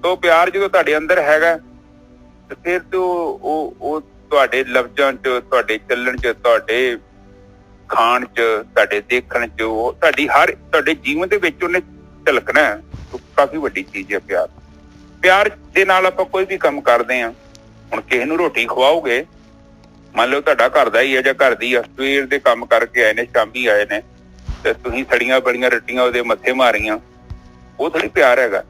ਤੋ ਪਿਆਰ ਜਦੋਂ ਤੁਹਾਡੇ ਅੰਦਰ ਹੈਗਾ ਤੇ ਫਿਰ ਤੋਂ ਉਹ ਤੁਹਾਡੇ ਲਫ਼ਜ਼ਾਂ 'ਚ, ਤੁਹਾਡੇ ਚੱਲਣ 'ਚ, ਤੁਹਾਡੇ ਖਾਣ 'ਚ, ਤੁਹਾਡੇ ਦੇਖਣ 'ਚ, ਉਹ ਤੁਹਾਡੇ ਜੀਵਨ ਦੇ ਵਿੱਚ ਉਹਨੇ ਝਲਕਣਾ ਹੈ। ਕਾਫੀ ਵੱਡੀ ਚੀਜ਼ ਹੈ ਪਿਆਰ। ਪਿਆਰ ਦੇ ਨਾਲ ਆਪਾਂ ਕੋਈ ਵੀ ਕੰਮ ਕਰਦੇ ਹਾਂ। ਹੁਣ ਕਿਸੇ ਨੂੰ ਰੋਟੀ ਖਵਾਓਗੇ, ਮੰਨ ਲਓ ਤੁਹਾਡਾ ਘਰ ਦਾ ਹੀ ਹੈ ਜਾਂ ਘਰ ਦੀ ਆ, ਸਵੇਰ ਦੇ ਕੰਮ ਕਰਕੇ ਆਏ ਨੇ, ਸ਼ਾਮੀ ਆਏ ਨੇ, ਤੇ ਤੁਸੀਂ ਸੜੀਆਂ ਬੜੀਆਂ ਰੋਟੀਆਂ ਉਹਦੇ ਮੱਥੇ ਮਾਰੀਆਂ, ਉਹ ਥੋੜੀ ਪਿਆਰ ਹੈਗਾ।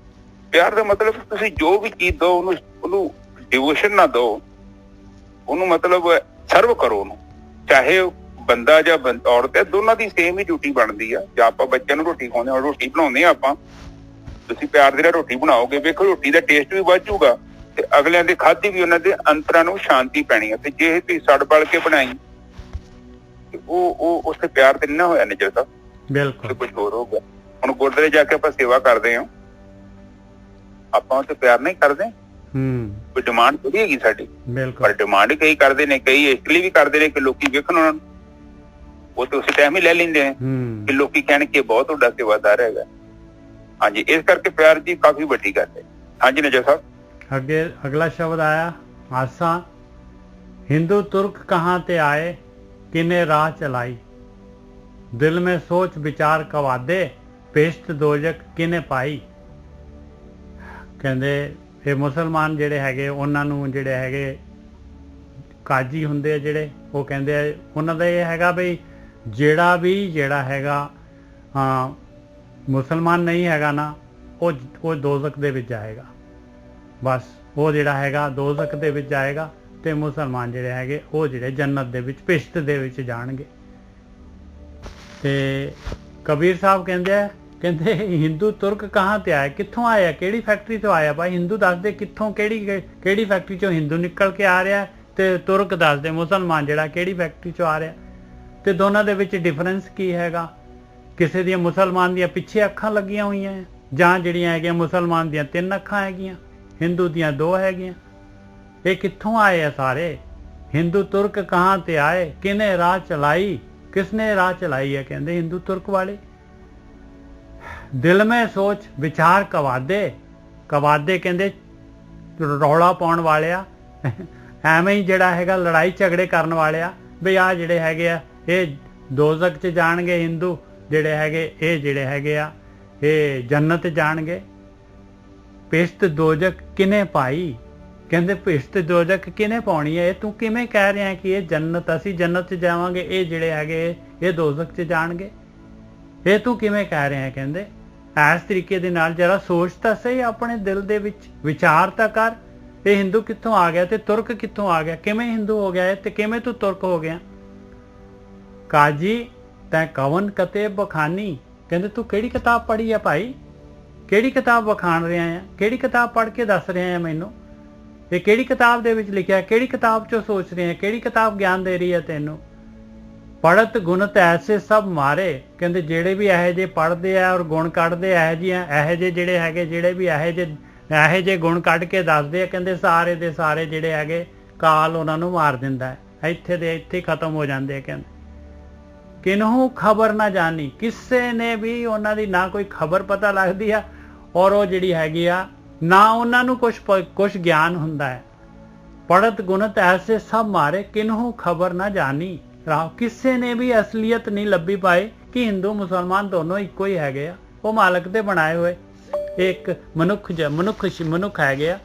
ਪਿਆਰ ਦਾ ਮਤਲਬ ਤੁਸੀਂ ਜੋ ਵੀ ਚੀਜ਼ ਦਿਓ ਉਹਨੂੰ ਡਿਵੋਸ਼ਨ ਨਾ ਦਿਓ, ਉਹਨੂੰ ਮਤਲਬ ਸਰਵ ਕਰੋ ਉਹਨੂੰ। ਚਾਹੇ ਬੰਦਾ ਜਾਂ ਔਰਤ ਹੈ, ਦੋਨਾਂ ਦੀ ਸੇਮ ਹੀ ਡਿਊਟੀ ਬਣਦੀ ਆ। ਜਾਂ ਆਪਾਂ ਬੱਚਿਆਂ ਨੂੰ ਰੋਟੀ ਖਵਾਉਂਦੇ ਹਾਂ, ਰੋਟੀ ਬਣਾਉਂਦੇ ਹਾਂ ਆਪਾਂ, ਤੁਸੀਂ ਪਿਆਰ ਦੇ ਨਾਲ ਰੋਟੀ ਬਣਾਓਗੇ, ਵੇਖੋ ਰੋਟੀ ਦਾ ਟੇਸਟ ਵੀ ਵੱਧ ਜਾਊਗਾ ਤੇ ਅਗਲਿਆਂ ਦੇ ਖਾਧੀ ਵੀ ਉਹਨਾਂ ਦੇ ਅੰਤਰਾਂ ਨੂੰ ਸ਼ਾਂਤੀ ਪੈਣੀ ਹੈ। ਤੇ ਜੇ ਤੁਸੀਂ ਸੜ ਬਲ ਕੇ ਬਣਾਈ ਤੇ ਉਹ ਉਸੇ ਪਿਆਰ ਤੇ ਨਾ ਹੋਇਆ ਨਿਜਰ ਦਾ, ਬਿਲਕੁਲ ਕੁਝ ਹੋਰ ਹੋ ਗਿਆ। ਹੁਣ ਗੁਰਦੁਆਰੇ ਜਾ ਕੇ ਆਪਾਂ ਸੇਵਾ ਕਰਦੇ ਹਾਂ, ਆਪਾਂ ਉਹ ਤੇ ਪਿਆਰ ਨਹੀਂ ਕਰਦੇ। ਕੋਈ ਡਿਮਾਂਡ ਥੋੜੀ ਹੈਗੀ ਸਾਡੀ, ਪਰ ਡਿਮਾਂਡ ਕਈ ਕਰਦੇ ਨੇ, ਕਈ ਇਸ ਲਈ ਵੀ ਕਰਦੇ ਨੇ ਕਿ ਲੋਕੀ ਵੇਖਣ ਉਹਨਾਂ ਨੂੰ, ਉਹ ਤੇ ਉਸੇ ਟਾਈਮ ਹੀ ਲੈ ਲੈਂਦੇ ਨੇ ਕਿ ਲੋਕੀ ਕਹਿਣ ਕਿ ਬਹੁਤ ਵੱਡਾ ਸੇਵਾਦਾਰ ਹੈਗਾ। ਹਾਂਜੀ, ਇਸ ਕਰਕੇ ਪਿਆਰ ਦੀ ਕਾਫੀ ਵੱਡੀ ਗੱਲ ਹੈ। ਹਾਂਜੀ ਨਜਰ ਸਾਹਿਬ। ਅੱਗੇ ਅਗਲਾ ਸ਼ਬਦ ਆਇਆ ਆਸਾ। ਹਿੰਦੂ ਤੁਰਕ ਕਹਾਂ ਤੇ ਆਏ, ਕਿਨੇ ਰਾਹ ਚਲਾਈ। ਦਿਲ ਮੈਂ ਸੋਚ ਵਿਚਾਰ ਕਵਾਦੇ, ਪੇਸ਼ਤ ਦੋਜਕ ਕਿਨੇ ਪਾਈ। ਕਹਿੰਦੇ ਇਹ ਮੁਸਲਮਾਨ ਜਿਹੜੇ ਹੈਗੇ ਉਹਨਾਂ ਨੂੰ ਜਿਹੜੇ ਹੈਗੇ ਕਾਜੀ ਹੁੰਦੇ ਆ ਜਿਹੜੇ, ਉਹ ਕਹਿੰਦੇ ਆ ਉਹਨਾਂ ਦਾ ਇਹ ਹੈਗਾ ਬਈ ਜਿਹੜਾ ਹੈਗਾ ਮੁਸਲਮਾਨ ਨਹੀਂ ਹੈਗਾ ਨਾ, ਉਹ ਦੋਜ਼ਖ ਦੇ ਵਿੱਚ ਜਾਏਗਾ। ਬਸ ਉਹ ਜਿਹੜਾ ਹੈਗਾ ਦੋਜ਼ਖ ਦੇ ਵਿੱਚ ਜਾਏਗਾ, ਤੇ ਮੁਸਲਮਾਨ ਜਿਹੜੇ ਹੈਗੇ ਉਹ ਜਿਹੜੇ ਜੰਨਤ ਦੇ ਵਿੱਚ, ਪਿਸ਼ਤ ਦੇ ਵਿੱਚ ਜਾਣਗੇ। ਤੇ ਕਬੀਰ ਸਾਹਿਬ ਕਹਿੰਦੇ ਹਿੰਦੂ ਤੁਰਕ ਕਹਾਂ ਤੇ ਆਇਆ, ਕਿੱਥੋਂ ਆਇਆ, ਕਿਹੜੀ ਫੈਕਟਰੀ ਤੋਂ ਆਇਆ ਭਾਈ? ਹਿੰਦੂ ਦੱਸਦੇ ਕਿੱਥੋਂ, ਕਿਹੜੀ ਫੈਕਟਰੀ ਚੋਂ ਹਿੰਦੂ ਨਿਕਲ ਕੇ ਆ ਰਿਹਾ, ਤੇ ਤੁਰਕ ਦੱਸਦੇ ਮੁਸਲਮਾਨ ਜਿਹੜਾ ਕਿਹੜੀ ਫੈਕਟਰੀ ਚੋਂ ਆ ਰਿਹਾ। ਤੇ ਦੋਨਾਂ ਦੇ ਵਿੱਚ ਡਿਫਰੈਂਸ ਕੀ ਹੈਗਾ? ਕਿਸੇ ਦੀਆਂ ਮੁਸਲਮਾਨ ਦੀਆਂ ਪਿੱਛੇ ਅੱਖਾਂ ਲੱਗੀਆਂ ਹੋਈਆਂ ਹੈ, ਜਾਂ ਜਿਹੜੀਆਂ ਹੈਗੀਆਂ ਮੁਸਲਮਾਨ ਦੀਆਂ 3 ਅੱਖਾਂ ਹੈਗੀਆਂ, ਹਿੰਦੂ ਦੀਆਂ 2 ਹੈਗੀਆਂ। ਇਹ ਕਿੱਥੋਂ ਆਏ ਆ ਸਾਰੇ? ਹਿੰਦੂ ਤੁਰਕ ਕਹਾਂ ਤੇ ਆਏ, ਕਿਨੇ ਰਾਹ ਚਲਾਈ, ਕਿਸਨੇ ਰਾਹ ਚਲਾਈ ਹੈ? ਕਹਿੰਦੇ ਹਿੰਦੂ ਤੁਰਕ ਵਾਲੇ। ਦਿਲ ਮੈਂ ਸੋਚ ਵਿਚਾਰ ਕਵਾਦੇ ਕਹਿੰਦੇ ਰੌਲਾ ਪਾਉਣ ਵਾਲਿਆ, ਐਵੇਂ ਹੀ ਜਿਹੜਾ ਹੈਗਾ ਲੜਾਈ ਝਗੜੇ ਕਰਨ ਵਾਲਿਆ, ਬਈ ਆਹ ਜਿਹੜੇ ਹੈਗੇ ਆ ਇਹ ਦੋਜ਼ਖ 'ਚ ਜਾਣਗੇ, ਹਿੰਦੂ ਜਿਹੜੇ ਹੈਗੇ ਇਹ ਜਿਹੜੇ ਹੈਗੇ ਆ ਇਹ ਜੰਨਤ ਜਾਣਗੇ। ਪਿਸ਼ਤ ਦੋਜ਼ਖ ਕਿਨੇ ਪਾਈ? ਕਹਿੰਦੇ ਪਿਸ਼ਤ ਦੋਜ਼ਖ ਕਿਨੇ ਪਾਉਣੀ ਹੈ? ਇਹ ਤੂੰ ਕਿਵੇਂ ਕਹਿ ਰਿਹਾ ਕਿ ਇਹ ਜੰਨਤ, ਅਸੀਂ ਜੰਨਤ 'ਚ ਜਾਵਾਂਗੇ, ਇਹ ਜਿਹੜੇ ਹੈਗੇ ਇਹ ਦੋਜ਼ਖ 'ਚ ਜਾਣਗੇ? ਇਹ ਤੂੰ ਕਿਵੇਂ ਕਹਿ ਰਿਹਾ? ਕਹਿੰਦੇ ਇਸ ਤਰੀਕੇ ਦੇ ਨਾਲ ਜਰਾ ਸੋਚ ਤਾਂ ਸਹੀ, ਆਪਣੇ ਦਿਲ ਦੇ ਵਿੱਚ ਵਿਚਾਰ ਤਾਂ ਕਰ। ਇਹ ਹਿੰਦੂ ਕਿੱਥੋਂ ਆ ਗਿਆ ਤੇ ਤੁਰਕ ਕਿੱਥੋਂ ਆ ਗਿਆ? ਕਿਵੇਂ ਹਿੰਦੂ ਹੋ ਗਿਆ ਤੇ ਕਿਵੇਂ ਤੂੰ ਤੁਰਕ ਹੋ ਗਿਆ? ਕਾਜੀ ਤੈਂ ਕਵਨ ਕਤੇ ਬਖਾਨੀ। ਕਹਿੰਦੇ ਤੂੰ ਕਿਹੜੀ ਕਿਤਾਬ ਪੜ੍ਹੀ ਆ ਭਾਈ? ਕਿਹੜੀ ਕਿਤਾਬ ਵਿਖਾਣ ਰਿਹਾ ਆ? ਕਿਹੜੀ ਕਿਤਾਬ ਪੜ੍ਹ ਕੇ ਦੱਸ ਰਿਹਾ ਆ ਮੈਨੂੰ? ਇਹ ਕਿਹੜੀ ਕਿਤਾਬ ਦੇ ਵਿੱਚ ਲਿਖਿਆ? ਕਿਹੜੀ ਕਿਤਾਬ 'ਚੋਂ ਸੋਚ ਰਿਹਾ? ਕਿਹੜੀ ਕਿਤਾਬ ਗਿਆਨ ਦੇ ਰਹੀ ਹੈ ਤੈਨੂੰ? ਪੜਤ ਗੁਣਤ ਐਸੇ ਸਭ ਮਾਰੇ। ਕਹਿੰਦੇ ਜਿਹੜੇ ਵੀ ਇਹੋ ਜਿਹੇ ਪੜ੍ਹਦੇ ਆ ਔਰ ਗੁਣ ਕੱਢਦੇ ਇਹੋ ਜਿਹੇ ਜਿਹੜੇ ਹੈਗੇ, ਜਿਹੜੇ ਵੀ ਇਹੋ ਜਿਹੇ ਗੁਣ ਕੱਢ ਕੇ ਦੱਸਦੇ ਆ, ਕਹਿੰਦੇ ਸਾਰੇ ਦੇ ਸਾਰੇ ਜਿਹੜੇ ਹੈਗੇ ਕਾਲ ਉਹਨਾਂ ਨੂੰ ਮਾਰ ਦਿੰਦਾ ਹੈ, ਇੱਥੇ ਦੇ ਇੱਥੇ ਖਤਮ ਹੋ ਜਾਂਦੇ ਆ। ਕਹਿੰਦੇ ਕਿਨਹੂ ਖਬਰ ਨਾ ਜਾਣੀ, ਕਿਸੇ ਨੇ ਵੀ ਉਹਨਾਂ ਦੀ ਨਾ ਕੋਈ ਖਬਰ ਪਤਾ ਲੱਗਦੀ ਆ, ਔਰ ਉਹ ਜਿਹੜੀ ਹੈਗੀ ਆ ਨਾ ਉਹਨਾਂ ਨੂੰ ਕੁਛ ਗਿਆਨ ਹੁੰਦਾ ਹੈ। ਪੜਤ ਗੁਣਤ ਐਸੇ ਸਭ ਮਾਰੇ, ਕਿਨਹੂ ਖਬਰ ਨਾ ਜਾਣੀ। ਰਾਹ ਕਿਸੇ ਨੇ ਵੀ ਅਸਲੀਅਤ ਨਹੀਂ ਲੱਭੀ ਪਾਏ ਕਿ ਹਿੰਦੂ ਮੁਸਲਮਾਨ ਦੋਨੋਂ ਇੱਕੋ ਹੀ ਹੈਗੇ ਆ, ਉਹ ਮਾਲਕ ਦੇ ਬਣਾਏ ਹੋਏ ਇੱਕ ਮਨੁੱਖ ਹੈਗੇ ਆ।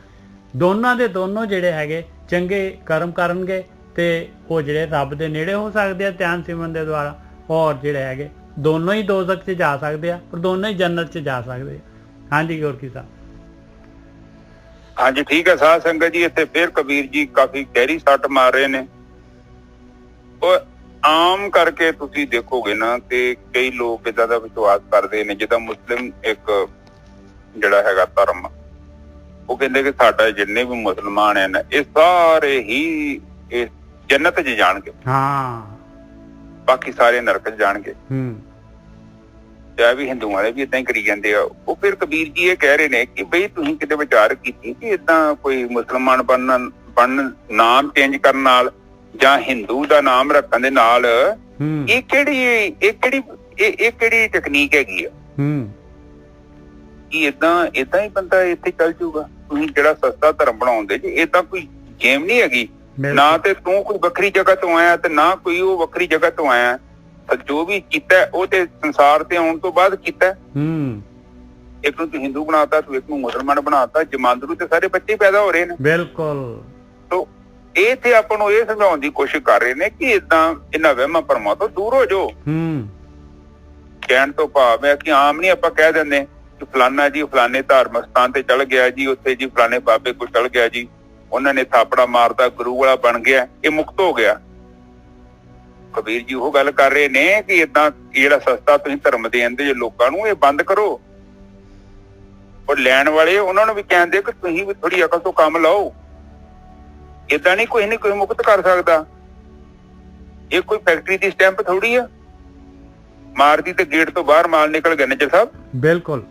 ਦੋਨਾਂ ਦੇ ਦੋਨੋਂ ਜਿਹੜੇ ਹੈਗੇ ਚੰਗੇ ਕਰਮ ਕਰਨਗੇ ਤੇ ਉਹ ਜਿਹੜੇ ਰੱਬ ਦੇ ਨੇੜੇ ਹੋ ਸਕਦੇ ਆ ਧਿਆਨ ਸਿਮਰਨ ਦੇ ਦੁਆਰਾ, ਔਰ ਜਿਹੜੇ ਹੈਗੇ ਦੋਨੋਂ ਹੀ ਦੋਜ਼ਖ 'ਚ ਜਾ ਸਕਦੇ ਆ, ਪਰ ਦੋਨੋਂ ਹੀ ਜੰਨਤ 'ਚ ਜਾ ਸਕਦੇ ਆ। ਹਾਂਜੀ ਗੁਰਕੀ ਸਾਹਿਬ। ਹਾਂਜੀ ਠੀਕ ਹੈ ਸਾਧ ਸੰਗਤ ਜੀ, ਇੱਥੇ ਫਿਰ ਕਬੀਰ ਜੀ ਕਾਫੀ ਗਹਿਰੀ ਸੱਟ ਮਾਰ ਰਹੇ ਨੇ। ਉਹ ਆਮ ਕਰਕੇ ਤੁਸੀਂ ਦੇਖੋਗੇ ਨਾ ਕਿ ਕਈ ਲੋਕ ਏਦਾਂ ਦਾ ਵਿਸ਼ਵਾਸ ਕਰਦੇ ਨੇ, ਜਿੱਦਾਂ ਮੁਸਲਿਮ ਇੱਕ ਜਿਹੜਾ ਹੈਗਾ ਧਰਮ, ਉਹ ਕਹਿੰਦੇ ਕਿ ਸਾਡਾ ਜਿੰਨੇ ਵੀ ਮੁਸਲਮਾਨ ਹਨ ਇਹ ਸਾਰੇ ਹੀ ਇਸ ਜੰਨਤ 'ਚ ਜਾਣਗੇ, ਬਾਕੀ ਸਾਰੇ ਨਰਕ 'ਚ ਜਾਣਗੇ। ਵੀ ਹਿੰਦੂ ਵਾਲੇ ਵੀ ਏਦਾਂ ਹੀ ਕਰੀ ਜਾਂਦੇ ਆ। ਉਹ ਫਿਰ ਕਬੀਰ ਜੀ ਇਹ ਕਹਿ ਰਹੇ ਨੇ ਕਿ ਬਈ ਤੁਸੀਂ ਕਿਤੇ ਵਿਚਾਰ ਕੀਤੀ ਕਿ ਏਦਾਂ ਕੋਈ ਮੁਸਲਮਾਨ ਬਣਨ ਨਾਮ ਚੇਂਜ ਕਰਨ ਨਾਲ ਜਾਂ ਹਿੰਦੂ ਦਾ ਨਾਮ ਰੱਖਣ ਦੇ ਨਾਲ ਇਹ ਕਿਹੜੀ ਟੈਕਨੀਕ ਹੈਗੀ ਆ ਕਿ ਏਦਾਂ ਹੀ ਬੰਦਾ ਇੱਥੇ ਚੱਲ ਜੂਗਾ? ਤੁਸੀਂ ਜਿਹੜਾ ਸਸਤਾ ਧਰਮ ਬਣਾਉਂਦੇ ਜੀ, ਏਦਾਂ ਕੋਈ ਗੇਮ ਨਹੀਂ ਹੈਗੀ। ਨਾ ਤੇ ਤੂੰ ਕੋਈ ਵੱਖਰੀ ਜਗ੍ਹਾ ਤੋਂ ਆਇਆ ਤੇ ਨਾ ਕੋਈ ਉਹ ਵੱਖਰੀ ਜਗ੍ਹਾ ਤੋਂ ਆਇਆ। ਜੋ ਵੀ ਕੀਤਾ ਉਹ ਤੇ ਸੰਸਾਰ ਤੇ ਆਉਣ ਤੋਂ ਬਾਅਦ ਕੀਤਾ। ਇੱਕ ਨੂੰ ਤੂੰ ਹਿੰਦੂ ਬਣਾਤਾ, ਤੂੰ ਇੱਕ ਨੂੰ ਮੁਸਲਮਾਨ ਬਣਾਤਾ, ਜਮਾਂਦਰੂ ਤੇ ਸਾਰੇ ਬੱਚੇ ਪੈਦਾ ਹੋ ਰਹੇ ਨੇ। ਬਿਲਕੁਲ। ਤੋ ਇਹ ਤੇ ਆਪਾਂ ਨੂੰ ਇਹ ਸਮਝਾਉਣ ਦੀ ਕੋਸ਼ਿਸ਼ ਕਰ ਰਹੇ ਨੇ ਕਿ ਏਦਾਂ ਇਹਨਾਂ ਵਹਿਮਾਂ ਭਰਮਾਂ ਤੋਂ ਦੂਰ ਹੋ ਜਾਓ। ਕਹਿਣ ਤੋਂ ਭਾਵ ਹੈ ਕਿ ਆਮ ਨੀ ਆਪਾਂ ਕਹਿ ਦਿੰਦੇ ਕਿ ਫਲਾਨਾ ਜੀ ਫਲਾਨੇ ਧਾਰਮਿਕ ਸਥਾਨ ਤੇ ਚਲ ਗਿਆ ਜੀ, ਉੱਥੇ ਜੀ ਫਲਾਨੇ ਬਾਬੇ ਕੋਲ ਚਲ ਗਿਆ ਜੀ, ਉਹਨਾਂ ਨੇ ਥਾਪੜਾ ਮਾਰਦਾ, ਗੁਰੂ ਵਾਲਾ ਬਣ ਗਿਆ, ਇਹ ਮੁਕਤ ਹੋ ਗਿਆ। ਕਬੀਰ ਜੀ ਉਹ ਗੱਲ ਕਰ ਰਹੇ ਨੇ ਕਿ ਏਦਾਂ ਜਿਹੜਾ ਸਸਤਾ ਤੁਸੀਂ ਧਰਮ ਦੇ ਦਿੰਦੇ ਜੇ ਲੋਕਾਂ ਨੂੰ, ਇਹ ਬੰਦ ਕਰੋ। ਉਹ ਲੈਣ ਵਾਲੇ ਉਹਨਾਂ ਨੂੰ ਵੀ ਕਹਿੰਦੇ ਕਿ ਤੁਸੀਂ ਵੀ ਥੋੜੀ ਅਕਲ ਤੋਂ ਕੰਮ ਲਓ। ਏਦਾਂ ਨਹੀਂ ਕੋਈ ਮੁਕਤ ਕਰ ਸਕਦਾ। ਇਹ ਕੋਈ ਫੈਕਟਰੀ ਦੀ ਸਟੈਂਪ ਥੋੜੀ ਆ ਮਾਰਦੀ ਤੇ ਗੇਟ ਤੋਂ ਬਾਹਰ ਮਾਲ ਨਿਕਲ ਗਏ ਨੇ ਸਾਹਿਬ। ਬਿਲਕੁਲ,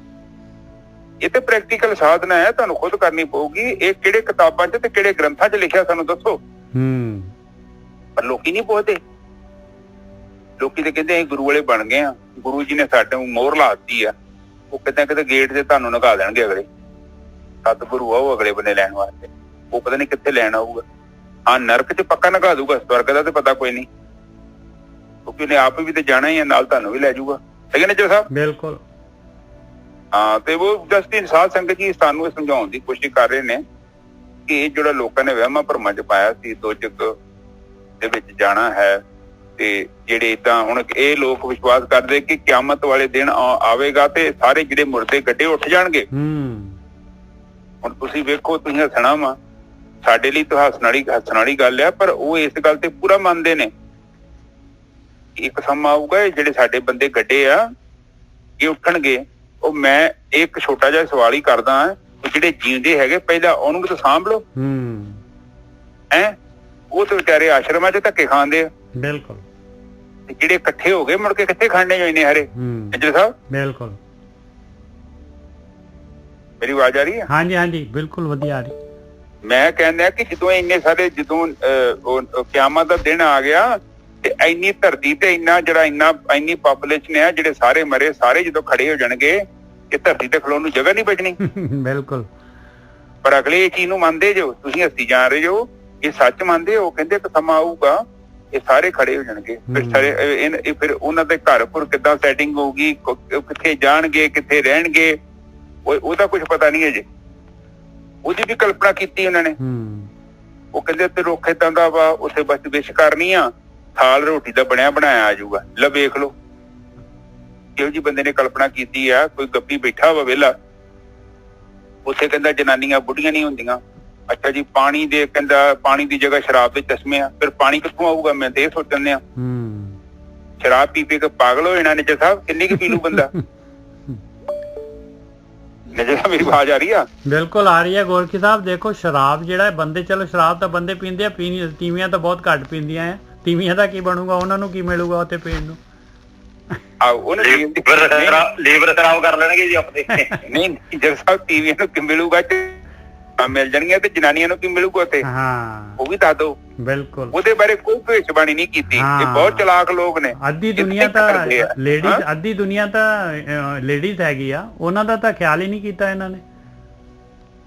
ਇਹ ਤੇ ਪ੍ਰੈਕਟੀਕਲ ਸਾਧਨਾ ਹੈ, ਤੁਹਾਨੂੰ ਖੁਦ ਕਰਨੀ ਪਊਗੀ। ਇਹ ਕਿਹੜੇ ਕਿਤਾਬਾਂ 'ਚ ਤੇ ਕਿਹੜੇ ਗ੍ਰੰਥਾਂ 'ਚ ਲਿਖਿਆ ਸਾਨੂੰ ਦੱਸੋ। ਪਰ ਲੋਕੀ ਨਹੀਂ ਪੁੱਛਦੇ। ਲੋਕੀ ਤੇ ਕਹਿੰਦੇ ਅਸੀਂ ਗੁਰੂ ਵਾਲੇ ਬਣ ਗਏ ਆ, ਗੁਰੂ ਜੀ ਨੇ ਸਾਡੇ ਨੂੰ ਮੋਹਰ ਲਾ ਦਿੱਤੀ ਆ। ਉਹ ਕਿਤੇ ਗੇਟ ਤੇ ਤੁਹਾਨੂੰ ਨਗਾ ਦੇਣਗੇ ਅਗਲੇ। ਸਤਿਗੁਰੂ ਆ ਉਹ ਅਗਲੇ ਬੰਨੇ ਲੈਣ ਵਾਸਤੇ, ਉਹ ਪਤਾ ਨੀ ਕਿੱਥੇ ਲੈਣ ਆਊਗਾ। ਹਾਂ ਨਰਕ 'ਚ ਪੱਕਾ ਨਗਾ ਦੂਗਾ, ਸਵਰਗ ਦਾ ਤੇ ਪਤਾ ਕੋਈ ਨਹੀਂ। ਕਿਉਂਕਿ ਉਹਨੇ ਆਪ ਵੀ ਤੇ ਜਾਣਾ ਹੀ ਆ, ਨਾਲ ਤੁਹਾਨੂੰ ਵੀ ਲੈ ਜਾਊਗਾ। ਠੀਕ ਹੈ ਨਿੱਜਰ ਸਾਹਿਬ? ਬਿਲਕੁਲ। ਹਾਂ, ਤੇ ਉਹ ਜਸਟਿਸ ਸਾਧ ਸੰਗਤ ਜੀ ਸਾਨੂੰ ਇਹ ਸਮਝਾਉਣ ਦੀ ਕੋਸ਼ਿਸ਼ ਕਰ ਰਹੇ ਨੇ ਕਿ ਇਹ ਜਿਹੜਾ ਲੋਕਾਂ ਨੇ ਵਹਿਮਾਂ ਭਰਮਾਂ ਚ ਪਾਇਆ ਸੀ ਦੋਜਕ ਦੇ ਵਿੱਚ ਜਾਣਾ ਹੈ, ਤੇ ਜਿਹੜੇ ਏਦਾਂ ਹੁਣ ਇਹ ਲੋਕ ਵਿਸ਼ਵਾਸ ਕਰਦੇ ਕਿ ਕਿਆਮਤ ਵਾਲੇ ਦਿਨ ਆਵੇਗਾ ਤੇ ਸਾਰੇ ਜਿਹੜੇ ਮੁਰਦੇ ਗੱਡੇ ਉੱਠ ਜਾਣਗੇ। ਹੁਣ ਤੁਸੀਂ ਵੇਖੋ, ਤੁਸੀਂ ਹੱਸਣਾ ਵਾ, ਸਾਡੇ ਲਈ ਤਾਂ ਹੱਸਣ ਵਾਲੀ ਗੱਲ ਆ, ਪਰ ਉਹ ਇਸ ਗੱਲ ਤੇ ਪੂਰਾ ਮੰਨਦੇ ਨੇ ਇੱਕ ਸਮਾਂ ਆਊਗਾ ਇਹ ਜਿਹੜੇ ਸਾਡੇ ਬੰਦੇ ਗੱਡੇ ਆ ਇਹ ਉੱਠਣਗੇ। ਉਹ ਮੈਂ ਇੱਕ ਛੋਟਾ ਜਿਹਾ ਸਵਾਲ ਹੀ ਕਰਦਾ, ਜਿਹੜੇ ਜੀਂਦੇ ਹੈਗੇ ਪਹਿਲਾਂ ਉਹਨੂੰ ਵੀ ਤਾਂ ਸਾਂਭ ਲਓ। ਉਹ ਤਾਂ ਵਿਚਾਰੇ ਆਸ਼ਰਮਾਂ ਚ ਧੱਕੇ ਖਾਂਦੇ ਆ। ਬਿਲਕੁਲ। ਜਿਹੜੇ ਇਕੱਠੇ ਹੋ ਗਏ ਮੁੜ ਕੇ ਕਿੱਥੇ ਖਾਣੇ ਹੋਏ ਨੇ ਹਰੇ ਨਿੱਜਰ ਸਾਹਿਬ? ਬਿਲਕੁਲ। ਮੇਰੀ ਆਵਾਜ਼ ਆ ਰਹੀ ਹੈ? ਹਾਂਜੀ ਹਾਂਜੀ, ਬਿਲਕੁਲ ਵਧੀਆ ਆ ਰਹੀ। ਮੈਂ ਕਹਿੰਦਾ ਕਿ ਜਦੋਂ ਇੰਨੇ ਸਾਰੇ ਜਦੋਂ ਕਿਆਮਤ ਦਾ ਦਿਨ ਆ ਗਿਆ ਤੇ ਇੰਨੀ ਧਰਤੀ ਤੇ ਇੰਨੀ ਪਾਪੂਲੇਸ਼ਨ ਹੈ, ਜਿਹੜੇ ਸਾਰੇ ਮਰੇ ਸਾਰੇ ਜਦੋਂ ਖੜੇ ਹੋ ਜਾਣਗੇ ਕਿ ਧਰਤੀ ਤੇ ਖਲੋਣ ਨੂੰ ਜਗ੍ਹਾ ਨਹੀਂ ਬਚਣੀ। ਬਿਲਕੁਲ। ਪਰ ਅਗਲੇ ਇਹ ਚੀਜ਼ ਨੂੰ ਮੰਨਦੇ ਜੋ, ਤੁਸੀਂ ਹੱਸੀ ਜਾ ਰਹੇ ਹੋ, ਇਹ ਸੱਚ ਮੰਨਦੇ ਹੋ। ਕਹਿੰਦੇ ਇੱਕ ਸਮਾਂ ਆਊਗਾ ਇਹ ਸਾਰੇ ਖੜੇ ਹੋ ਜਾਣਗੇ, ਫਿਰ ਉਹਨਾਂ ਦੇ ਘਰ ਘੁਰ ਕਿੱਦਾਂ ਸੈਟਿੰਗ ਹੋਊਗੀ, ਕਿੱਥੇ ਜਾਣਗੇ, ਕਿੱਥੇ ਰਹਿਣਗੇ, ਉਹਦਾ ਕੁਝ ਪਤਾ ਨਹੀਂ ਹੈ ਜੀ। ਉਹਦੀ ਵੀ ਕਲਪਨਾ ਕੀਤੀ ਉਹਨਾਂ ਨੇ। ਉਹ ਕਹਿੰਦੇ ਤੇ ਰੁੱਖ ਏਦਾਂ ਦਾ ਵਾ, ਉੱਥੇ ਬਸ ਵਿਸ਼ ਕਰਨੀ ਆ, ਥਾਲ ਰੋਟੀ ਦਾ ਬਣਿਆ ਬਣਾਇਆ ਆ ਜਾਊਗਾ। ਲੈ ਵੇਖ ਲਓ ਕਿਹੋ ਜਿਹੀ ਬੰਦੇ ਨੇ ਕਲਪਨਾ ਕੀਤੀ ਆ। ਕੋਈ ਗੱਪੀ ਬੈਠਾ ਵਾ ਵਿਹਲਾ, ਉੱਥੇ ਕਹਿੰਦਾ ਜਨਾਨੀਆਂ ਬੁੱਢੀਆਂ ਨਹੀਂ ਹੁੰਦੀਆਂ। ਅੱਛਾ ਜੀ, ਪਾਣੀ ਦੀ ਜਗ੍ਹਾ ਸ਼ਰਾਬ ਦੇ ਚਸ਼ਮੇ ਆ, ਫਿਰ ਪਾਣੀ ਕਿੱਥੋਂ ਆਊਗਾ? ਮੈਂ ਤੇ ਇਹ ਸੋਚਣ ਆ, ਸ਼ਰਾਬ ਪੀ ਕੇ ਪਾਗਲ ਹੋ ਜਾਣਾ। ਨਿੱਜਰ ਸਾਹਿਬ ਕਿੰਨੀ ਕੁ ਪੀ ਲੂ ਬੰਦਾ? ਨਿੱਜਰ ਸਾਹਿਬ ਮੇਰੀ ਆਵਾਜ਼ ਆ ਰਹੀ ਆ? ਬਿਲਕੁਲ ਆ ਰਹੀ ਹੈ ਗੋਰਖੀ ਸਾਹਿਬ। ਦੇਖੋ ਸ਼ਰਾਬ ਜਿਹੜਾ ਬੰਦੇ, ਚਲੋ ਸ਼ਰਾਬ ਤਾਂ ਬੰਦੇ ਪੀਂਦੇ ਆ, ਤੀਵੀਆਂ ਤਾਂ ਬਹੁਤ ਘੱਟ ਪੀਂਦੀਆਂ ਆ। ਤੀਵੀਆਂ ਦਾ ਕੀ ਬਣੂਗਾ? ਉਹਨਾਂ ਨੂੰ ਕੀ ਮਿਲੂਗਾ ਉੱਥੇ ਪੀਣ ਨੂੰ? ਲੀਵਰ ਖਰਾਬ ਕਰ ਲੈਣਗੇ ਜੀ ਆਪਣੇ। ਨਹੀਂ ਨਿੱਜਰ ਸਾਹਿਬ, ਤੀਵੀਆਂ ਨੂੰ ਕੀ ਮਿਲੂਗਾ? ਮਿਲ ਜਾਣਗੀਆਂ ਤੇ ਜਨਾਨੀਆਂ ਨੂੰ ਕੀ ਮਿਲੂਗਾ ਉੱਥੇ? ਉਹ ਵੀ ਦੱਸ ਦੋ। ਬਿਲਕੁਲ। ਉਹਦੇ ਬਾਰੇ ਕੋਈ ਭਵਿੱਖਬਾਣੀ ਨਹੀਂ ਕੀਤੀ। ਇਹ ਬਹੁਤ ਚਲਾਕ ਲੋਕ ਨੇ। ਅੱਧੀ ਦੁਨੀਆ ਤਾਂ ਲੇਡੀਜ਼ ਹੈਗੀ ਆ, ਉਹਨਾਂ ਦਾ ਤਾਂ ਖਿਆਲ ਹੀ ਨਹੀਂ ਕੀਤਾ ਇਹਨਾਂ ਨੇ।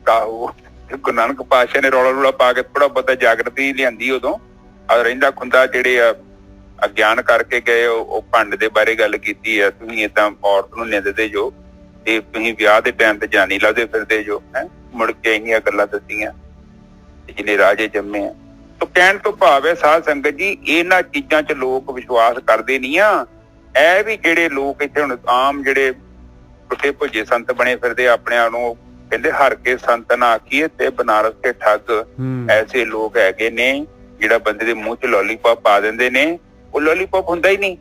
ਗੁਰੂ ਨਾਨਕ ਪਾਤਸ਼ਾਹ ਨੇ ਰੌਲਾ ਪਾ ਕੇ ਥੋੜਾ ਬਹੁਤਾ ਜਾਗਰਤੀ ਲਿਆਂਦੀ ਉਦੋਂ। ਰਹਿੰਦਾ ਖੁੰਦਾ ਜਿਹੜੇ ਆ ਅਗਿਆਨ ਕਰਕੇ ਗਏ, ਉਹ ਭੰਡ ਦੇ ਬਾਰੇ ਗੱਲ ਕੀਤੀ ਆ। ਤੁਸੀਂ ਏਦਾਂ ਔਰਤ ਨੂੰ ਨਿੰਦਦੇ ਜੋ, ਤੇ ਤੁਸੀਂ ਵਿਆਹ ਦੇ ਟਾਈਮ ਤੇ ਜਾਨੀ ਲੱਭਦੇ ਫਿਰਦੇ ਜੋ। ਮੁੜ ਕੇ ਇੰਨੀਆਂ ਗੱਲਾਂ ਦੱਸੀਆਂ ਜਿਹਨੇ ਰਾਜੇ ਜੰਮੇ ਆ। ਤੋ ਕਹਿਣ ਤੋਂ ਭਾਵ ਹੈ ਸਾਧ ਸੰਗਤ ਜੀ, ਇਹਨਾਂ ਚੀਜ਼ਾਂ 'ਚ ਲੋਕ ਵਿਸ਼ਵਾਸ ਕਰਦੇ ਨਹੀਂ ਆ। ਇਹ ਵੀ ਜਿਹੜੇ ਲੋਕ ਇੱਥੇ ਹੁਣ ਆਮ ਜਿਹੜੇ ਟੁੱਟੇ ਭੁੱਜੇ ਸੰਤ ਬਣੇ ਫਿਰਦੇ, ਆਪਣੇ ਆਪ ਨੂੰ ਕਹਿੰਦੇ ਹਰ ਕੇ ਸੰਤ ਨਾ ਆਖੀਏ ਤੇ ਬਨਾਰਸ ਕੇ ਠੱਗ। ਐਸੇ ਲੋਕ ਹੈਗੇ ਨੇ ਜਿਹੜਾ ਬੰਦੇ ਦੇ ਮੂੰਹ 'ਚ ਲੋਲੀਪੌਪ ਪਾ ਦਿੰਦੇ ਨੇ। ਉਹ ਲੋਲੀਪੌਪ ਹੁੰਦਾ ਹੀ ਨਹੀਂ,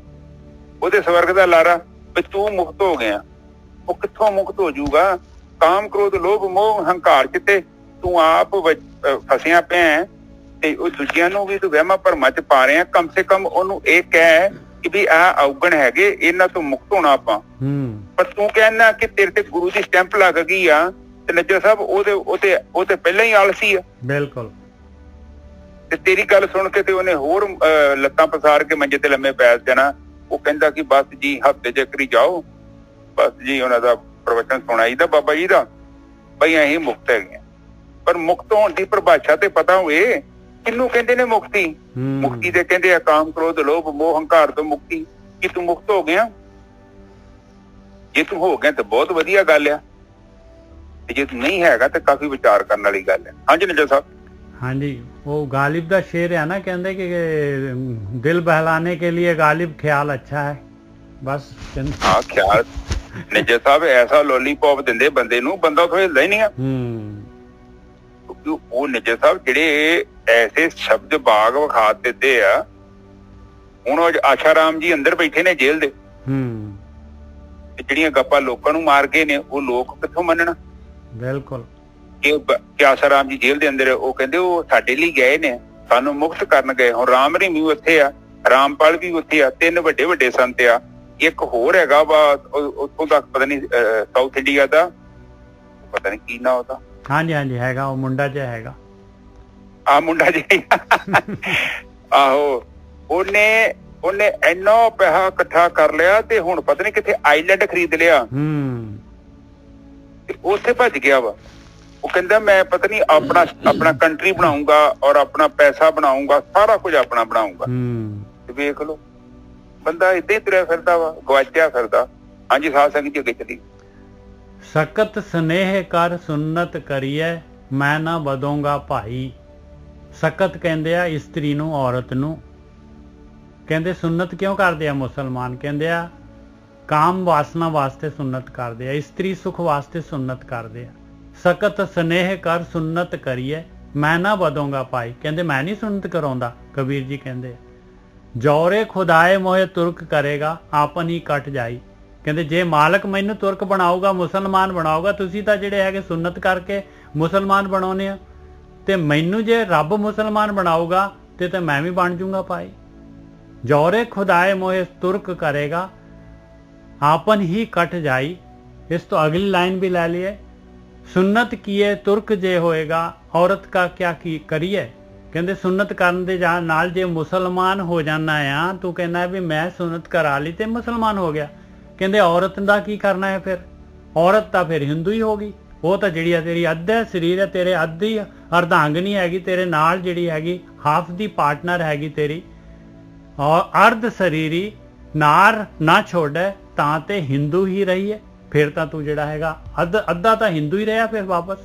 ਉਹਦੇ ਸਵਰਗ ਦਾ ਲਾਰਾ ਵੀ ਤੂੰ ਮੁਕਤ ਹੋ ਗਿਆ। ਉਹ ਕਿੱਥੋਂ ਮੁਕਤ ਹੋ ਜਾਊਗਾ? ਕਾਮ ਕ੍ਰੋਧ ਲੋਭ ਮੋਹ ਹੰਕਾਰ 'ਚ ਤੇ ਤੂੰ ਆਪ ਫਸਿਆ ਪਿਆ, ਤੇ ਉਹ ਦੂਜਿਆਂ ਨੂੰ ਵੀ ਤੂੰ ਵਹਿਮਾਂ ਭਰਮਾਂ 'ਚ ਪਾ ਰਿਹਾ। ਕਮ ਸੇ ਕਮ ਉਹਨੂੰ ਇਹ ਕਹਿ ਕਿ ਵੀ ਆਹ ਔਗਣ ਹੈਗੇ, ਇਹਨਾਂ ਤੋਂ ਮੁਕਤ ਹੋਣਾ ਆਪਾਂ। ਪਰ ਤੂੰ ਕਹਿਣਾ ਕਿ ਤੇਰੇ ਤੇ ਗੁਰੂ ਦੀ ਸਟੈਂਪ ਲੱਗ ਗਈ ਆ, ਤੇ ਨਿੱਜਰ ਸਾਹਿਬ ਉਹ ਤੇ ਪਹਿਲਾਂ ਹੀ ਆਲਸੀ ਆ। ਬਿਲਕੁਲ। ਤੇ ਤੇਰੀ ਗੱਲ ਸੁਣ ਕੇ ਤੇ ਉਹਨੇ ਹੋਰ ਲੱਤਾਂ ਪਸਾਰ ਕੇ ਮੰਜੇ ਤੇ ਲੰਮੇ ਪੈ ਜਾਣਾ। ਉਹ ਕਹਿੰਦਾ ਕਿ ਬਸ ਜੀ ਹਫ਼ਤੇ ਚੱਕਰੀ ਜਾਓ, ਬਸ ਜੀ ਉਹਨਾਂ ਦਾ ਪ੍ਰਵਚਨ ਸੁਣਾਈਦਾ ਬਾਬਾ ਜੀ ਦਾ, ਬਈ ਅਸੀਂ ਮੁਕਤ ਹੈਗੇ। ਪਰ ਮੁਕਤ ਹੋਣ ਦੀ ਪਰਿਭਾਸ਼ਾ ਤੇ ਪਤਾ ਹੋਏ ਕਿਹਨੂੰ ਕਹਿੰਦੇ ਨੇ ਮੁਕਤੀ? ਮੁਕਤੀ ਦੇ ਕਹਿੰਦੇ ਆ ਕਾਮ ਕ੍ਰੋਧ ਲੋਭ ਮੋਹ ਹੰਕਾਰ ਤੋਂ ਮੁਕਤੀ। ਕਿ ਤੂੰ ਮੁਕਤ ਹੋ ਗਿਆ? ਜੇ ਤੂੰ ਹੋ ਗਿਆ ਤਾਂ ਬਹੁਤ ਵਧੀਆ ਗੱਲ ਆ, ਤੇ ਜੇ ਤੂੰ ਨਹੀਂ ਹੈਗਾ ਤਾਂ ਕਾਫੀ ਵਿਚਾਰ ਕਰਨ ਵਾਲੀ ਗੱਲ ਹੈ। ਹਾਂਜੀ ਨਿੱਜਰ ਸਾਹਿਬ। ਹਾਂਜੀ, ਉਹ गालिब ਦਾ ਸ਼ੇਰ ਹੈ ਨਾ, ਕਹਿੰਦੇ ਕਿ ਦਿਲ ਬਹਿਲਾਨੇ ਕੇ लिए गालिब ख्याल अच्छा है। ਬਸ ਹਾਂ, ਖਿਆਲ ਨਿੱਜਰ ਸਾਹਿਬ ਐਸਾ ਲੋਲੀਪੌਪ ਦਿੰਦੇ ਬੰਦੇ ਨੂੰ, ਬੰਦਾ ਉੱਥੋਂ ਹਿਲਦਾ ਹੀ ਨਹੀਂ ਆ। ਉਹ ਨਿੱਜਰ ਸਾਹਿਬ ਜਿਹੜੇ ਐਸੇ ਸ਼ਬਦ ਬਾਗ ਵਿਖਾ ਦਿੱਤੇ ਆ। ਹੁਣ ਉਹ ਆਸ਼ਾ ਰਾਮ ਜੀ ਅੰਦਰ ਬੈਠੇ ਨੇ ਜੇਲ੍ਹ ਦੇ, ਜਿਹੜੀਆਂ ਗੱਪਾਂ ਲੋਕਾਂ ਨੂੰ ਮਾਰ ਗਏ ਨੇ, ਉਹ ਲੋਕ ਕਿੱਥੋਂ ਮੰਨਣ? ਬਿਲਕੁਲ। ਕਿ ਆਸ਼ਾ ਰਾਮ ਜੀ ਜੇਲ੍ਹ ਦੇ ਅੰਦਰ, ਉਹ ਕਹਿੰਦੇ ਉਹ ਸਾਡੇ ਲਈ ਗਏ ਨੇ, ਸਾਨੂੰ ਮੁਕਤ ਕਰਨ ਗਏ। ਹੁਣ ਰਾਮ ਰਹੀਮ ਉੱਥੇ ਆ, ਰਾਮਪਾਲ ਵੀ ਉੱਥੇ ਆ, 3 ਵੱਡੇ ਸੰਤ ਆ। ਇੱਕ ਹੋਰ ਹੈਗਾ ਵਾ ਉੱਥੋਂ ਦਾ, ਪਤਾ ਨਹੀਂ ਸਾਊਥ ਇੰਡੀਆ ਦਾ, ਪਤਾ ਨਹੀਂ ਕੀ ਨਾਂ ਉਹਦਾ। ਹਾਂਜੀ ਹਾਂਜੀ ਹੈਗਾ, ਉਹ ਮੁੰਡਾ ਜਿਹਾ ਹੈਗਾ। ਆ ਮੁੰਡਾ ਜਿਹਾ ਆਹੋ, ਉਹਨੇ ਇੰਨਾ ਪੈਸਾ ਇਕੱਠਾ ਕਰ ਲਿਆ ਤੇ ਹੁਣ ਪਤਾ ਨਹੀਂ ਕਿੱਥੇ ਆਈਲੈਂਡ ਖਰੀਦ ਲਿਆ, ਤੇ ਉੱਥੇ ਭੱਜ ਗਿਆ ਵਾ। ਉਹ ਕਹਿੰਦਾ ਮੈਂ ਪਤਾ ਨਹੀਂ ਆਪਣਾ ਕੰਟਰੀ ਬਣਾਉਂਗਾ ਔਰ ਆਪਣਾ ਪੈਸਾ ਬਣਾਉਂਗਾ, ਸਾਰਾ ਕੁਝ ਆਪਣਾ ਬਣਾਉਂਗਾ। ਤੇ ਵੇਖ ਲਓ ਬੰਦਾ ਏਦਾਂ ਹੀ ਤੁਰਿਆ ਫਿਰਦਾ ਵਾ, ਗਵਾਚਿਆ ਫਿਰਦਾ। ਹਾਂਜੀ ਸਾਧ ਸੰਗਤ ਜੀ ਅੱਗੇ ਚੱਲੀ। ਸਕਤ ਸਨੇਹ ਕਰ ਸੁਨਤ ਕਰੀਏ ਮੈਂ ਨਾ ਵਧੂੰਗਾ ਭਾਈ। ਸਕਤ ਕਹਿੰਦੇ ਆ ਇਸਤਰੀ ਨੂੰ, ਔਰਤ ਨੂੰ। ਕਹਿੰਦੇ ਸੁਨਤ ਕਿਉਂ ਕਰਦੇ ਆ ਮੁਸਲਮਾਨ? ਕਹਿੰਦੇ ਆ ਕਾਮ ਵਾਸਨਾ ਵਾਸਤੇ ਸੁਨਤ ਕਰਦੇ ਆ, ਇਸਤਰੀ ਸੁਖ ਵਾਸਤੇ ਸੁਨਤ ਕਰਦੇ ਆ। ਸਕਤ ਸਨੇਹ ਕਰ ਸੁਨਤ ਕਰੀਏ ਮੈਂ ਨਾ ਵਧੂੰਗਾ ਭਾਈ। ਕਹਿੰਦੇ ਮੈਂ ਨਹੀਂ ਸੁਨਤ ਕਰਾਉਂਦਾ। ਕਬੀਰ ਜੀ ਕਹਿੰਦੇ ਜੌਰੇ ਖੁਦਾਏ ਮੋਹੇ ਤੁਰਕ ਕਰੇਗਾ ਆਪਨ ਹੀ ਕੱਟ ਜਾਈ। ਕਹਿੰਦੇ ਜੇ ਮਾਲਕ ਮੈਨੂੰ ਤੁਰਕ ਬਣਾਊਗਾ, ਮੁਸਲਮਾਨ ਬਣਾਊਗਾ, ਤੁਸੀਂ ਤਾਂ ਜਿਹੜੇ ਹੈਗੇ ਸੁਨਤ ਕਰਕੇ ਮੁਸਲਮਾਨ ਬਣਾਉਨੇ ਆ, ਤੇ ਮੈਨੂੰ ਜੇ ਰੱਬ ਮੁਸਲਮਾਨ ਬਣਾਊਗਾ ਤੇ ਮੈਂ ਵੀ ਬਣ ਜੂੰਗਾ ਭਾਈ। ਜੌਰੇ ਖੁਦਾਏ ਮੋਹੇ ਤੁਰਕ ਕਰੇਗਾ आपन ही कट जाई। इस तो अगली लाइन भी ले लिए, सुन्नत किए तुर्क जे होएगा औरत का क्या की करिए। कहते सुन्नत करन दे नाल जे मुसलमान हो जाना है, तू कहना है भी मैं सुन्नत करा ली ते मुसलमान हो गया। कहते औरत का की करना है फिर? औरत तो फिर हिंदू ही होगी। वो तो जी तेरी अद्धा शरीर है, तेरे अद्धी अर्धांगनी हैगी, तेरे नाल जी हैगी हाफ दी पार्टनर हैगी तेरी, और अर्ध शरीरी नार ना छोड़े ਤਾਂ ਤੇ ਹਿੰਦੂ ਹੀ ਰਹੀ ਹੈ। ਫਿਰ ਤਾਂ ਤੂੰ ਜਿਹੜਾ ਹੈਗਾ ਅੱਧਾ ਤਾਂ ਹਿੰਦੂ ਹੀ ਰਿਹਾ ਫਿਰ ਵਾਪਸ।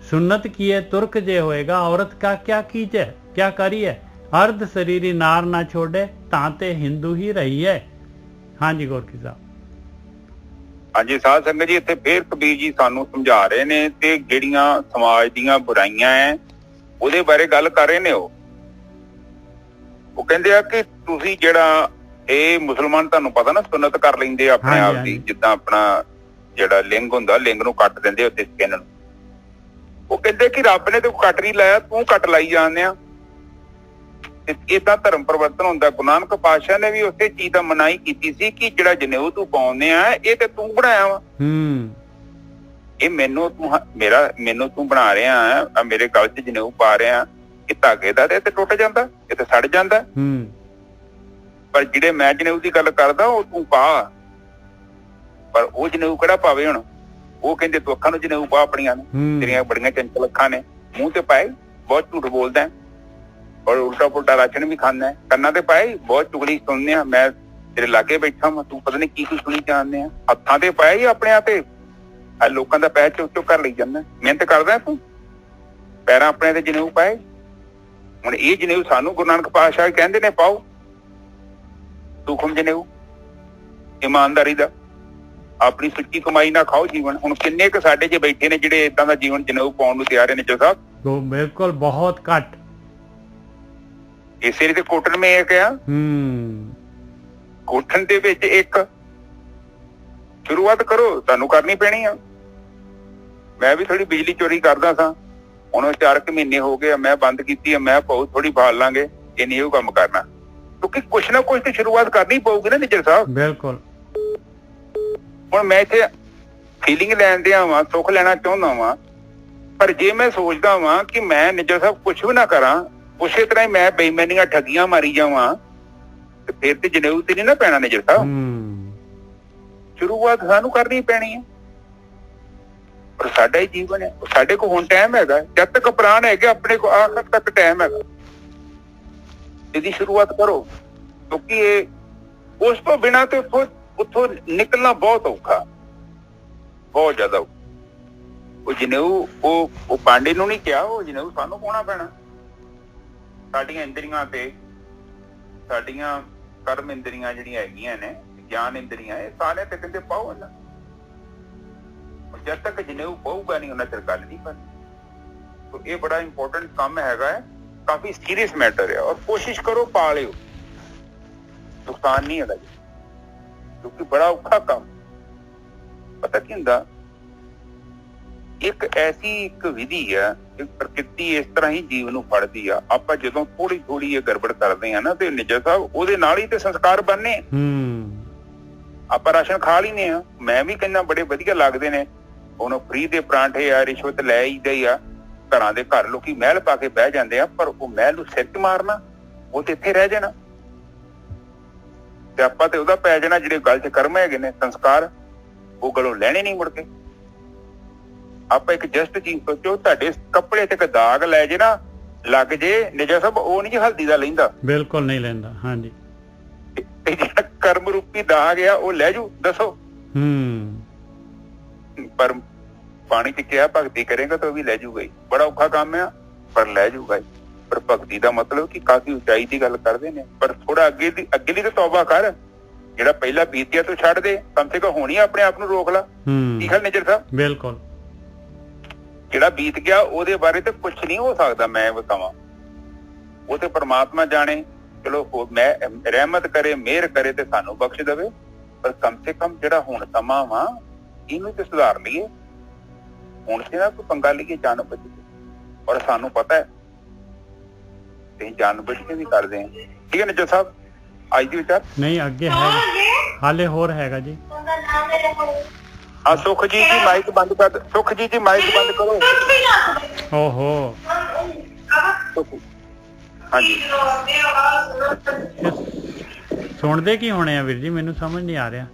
ਸੁਨਤ ਕੀਏ ਤੁਰਕ ਜੇ ਹੋਏਗਾ ਔਰਤ ਕਾ ਕਿਆ ਕੀਜੈ ਕਿਆ ਕਰੀਏ, ਅਰਧ ਸਰੀਰੀ ਨਾਰ ਨਾ ਛੋੜੇ ਤਾਂ ਤੇ ਹਿੰਦੂ ਹੀ ਰਹੀ ਹੈ। ਹਾਂਜੀ ਗੋਰਖੀ ਸਾਹਿਬ। ਹਾਂਜੀ ਸਾਧ ਸੰਗਤ ਜੀ, ਇੱਥੇ ਫੇਰ ਕਬੀਰ ਜੀ ਸਾਨੂੰ ਸਮਝਾ ਰਹੇ ਨੇ ਤੇ ਜਿਹੜੀਆਂ ਸਮਾਜ ਦੀਆਂ ਬੁਰਾਈਆਂ ਹੈ ਉਹਦੇ ਬਾਰੇ ਗੱਲ ਕਰ ਰਹੇ ਨੇ। ਉਹ ਕਹਿੰਦੇ ਆ ਕਿ ਤੁਸੀਂ ਜਿਹੜਾ ਇਹ ਮੁਸਲਮਾਨ ਤੁਹਾਨੂੰ ਪਤਾ ਨਾ ਸੁਨਤ ਕਰ ਲੈਂਦੇ ਆਪਣੇ ਆਪ ਦੀ, ਜਿੱਦਾਂ ਆਪਣਾ ਜਿਹੜਾ ਲਿੰਗ ਹੁੰਦਾ ਲਿੰਗ ਨੂੰ ਕੱਟ ਦਿੰਦੇ ਉੱਤੇ ਸਕਿਨ ਨੂੰ। ਉਹ ਕਹਿੰਦੇ ਕਿ ਰੱਬ ਨੇ ਤੇ ਕੱਟ ਨਹੀਂ ਲਾਇਆ, ਤੂੰ ਕੱਟ ਲਾਈ ਜਾਂਦੇ ਆ। ਏਦਾਂ ਧਰਮ ਪਰਿਵਰਤਨ ਹੁੰਦਾ। ਗੁਰੂ ਨਾਨਕ ਪਾਤਸ਼ਾਹ ਨੇ ਵੀ ਉਸੇ ਚੀਜ਼ ਦਾ ਮਨਾਹੀ ਕੀਤੀ ਸੀ ਕਿ ਜਿਹੜਾ ਜਨੇਊ ਤੂੰ ਪਾਉਂਦੇ ਆ ਇਹ ਤੇ ਤੂੰ ਬਣਾਇਆ ਵਾ, ਇਹ ਮੈਨੂੰ ਤੂੰ ਬਣਾ ਰਿਹਾ, ਮੇਰੇ ਗਲ 'ਚ ਜਨੇਊ ਪਾ ਰਿਹਾ, ਇਹ ਧਾਗੇ ਦਾ ਤੇ ਟੁੱਟ ਜਾਂਦਾ, ਇਹ ਤੇ ਸੜ ਜਾਂਦਾ। ਪਰ ਜਿਹੜੇ ਮੈਂ ਜਨੇਊ ਦੀ ਗੱਲ ਕਰਦਾ ਉਹ ਤੂੰ ਪਾ, ਪਰ ਉਹ ਜਨੇਊ ਕਿਹੜਾ ਪਾਵੇ ਹੁਣ? ਉਹ ਕਹਿੰਦੇ ਤੂੰ ਅੱਖਾਂ ਨੂੰ ਜਨੇਊ ਪਾ ਆਪਣੀਆਂ ਨੂੰ, ਤੇਰੀਆਂ ਬੜੀਆਂ ਚੰਚਲ ਅੱਖਾਂ ਨੇ, ਮੂੰਹ ਤੇ ਪਾਏ ਬਹੁਤ ਝੂਠ ਬੋਲਦਾ, ਔਰ ਉਲਟਾ ਪੁਲਟਾ ਰਾਸ਼ਨ ਵੀ ਖਾਂਦਾ, ਕੰਨਾਂ ਤੇ ਪਾਏ ਬਹੁਤ ਚੁਗਲੀ ਸੁਣਦੇ ਆ, ਮੈਂ ਤੇਰੇ ਲਾਗੇ ਬੈਠਾ ਵਾਂ, ਤੂੰ ਪਤਾ ਨੀ ਕੀ ਕੁਛ ਸੁਣੀ ਜਾਂਦੇ ਆ। ਹੱਥਾਂ ਤੇ ਪਾਏ ਆਪਣੇ ਤੇ ਲੋਕਾਂ ਦਾ ਪੈਰ ਚੁੱਕ ਚੁੱਕ ਕਰ ਲਈ ਜਾਂਦਾ, ਮਿਹਨਤ ਕਰਦਾ ਤੂੰ, ਪੈਰਾਂ ਆਪਣੇ ਤੇ ਜਨੇਊ ਪਾਏ। ਹੁਣ ਇਹ ਜਨੇਊ ਸਾਨੂੰ ਗੁਰੂ ਨਾਨਕ ਪਾਤਸ਼ਾਹ ਕਹਿੰਦੇ ਨੇ ਪਾਓ ਸੂਖਮ ਜਨੇਊ, ਇਮਾਨਦਾਰੀ ਦਾ, ਆਪਣੀ ਸੱਚੀ ਕਮਾਈ ਨਾਲ ਖਾਓ ਜੀਵਨ। ਹੁਣ ਕਿੰਨੇ ਕੁ ਸਾਡੇ 'ਚ ਬੈਠੇ ਨੇ ਜਿਹੜੇ ਏਦਾਂ ਦਾ ਜੀਵਨ ਜਨੇਊ ਪਾਉਣ ਨੂੰ ਤਿਆਰ ਨੇ ਜੋ ਸਾਹਿਬ? ਬਿਲਕੁਲ ਬਹੁਤ ਘੱਟ। ਇਸੇ ਲਈ ਤੇ ਕੋਟਨ ਮੇ ਇੱਕ ਆ, ਕੋਠਨ ਦੇ ਵਿੱਚ ਇੱਕ ਸ਼ੁਰੂਆਤ ਕਰੋ, ਤੁਹਾਨੂੰ ਕਰਨੀ ਪੈਣੀ ਆ। ਮੈਂ ਵੀ ਥੋੜੀ ਬਿਜਲੀ ਚੋਰੀ ਕਰਦਾ ਸਾਂ, ਹੁਣ 4 ਮਹੀਨੇ ਹੋ ਗਏ ਮੈਂ ਬੰਦ ਕੀਤੀ ਆ। ਮੈਂ ਬਹੁਤ ਥੋੜੀ ਭਾਲ ਲਾਂਗੇ, ਇਹ ਨਹੀਂ ਉਹ ਕੰਮ ਕਰਨਾ, ਕਿਉਂਕਿ ਕੁਛ ਨਾ ਕੁਛ ਤੇ ਸ਼ੁਰੂਆਤ ਕਰਨੀ ਪਊਗੀ ਨਾ ਨਿੱਜਰ ਸਾਹਿਬ। ਬਿਲਕੁਲ। ਹੁਣ ਮੈਂ ਇੱਥੇ ਫੀਲਿੰਗ ਲੈਣ ਦਿਆਂ ਵਾਂ, ਸੁੱਖ ਲੈਣਾ ਚਾਹੁੰਦਾ ਵਾਂ, ਪਰ ਜੇ ਮੈਂ ਸੋਚਦਾ ਵਾਂ ਕਿ ਮੈਂ ਨਿੱਜਰ ਸਾਹਿਬ ਕੁਛ ਵੀ ਨਾ ਕਰਾਂ, ਉਸੇ ਤਰ੍ਹਾਂ ਹੀ ਮੈਂ ਬੇਈਮਾਨੀਆਂ ਠੱਗੀਆਂ ਮਾਰੀ ਜਾਵਾਂ, ਤੇ ਫਿਰ ਤੇ ਜਨੇਊ ਤੇ ਨਹੀਂ ਨਾ ਪੈਣਾ ਨਿੱਜਰ ਸਾਹਿਬ। ਸ਼ੁਰੂਆਤ ਸਾਨੂੰ ਕਰਨੀ ਪੈਣੀ ਹੈ, ਪਰ ਸਾਡਾ ਹੀ ਜੀਵਨ ਹੈ, ਸਾਡੇ ਕੋਲ ਹੁਣ ਟਾਈਮ ਹੈਗਾ, ਜਦ ਤੱਕ ਪ੍ਰਾਣ ਹੈਗੇ ਆਪਣੇ ਕੋਲ ਆਖਰ ਤੱਕ ਟਾਈਮ ਹੈਗਾ, ਇਹਦੀ ਸ਼ੁਰੂਆਤ ਕਰੋ। ਕਿਉਂਕਿ ਇਹ ਉਸ ਤੋਂ ਬਿਨਾਂ ਤੇ ਉੱਥੋਂ ਨਿਕਲਣਾ ਬਹੁਤ ਔਖਾ, ਬਹੁਤ ਜ਼ਿਆਦਾ। ਉਹ ਜਨੇਊ ਉਹ ਪਾਂਡੇ ਨੂੰ ਨਹੀਂ ਕਿਹਾ, ਉਹ ਜਨੇਊ ਸਾਨੂੰ ਪਾਉਣਾ ਪੈਣਾ। ਸਾਡੀਆਂ ਇੰਦਰੀਆਂ ਤੇ ਸਾਡੀਆਂ ਕਰਮ ਇੰਦਰੀਆਂ ਜਿਹੜੀਆਂ ਹੈਗੀਆਂ ਨੇ, ਗਿਆਨ ਇੰਦਰੀਆਂ, ਇਹ ਸਾਰੇ ਤੇ ਕਹਿੰਦੇ ਪਾਓ ਨਾ। ਜਦ ਤੱਕ ਜਨੇਊ ਪਊਗਾ ਨਹੀਂ ਉਹਨਾਂ ਚਿਰ ਗੱਲ ਨਹੀਂ ਬਣਨੀ। ਇਹ ਬੜਾ ਇੰਪੋਰਟੈਂਟ ਕੰਮ ਹੈਗਾ ਹੈ, ਕਾਫੀ ਸੀਰੀਅਸ ਮੈਟਰ ਹੈ, ਔਰ ਕੋਸ਼ਿਸ਼ ਕਰੋ ਪਾ ਲਿਓ, ਨੁਕਸਾਨ ਨਹੀਂ ਹੈਗਾ ਜੀ, ਕਿਉਂਕਿ ਬੜਾ ਔਖਾ ਕੰਮ। ਪਤਾ ਕੀ ਹੁੰਦਾ, ਇੱਕ ਐਸੀ ਵਿਧੀ ਆ, ਇੱਕ ਪ੍ਰਕਿਰਤੀ ਇਸ ਤਰ੍ਹਾਂ ਹੀ ਜੀਵ ਨੂੰ ਫੜਦੀ ਆ। ਆਪਾਂ ਜਦੋਂ ਥੋੜੀ ਥੋੜੀ ਇਹ ਗੜਬੜ ਕਰਦੇ ਆ ਨਾ, ਤੇ ਨਿੱਜਰ ਸਾਹਿਬ ਉਹਦੇ ਨਾਲ ਹੀ ਤੇ ਸੰਸਕਾਰ ਬਣਨੇ। ਆਪਾਂ ਰਾਸ਼ਨ ਖਾ ਲੈਂਦੇ ਆ, ਮੈਂ ਵੀ ਕਹਿੰਦਾ ਬੜੇ ਵਧੀਆ ਲੱਗਦੇ ਨੇ, ਹੁਣ ਫ੍ਰੀ ਦੇ ਪਰਾਂਠੇ ਆ, ਰਿਸ਼ਵਤ ਲੈ ਹੀ ਆ, ਘਰਾਂ ਦੇ ਘਰ ਲੋਕੀ ਮਹਿਲ ਪਾ ਕੇ ਬਹਿ ਜਾਂਦੇ ਆ, ਪਰ ਉਹ ਮਹਿਲ ਨੂੰ ਸਿਰ 'ਚ ਮਾਰਨਾ, ਉਹ ਤੇ ਇੱਥੇ ਰਹਿ ਜਾਣਾ, ਤੇ ਆਪਾਂ ਤੇ ਉਹਦਾ ਪੈ ਜਾਣਾ ਜਿਹੜੇ ਗਲ 'ਚ ਕਰਮ ਹੈਗੇ ਨੇ ਸੰਸਕਾਰ, ਉਹ ਗਲੋਂ ਲੈਣੇ ਨਹੀਂ ਮੁੜ ਕੇ। ਆਪਾਂ ਇੱਕ ਜਸਟ ਚੀਜ਼ ਸੋਚੋ, ਤੁਹਾਡੇ ਕੱਪੜੇ ਤੇ ਇੱਕ ਦਾਗ ਲੈ ਜੇ ਨਾ, ਲੱਗ ਜੇ ਨਿੱਜਰ ਸਾਹਿਬ, ਉਹ ਨਹੀਂ ਜੀ ਹਲਦੀ ਦਾ ਲੈਂਦਾ, ਬਿਲਕੁਲ ਨਹੀਂ ਲੈਂਦਾ। ਹਾਂਜੀ, ਤੇ ਜਿਹੜਾ ਕਰਮ ਰੂਪੀ ਦਾਗ ਆ ਉਹ ਲੈ ਜੂ, ਦੱਸੋ। ਪਰ ਪਾਣੀ ਚ ਕਿਹਾ ਭਗਤੀ ਕਰੇਗਾ ਤਾਂ ਉਹ ਵੀ ਲੈ ਜੂਗਾ ਹੀ। ਬੜਾ ਔਖਾ ਕੰਮ ਆ ਪਰ ਲੈ ਜੂਗਾ ਹੀ। ਪਰ ਭਗਤੀ ਦਾ ਮਤਲਬ ਕਿ ਕਾਫੀ ਉਚਾਈ ਦੀ ਗੱਲ ਕਰਦੇ ਨੇ, ਪਰ ਥੋੜਾ ਅੱਗੇ ਦੀ ਤਾਂ ਤੌਬਾ ਕਰ। ਜਿਹੜਾ ਪਹਿਲਾਂ ਬੀਤਿਆ ਤੂੰ ਛੱਡ ਦੇ, ਕਮ ਸੇ ਕਮ ਹੋਣੀ ਆਪਣੇ ਆਪ ਨੂੰ ਰੋਕ ਲਾ। ਕੀ ਖਿਆਲ ਨਿਜਰ ਸਾਹਿਬ? ਬਿਲਕੁਲ। ਜਿਹੜਾ ਬੀਤ ਗਿਆ ਉਹਦੇ ਬਾਰੇ ਤੇ ਕੁਛ ਨਹੀਂ ਹੋ ਸਕਦਾ ਮੈਂ ਬਤਾਵਾਂ, ਉਹ ਤੇ ਪਰਮਾਤਮਾ ਜਾਣੇ। ਚਲੋ ਮੈਂ ਰਹਿਮਤ ਕਰੇ, ਮਿਹਰ ਕਰੇ ਤੇ ਸਾਨੂੰ ਬਖਸ਼ ਦੇਵੇ, ਪਰ ਕਮ ਸੇ ਕਮ ਜਿਹੜਾ ਹੁਣ ਸਮਾਂ ਵਾ ਇਹਨੂੰ ਤੇ ਸੁਧਾਰ ਲਈਏ। ਹੁਣ ਤੇ ਨਾ ਕੋਈ ਪੰਗਾ ਲਈਏ ਜਾਣ ਬੁੱਝ ਕੇ, ਔਰ ਸਾਨੂੰ ਪਤਾ ਹੈ ਤੇ ਜਾਣ ਬੁੱਝ ਕੇ ਵੀ ਕਰਦੇ ਹਾਂ। ਠੀਕ ਹੈ ਨਿਜਰ ਸਾਹਿਬ, ਅੱਜ ਦੀ ਵਿਚਾਰ ਨਹੀਂ ਅੱਗੇ ਹੈ, ਹਾਲੇ ਹੋਰ ਹੈਗਾ ਜੀ। ਹਾਂ ਸੁਖ ਜੀ ਮਾਈਕ ਬੰਦ ਕਰ। ਸੁਖ ਜੀ ਮਾਈਕ ਬੰਦ ਕਰੋ। ਓਹੋ ਹਾਂਜੀ ਸੁਣਦੇ ਕੀ ਹੋਣੇ ਆ ਵੀਰ ਜੀ, ਮੈਨੂੰ ਸਮਝ ਨਹੀਂ ਆ ਰਿਹਾ।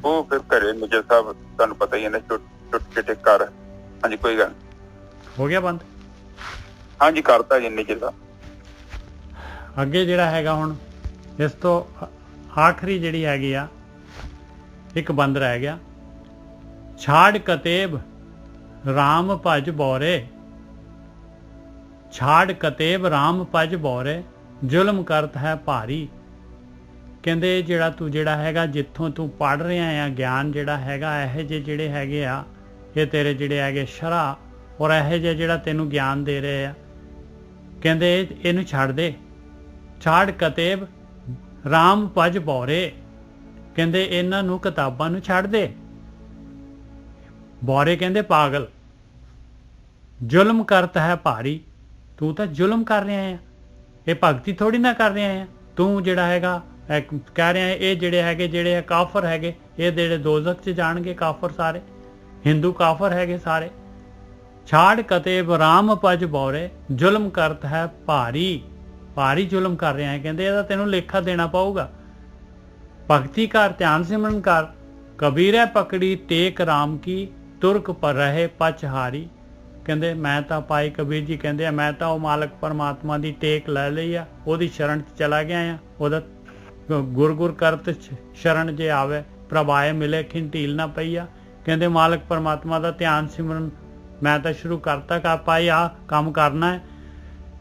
ਉਹ ਫਿਰ ਘਰੇ ਨਿਜਰ ਸਾਹਿਬ ਤੁਹਾਨੂੰ ਪਤਾ ਹੀ ਹੈ ਨਾ, ਛੋਟੇ ਘਰ। ਹਾਂਜੀ ਕੋਈ ਗੱਲ ਹੋ ਗਿਆ ਬੰਦ? ਹਾਂਜੀ ਕਰਤਾ ਜੀ ਨਿਜਰ ਸਾਹਿਬ। ਅੱਗੇ ਜਿਹੜਾ ਹੈਗਾ ਹੁਣ ਇਸ ਤੋਂ ਆਖਰੀ ਜਿਹੜੀ ਹੈਗੀ ਆ ਇੱਕ ਬੰਦ ਰਹਿ ਗਿਆ। ਛਾੜ ਕਤੇਬ ਰਾਮ ਭਜ ਬੋਰੇ, ਛਾੜ ਕਤੇਬ ਰਾਮ ਭਜ ਬੋਰੇ, ਜ਼ੁਲਮ ਕਰਤ ਹੈ ਭਾਰੀ। ਕਹਿੰਦੇ ਜਿਹੜਾ ਤੂੰ ਜਿਹੜਾ ਹੈਗਾ ਜਿੱਥੋਂ ਤੂੰ ਪੜ੍ਹ ਰਿਹਾ ਆ ਗਿਆਨ ਜਿਹੜਾ ਹੈਗਾ, ਇਹੋ ਜਿਹੇ ਜਿਹੜੇ ਹੈਗੇ ਆ ਇਹ ਤੇਰੇ ਜਿਹੜੇ ਹੈਗੇ ਸ਼ਰਾ ਔਰ ਇਹੋ ਜਿਹੇ ਜਿਹੜਾ ਤੈਨੂੰ ਗਿਆਨ ਦੇ ਰਹੇ ਆ, ਕਹਿੰਦੇ ਇਹਨੂੰ ਛੱਡ ਦੇ। ਛਾੜ ਕਤੇਬ ਰਾਮ ਭਜ ਬੋਰੇ, ਕਹਿੰਦੇ ਇਹਨਾਂ ਨੂੰ ਕਿਤਾਬਾਂ ਨੂੰ ਛੱਡ ਦੇ। ਬੋਰੇ ਕਹਿੰਦੇ ਪਾਗਲ। ਜ਼ੁਲਮ ਕਰਤ ਹੈ ਭਾਰੀ, ਤੂੰ ਤਾਂ ਜ਼ੁਲਮ ਕਰ ਰਿਹਾ ਆ, ਇਹ ਭਗਤੀ ਥੋੜੀ ਨਾ ਕਰ ਰਿਹਾ ਆ ਤੂੰ। ਜਿਹੜਾ ਹੈਗਾ ਕਹਿ ਰਿਹਾ ਇਹ ਜਿਹੜੇ ਕਾਫਰ ਹੈਗੇ, ਇਹ ਜਿਹੜੇ ਦੋਜ਼ਖ 'ਚ ਜਾਣਗੇ ਕਾਫਰ ਸਾਰੇ, ਹਿੰਦੂ ਕਾਫਰ ਹੈਗੇ ਸਾਰੇ। ਛਾੜ ਕਤੇਬ ਰਾਮ ਭਜ ਬੋਰੇ, ਜ਼ੁਲਮ ਕਰਤ ਹੈ ਭਾਰੀ, ਭਾਰੀ ਜ਼ੁਲਮ ਕਰ ਰਿਹਾ ਹੈ। ਕਹਿੰਦੇ ਇਹਦਾ ਤੈਨੂੰ ਲੇਖਾ ਦੇਣਾ ਪਊਗਾ। ਭਗਤੀ ਕਰ, ਧਿਆਨ ਸਿਮਰਨ ਕਰ। ਕਬੀਰ ਪਕੜੀ ਟੇਕ ਰਾਮ ਕੀ, ਤੁਰਕ ਪਰ ਰਹੇ ਪਛਹਾਰੀ। ਕਹਿੰਦੇ ਮੈਂ ਤਾਂ ਪਾਈ, ਕਬੀਰ ਜੀ ਕਹਿੰਦੇ ਆ ਮੈਂ ਤਾਂ ਉਹ ਮਾਲਕ ਪਰਮਾਤਮਾ ਦੀ ਟੇਕ ਲੈ ਲਈ ਆ, ਉਹਦੀ ਸ਼ਰਨ 'ਚ ਚਲਾ ਗਿਆ ਆ। ਉਹਦਾ ਗੁਰ ਕਰਤ ਸ਼ਰਨ ਜੇ ਆਵੇ, ਪ੍ਰਭਾਏ ਮਿਲੇ ਖਿੰ ਢੀਲ ਨਾ ਪਈ ਆ। ਕਹਿੰਦੇ ਮਾਲਕ ਪਰਮਾਤਮਾ ਦਾ ਧਿਆਨ ਸਿਮਰਨ ਮੈਂ ਤਾਂ ਸ਼ੁਰੂ ਕਰਤਾ, ਕਰ ਪਾਈ ਆ ਕੰਮ ਕਰਨਾ ਹੈ।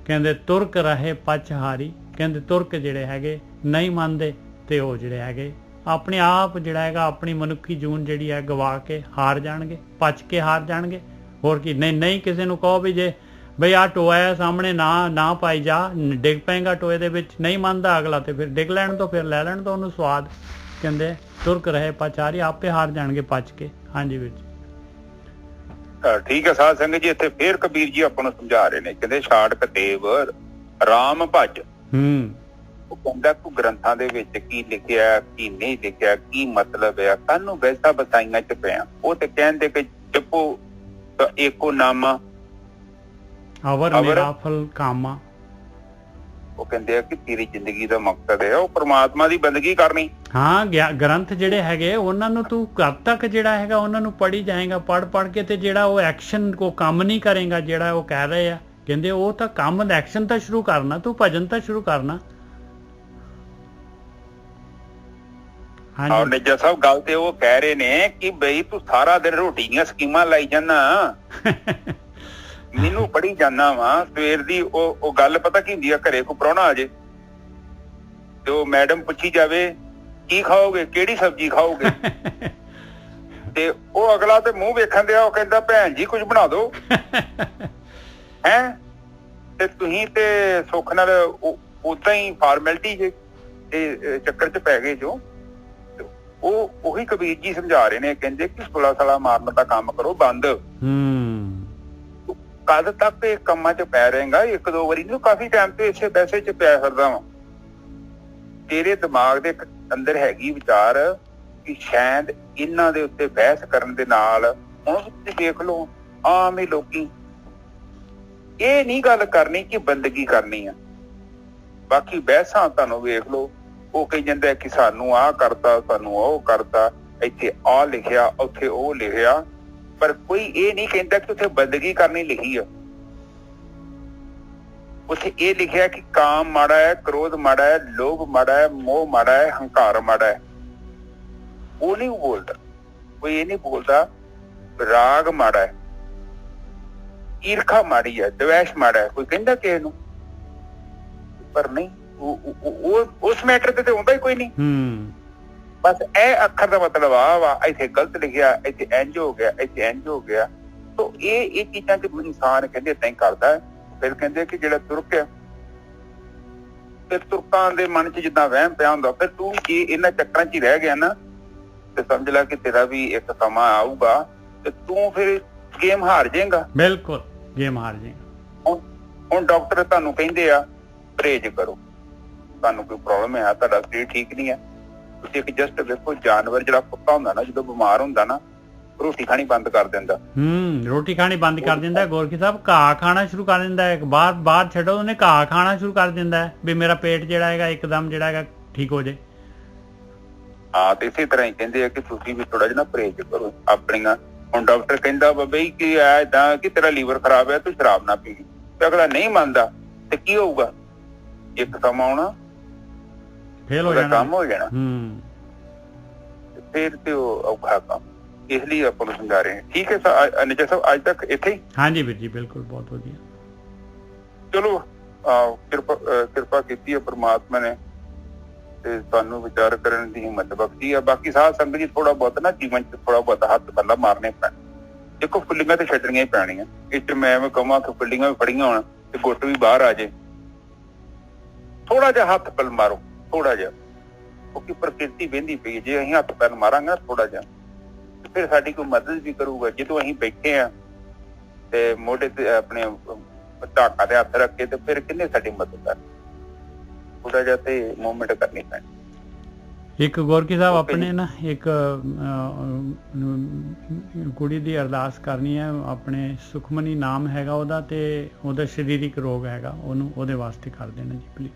ਕਹਿੰਦੇ ਤੁਰਕ ਰਹੇ ਪਛਹਾਰੀ, ਕਹਿੰਦੇ ਤੁਰਕ ਜਿਹੜੇ ਹੈਗੇ ਨਹੀਂ ਮੰਨਦੇ ਤੇ ਉਹ ਜਿਹੜੇ ਹੈਗੇ ਆਪਣੇ ਆਪ ਜਿਹੜਾ ਹੈਗਾ ਆਪਣੀ ਮਨੁੱਖੀ ਜੂਨ ਜਿਹੜੀ ਹੈ ਗਵਾ ਕੇ ਹਾਰ ਜਾਣਗੇ, ਪਚ ਕੇ ਹਾਰ ਜਾਣਗੇ। ਹੋਰ ਕੀ ਨਹੀਂ ਕਿਸੇ ਨੂੰ ਕਹੋ ਵੀ ਜੇ ਬਈ ਆਹ ਟੋਆ ਹੈ ਸਾਹਮਣੇ ਨਾ ਪਾਈ ਜਾ, ਡਿੱਗ ਪਏਗਾ ਟੋਏ ਦੇ ਵਿੱਚ। ਨਹੀਂ ਮੰਨਦਾ ਅਗਲਾ ਤੇ ਫਿਰ ਡਿੱਗ ਲੈਣ ਤੋਂ, ਫਿਰ ਲੈ ਲੈਣ ਤੋਂ ਉਹਨੂੰ ਸਵਾਦ। ਕਹਿੰਦੇ ਤੁਰਕ ਰਹੇ ਪਛਾਰੀ, ਆਪੇ ਹਾਰ ਜਾਣਗੇ ਪਚ ਕੇ। ਹਾਂਜੀ ਵੀਰ ਜੀ ਠੀਕ ਹੈ ਸਾਧ ਸੰਗਤ ਜੀ। ਇੱਥੇ ਫੇਰ ਕਬੀਰ ਜੀ ਆਪਾਂ ਨੂੰ ਸਮਝਾ ਰਹੇ ਨੇ, ਕਹਿੰਦੇ ਛਾੜ ਕਤੇਬ ਰਾਮ ਭਜ। ਉਹ ਕਹਿੰਦਾ ਤੂੰ ਗ੍ਰੰਥਾਂ ਦੇ ਵਿੱਚ ਕੀ ਲਿਖਿਆ ਕੀ ਨਹੀਂ ਲਿਖਿਆ, ਕੀ ਮਤਲਬ ਹੈ, ਕਾਹਨੂੰ ਵੈਸਾ ਬਸਾਈਆਂ ਚ ਪਿਆ। ਉਹ ਤੇ ਕਹਿੰਦੇ ਕਿ ਜਪੋ ਏਕੋ ਨਾਮਾ ਅਵਰ ਮੇਰਾ ਫਲ ਕਾਮਾ। ਉਹ ਕਹਿੰਦੇ ਆ ਕਿ ਤੇਰੀ ਜ਼ਿੰਦਗੀ ਦਾ ਮਕਸਦ ਹੈ ਉਹ ਪਰਮਾਤਮਾ ਦੀ ਬੰਦਗੀ ਕਰਨੀ। ਹਾਂ ਗ੍ਰੰਥ ਜਿਹੜੇ ਹੈਗੇ ਉਹਨਾਂ ਨੂੰ ਤੂੰ ਕਦ ਤੱਕ ਜਿਹੜਾ ਹੈਗਾ ਉਹਨਾਂ ਨੂੰ ਪੜ੍ਹੀ ਜਾਏਗਾ, ਪੜ੍ਹ ਕੇ ਤੇ ਜਿਹੜਾ ਉਹ ਐਕਸ਼ਨ ਕੋ ਕੰਮ ਨਹੀਂ ਕਰੇਗਾ ਜਿਹੜਾ ਉਹ ਕਹਿ ਰਹੇ ਆ। ਕਹਿੰਦੇ ਉਹ ਤਾਂ ਕੰਮ ਐਕਸ਼ਨ ਤਾਂ ਸ਼ੁਰੂ ਕਰਨਾ, ਤੂੰ ਭਜਨ ਤਾਂ ਸ਼ੁਰੂ ਕਰਨਾ। ਹਾਂ ਨਿੱਜਾ ਸਾਹਿਬ ਗੱਲ ਤੇ ਉਹ ਕਹਿ ਰਹੇ ਨੇ ਕਿ ਬਈ ਤੂੰ ਸਾਰਾ ਦਿਨ ਰੋਟੀ ਦੀਆਂ ਸਕੀਮਾਂ ਲਾਈ ਜਾਂਦਾ, ਮੈਨੂੰ ਪੜ੍ਹੀ ਜਾਂਦਾ ਵਾ ਸਵੇਰ ਦੀ। ਉਹ ਗੱਲ ਪਤਾ ਕੀ ਹੁੰਦੀ ਆ, ਘਰੇ ਕੋ ਪ੍ਰਾਹੁਣਾ ਆ ਜੇ ਤੇ ਉਹ ਮੈਡਮ ਪੁੱਛੀ ਜਾਵੇ ਕੀ ਖਾਓਗੇ, ਕਿਹੜੀ ਸਬਜ਼ੀ ਖਾਓਗੇ, ਤੇ ਉਹ ਅਗਲਾ ਤੇ ਮੂੰਹ ਵੇਖਣ ਦਿਆ, ਉਹ ਕਹਿੰਦਾ ਭੈਣ ਜੀ ਕੁਝ ਬਣਾ ਦੋ ਹੈ। ਤੇ ਤੁਸੀਂ ਤੇ ਸੁੱਖ ਨਾਲ ਉਦਾਂ ਹੀ ਫਾਰਮੈਲਿਟੀ ਜੇ ਤੇ ਚੱਕਰ ਚ ਪੈ ਗਏ ਜੋ। ਉਹੀ ਕਬੀਰ ਜੀ ਸਮਝਾ ਰਹੇ ਨੇ, ਕਹਿੰਦੇ ਕਿ ਸੁਲਾ ਸਲਾ ਮਾਰਨ ਦਾ ਕੰਮ ਕਰੋ ਬੰਦ। ਕਦ ਤੱਕ ਇਹ ਕੰਮਾਂ ਚ ਪੈ ਰਹੇਗਾ? ਇੱਕ ਦੋ ਵਾਰੀ ਨਹੀਂ, ਕਾਫੀ ਟਾਈਮ ਤੇ ਇਸੇ ਪੈਸੇ ਚ ਪਿਆ ਫਿਰਦਾ ਵਾ। ਤੇਰੇ ਦਿਮਾਗ ਦੇ ਅੰਦਰ ਹੈਗੀ ਵਿਚਾਰ ਕਿ ਸ਼ਾਇਦ ਇਹਨਾਂ ਦੇ ਉੱਤੇ ਬਹਿਸ ਕਰਨ ਦੇ ਨਾਲ, ਹੁਣ ਤੁਸੀਂ ਦੇਖ ਲਓ ਆਮ ਹੀ ਲੋਕੀ ਇਹ ਨਹੀਂ ਗੱਲ ਕਰਨੀ ਕਿ ਬੰਦਗੀ ਕਰਨੀ ਆ। ਬਾਕੀ ਬਹਿਸਾਂ ਤੁਹਾਨੂੰ ਵੇਖ ਲਓ, ਉਹ ਕਹੀ ਜਾਂਦਾ ਕਿ ਸਾਨੂੰ ਆਹ ਕਰਤਾ, ਸਾਨੂੰ ਉਹ ਕਰਤਾ, ਇੱਥੇ ਆਹ ਲਿਖਿਆ, ਉੱਥੇ ਉਹ ਲਿਖਿਆ, ਪਰ ਕੋਈ ਇਹ ਨਹੀਂ ਕਹਿੰਦਾ ਕਿ ਉੱਥੇ ਬੰਦਗੀ ਕਰਨੀ ਲਿਖੀ ਆ। ਉੱਥੇ ਇਹ ਲਿਖਿਆ ਕਿ ਕਾਮ ਮਾੜਾ ਹੈ, ਕ੍ਰੋਧ ਮਾੜਾ ਹੈ, ਲੋਭ ਮਾੜਾ ਹੈ, ਮੋਹ ਮਾੜਾ ਹੈ, ਹੰਕਾਰ ਮਾੜਾ ਹੈ। ਉਹ ਨਹੀਂ ਬੋਲਦਾ, ਕੋਈ ਇਹ ਨਹੀਂ ਬੋਲਦਾ ਰਾਗ ਮਾੜਾ ਹੈ, ਈਰਖਾ ਮਾੜੀ ਹੈ, ਦਵੈਸ਼ ਮਾੜਾ ਹੈ, ਕੋਈ ਕਹਿੰਦਾ ਕਿਸੇ ਨੂੰ। ਪਰ ਨਹੀਂ, ਉਸ ਮੈਟਰ ਤੇ ਆਉਂਦਾ ਹੀ ਕੋਈ ਨਹੀਂ। ਬਸ ਇਹ ਅੱਖਰ ਦਾ ਮਤਲਬ ਆ ਵਾ, ਇੱਥੇ ਗਲਤ ਲਿਖਿਆ, ਇੱਥੇ ਇੰਝ ਹੋ ਗਿਆ, ਇੱਥੇ ਇੰਝ ਹੋ ਗਿਆ। ਤੋ ਇਹ ਚੀਜ਼ਾਂ ਚ ਇਨਸਾਨ ਕਹਿੰਦੇ ਏਦਾਂ ਹੀ ਕਰਦਾ ਹੈ। ਫਿਰ ਕਹਿੰਦੇ ਕਿ ਜਿਹੜਾ ਤੁਰਕ ਹੈ, ਫਿਰ ਤੁਰਕਾਂ ਦੇ ਮਨ ਚ ਜਿੱਦਾਂ ਵਹਿਮ ਪਿਆ ਹੁੰਦਾ, ਫਿਰ ਤੂੰ ਜੇ ਇਹਨਾਂ ਚੱਕਰਾਂ ਚ ਹੀ ਰਹਿ ਗਿਆ ਨਾ ਤੇ ਸਮਝ ਲੈ ਕਿ ਤੇਰਾ ਵੀ ਇੱਕ ਸਮਾਂ ਆਊਗਾ ਤੇ ਤੂੰ ਫਿਰ ਗੇਮ ਹਾਰ ਜਾਏਗਾ। ਬਿਲਕੁਲ ਗੇਮ ਹਾਰ ਜਾਏਗਾ। ਹੁਣ ਡਾਕਟਰ ਤੁਹਾਨੂੰ ਕਹਿੰਦੇ ਆ ਪਰਹੇਜ਼ ਕਰੋ, ਤੁਹਾਨੂੰ ਕੋਈ ਪ੍ਰੋਬਲਮ ਹੈ, ਤੁਹਾਡਾ ਸਰੀਰ ਠੀਕ ਨਹੀਂ ਹੈ। ਤੁਸੀਂ ਇੱਕ ਜਸਟ ਵੇਖੋ, ਜਾਨਵਰ ਜਿਹੜਾ ਕੁੱਤਾ ਹੁੰਦਾ ਨਾ, ਜਦੋਂ ਬਿਮਾਰ ਹੁੰਦਾ ਨਾ, ਰੋਟੀ ਖਾਣੀ ਬੰਦ ਕਰ ਦਿੰਦਾ। ਰੋਟੀ ਖਾਣੀ ਬੰਦ ਕਰ ਦਿੰਦਾ। ਗੋਰਖੀ ਸਾਹਿਬ ਘਾਹ ਖਾਣਾ ਸ਼ੁਰੂ ਕਰ ਦਿੰਦਾ ਹੈ। ਬਾਹਰ ਛੱਡੋ, ਉਹਨੇ ਘਾਹ ਖਾਣਾ ਸ਼ੁਰੂ ਕਰ ਦਿੰਦਾ ਹੈ ਵੀ ਮੇਰਾ ਪੇਟ ਜਿਹੜਾ ਹੈਗਾ ਇੱਕਦਮ ਜਿਹੜਾ ਹੈਗਾ ਠੀਕ ਹੋ ਜਾਏ। ਹਾਂ, ਤੇ ਇਸੇ ਤਰ੍ਹਾਂ ਹੀ ਕਹਿੰਦੇ ਆ ਕਿ ਤੁਸੀਂ ਵੀ ਥੋੜਾ ਜਿਹਾ ਨਾ ਪਰਹੇਜ਼ ਕਰੋ ਆਪਣੀਆਂ। ਹੁਣ ਡਾਕਟਰ ਕਹਿੰਦਾ ਵਾ ਬਈ ਕਿ ਏਦਾਂ ਕਿ ਤੇਰਾ ਲੀਵਰ ਖਰਾਬ ਹੈ, ਤੂੰ ਸ਼ਰਾਬ ਨਾ ਪੀ। ਤੇ ਅਗਲਾ ਨਹੀਂ ਮੰਨਦਾ ਤੇ ਕੀ ਹੋਊਗਾ? ਇੱਕ ਸਮਾਂ ਆਉਣਾ ਫੇਲ ਹੋ ਜਾਣਾ, ਕੰਮ ਹੋ ਜਾਣਾ। ਫਿਰ ਤੇ ਉਹ ਔਖਾ ਕੰਮ। ਇਸ ਲਈ ਆਪਾਂ ਨੂੰ ਸਮਝਾ ਰਹੇ ਹਾਂ। ਠੀਕ ਹੈ ਨਿਜਰ ਸਾਹਿਬ, ਅੱਜ ਤੱਕ ਇੱਥੇ ਹੀ। ਹਾਂਜੀ ਵੀਰ ਜੀ, ਬਿਲਕੁਲ, ਬਹੁਤ ਵਧੀਆ। ਚਲੋ, ਕਿਰਪਾ ਕੀਤੀ ਹੈ ਪ੍ਰਮਾਤਮਾ ਨੇ ਤੇ ਸਾਨੂੰ ਵਿਚਾਰ ਕਰਨ ਦੀ ਹਿੰਮਤ ਬਖਸ਼ੀ ਆ। ਬਾਕੀ ਸਾਧ ਸੰਗਤ ਜੀ ਥੋੜਾ ਬਹੁਤ ਨਾ ਜੀਵਨ ਚ ਥੋੜਾ ਬਹੁਤ ਹੱਥ ਪੱਲਾ ਮਾਰਨੇ ਪੈਣ। ਦੇਖੋ, ਫੁੱਲੀਆਂ ਤੇ ਛੱਡਣੀਆਂ ਹੀ ਪੈਣੀਆਂ। ਇਸ ਚ ਮੈਂ ਕਹਾਂ ਕਿ ਫੁੱਲੀਆਂ ਵੀ ਫੜੀਆਂ ਹੋਣ ਤੇ ਗੁੱਟ ਵੀ ਬਾਹਰ ਆ ਜੇ। ਥੋੜਾ ਜਿਹਾ ਹੱਥ ਪੱਲ ਮਾਰੋ, ਥੋੜਾ ਜਿਹਾ, ਕਿਉਂਕਿ ਪ੍ਰਕਿਰਤੀ ਵਹਿੰਦੀ ਪਈ। ਜੇ ਅਸੀਂ ਹੱਥ ਪੈਰ ਮਾਰਾਂਗੇ ਥੋੜਾ ਜਿਹਾ, ਫਿਰ ਸਾਡੀ ਕੋਈ ਮਦਦ ਵੀ ਕਰੂਗਾ। ਜਦੋਂ ਅਸੀਂ ਬੈਠੇ ਆ ਤੇ ਮੋਢੇ ਤੇ ਆਪਣੇ ਢਾਕਾਂ ਤੇ ਹੱਥ ਰੱਖ ਕੇ, ਤੇ ਫਿਰ ਕਿੰਨੇ ਸਾਡੀ ਮਦਦ ਕਰ? ਥੋੜਾ ਜਿਹਾ ਤੇ ਮੂਵਮੈਂਟ ਕਰਨੀ ਪੈਣੀ। ਇੱਕ ਗੋਰਖੀ ਸਾਹਿਬ ਆਪਣੇ ਨਾ ਇੱਕ ਕੁੜੀ ਦੀ ਅਰਦਾਸ ਕਰਨੀ ਹੈ। ਆਪਣੇ ਸੁਖਮਨੀ ਨਾਮ ਹੈਗਾ ਉਹਦਾ, ਤੇ ਉਹਦਾ ਸਰੀਰਕ ਰੋਗ ਹੈਗਾ, ਉਹਨੂੰ ਉਹਦੇ ਵਾਸਤੇ ਕਰ ਦੇਣਾ ਜੀ ਪਲੀਜ਼।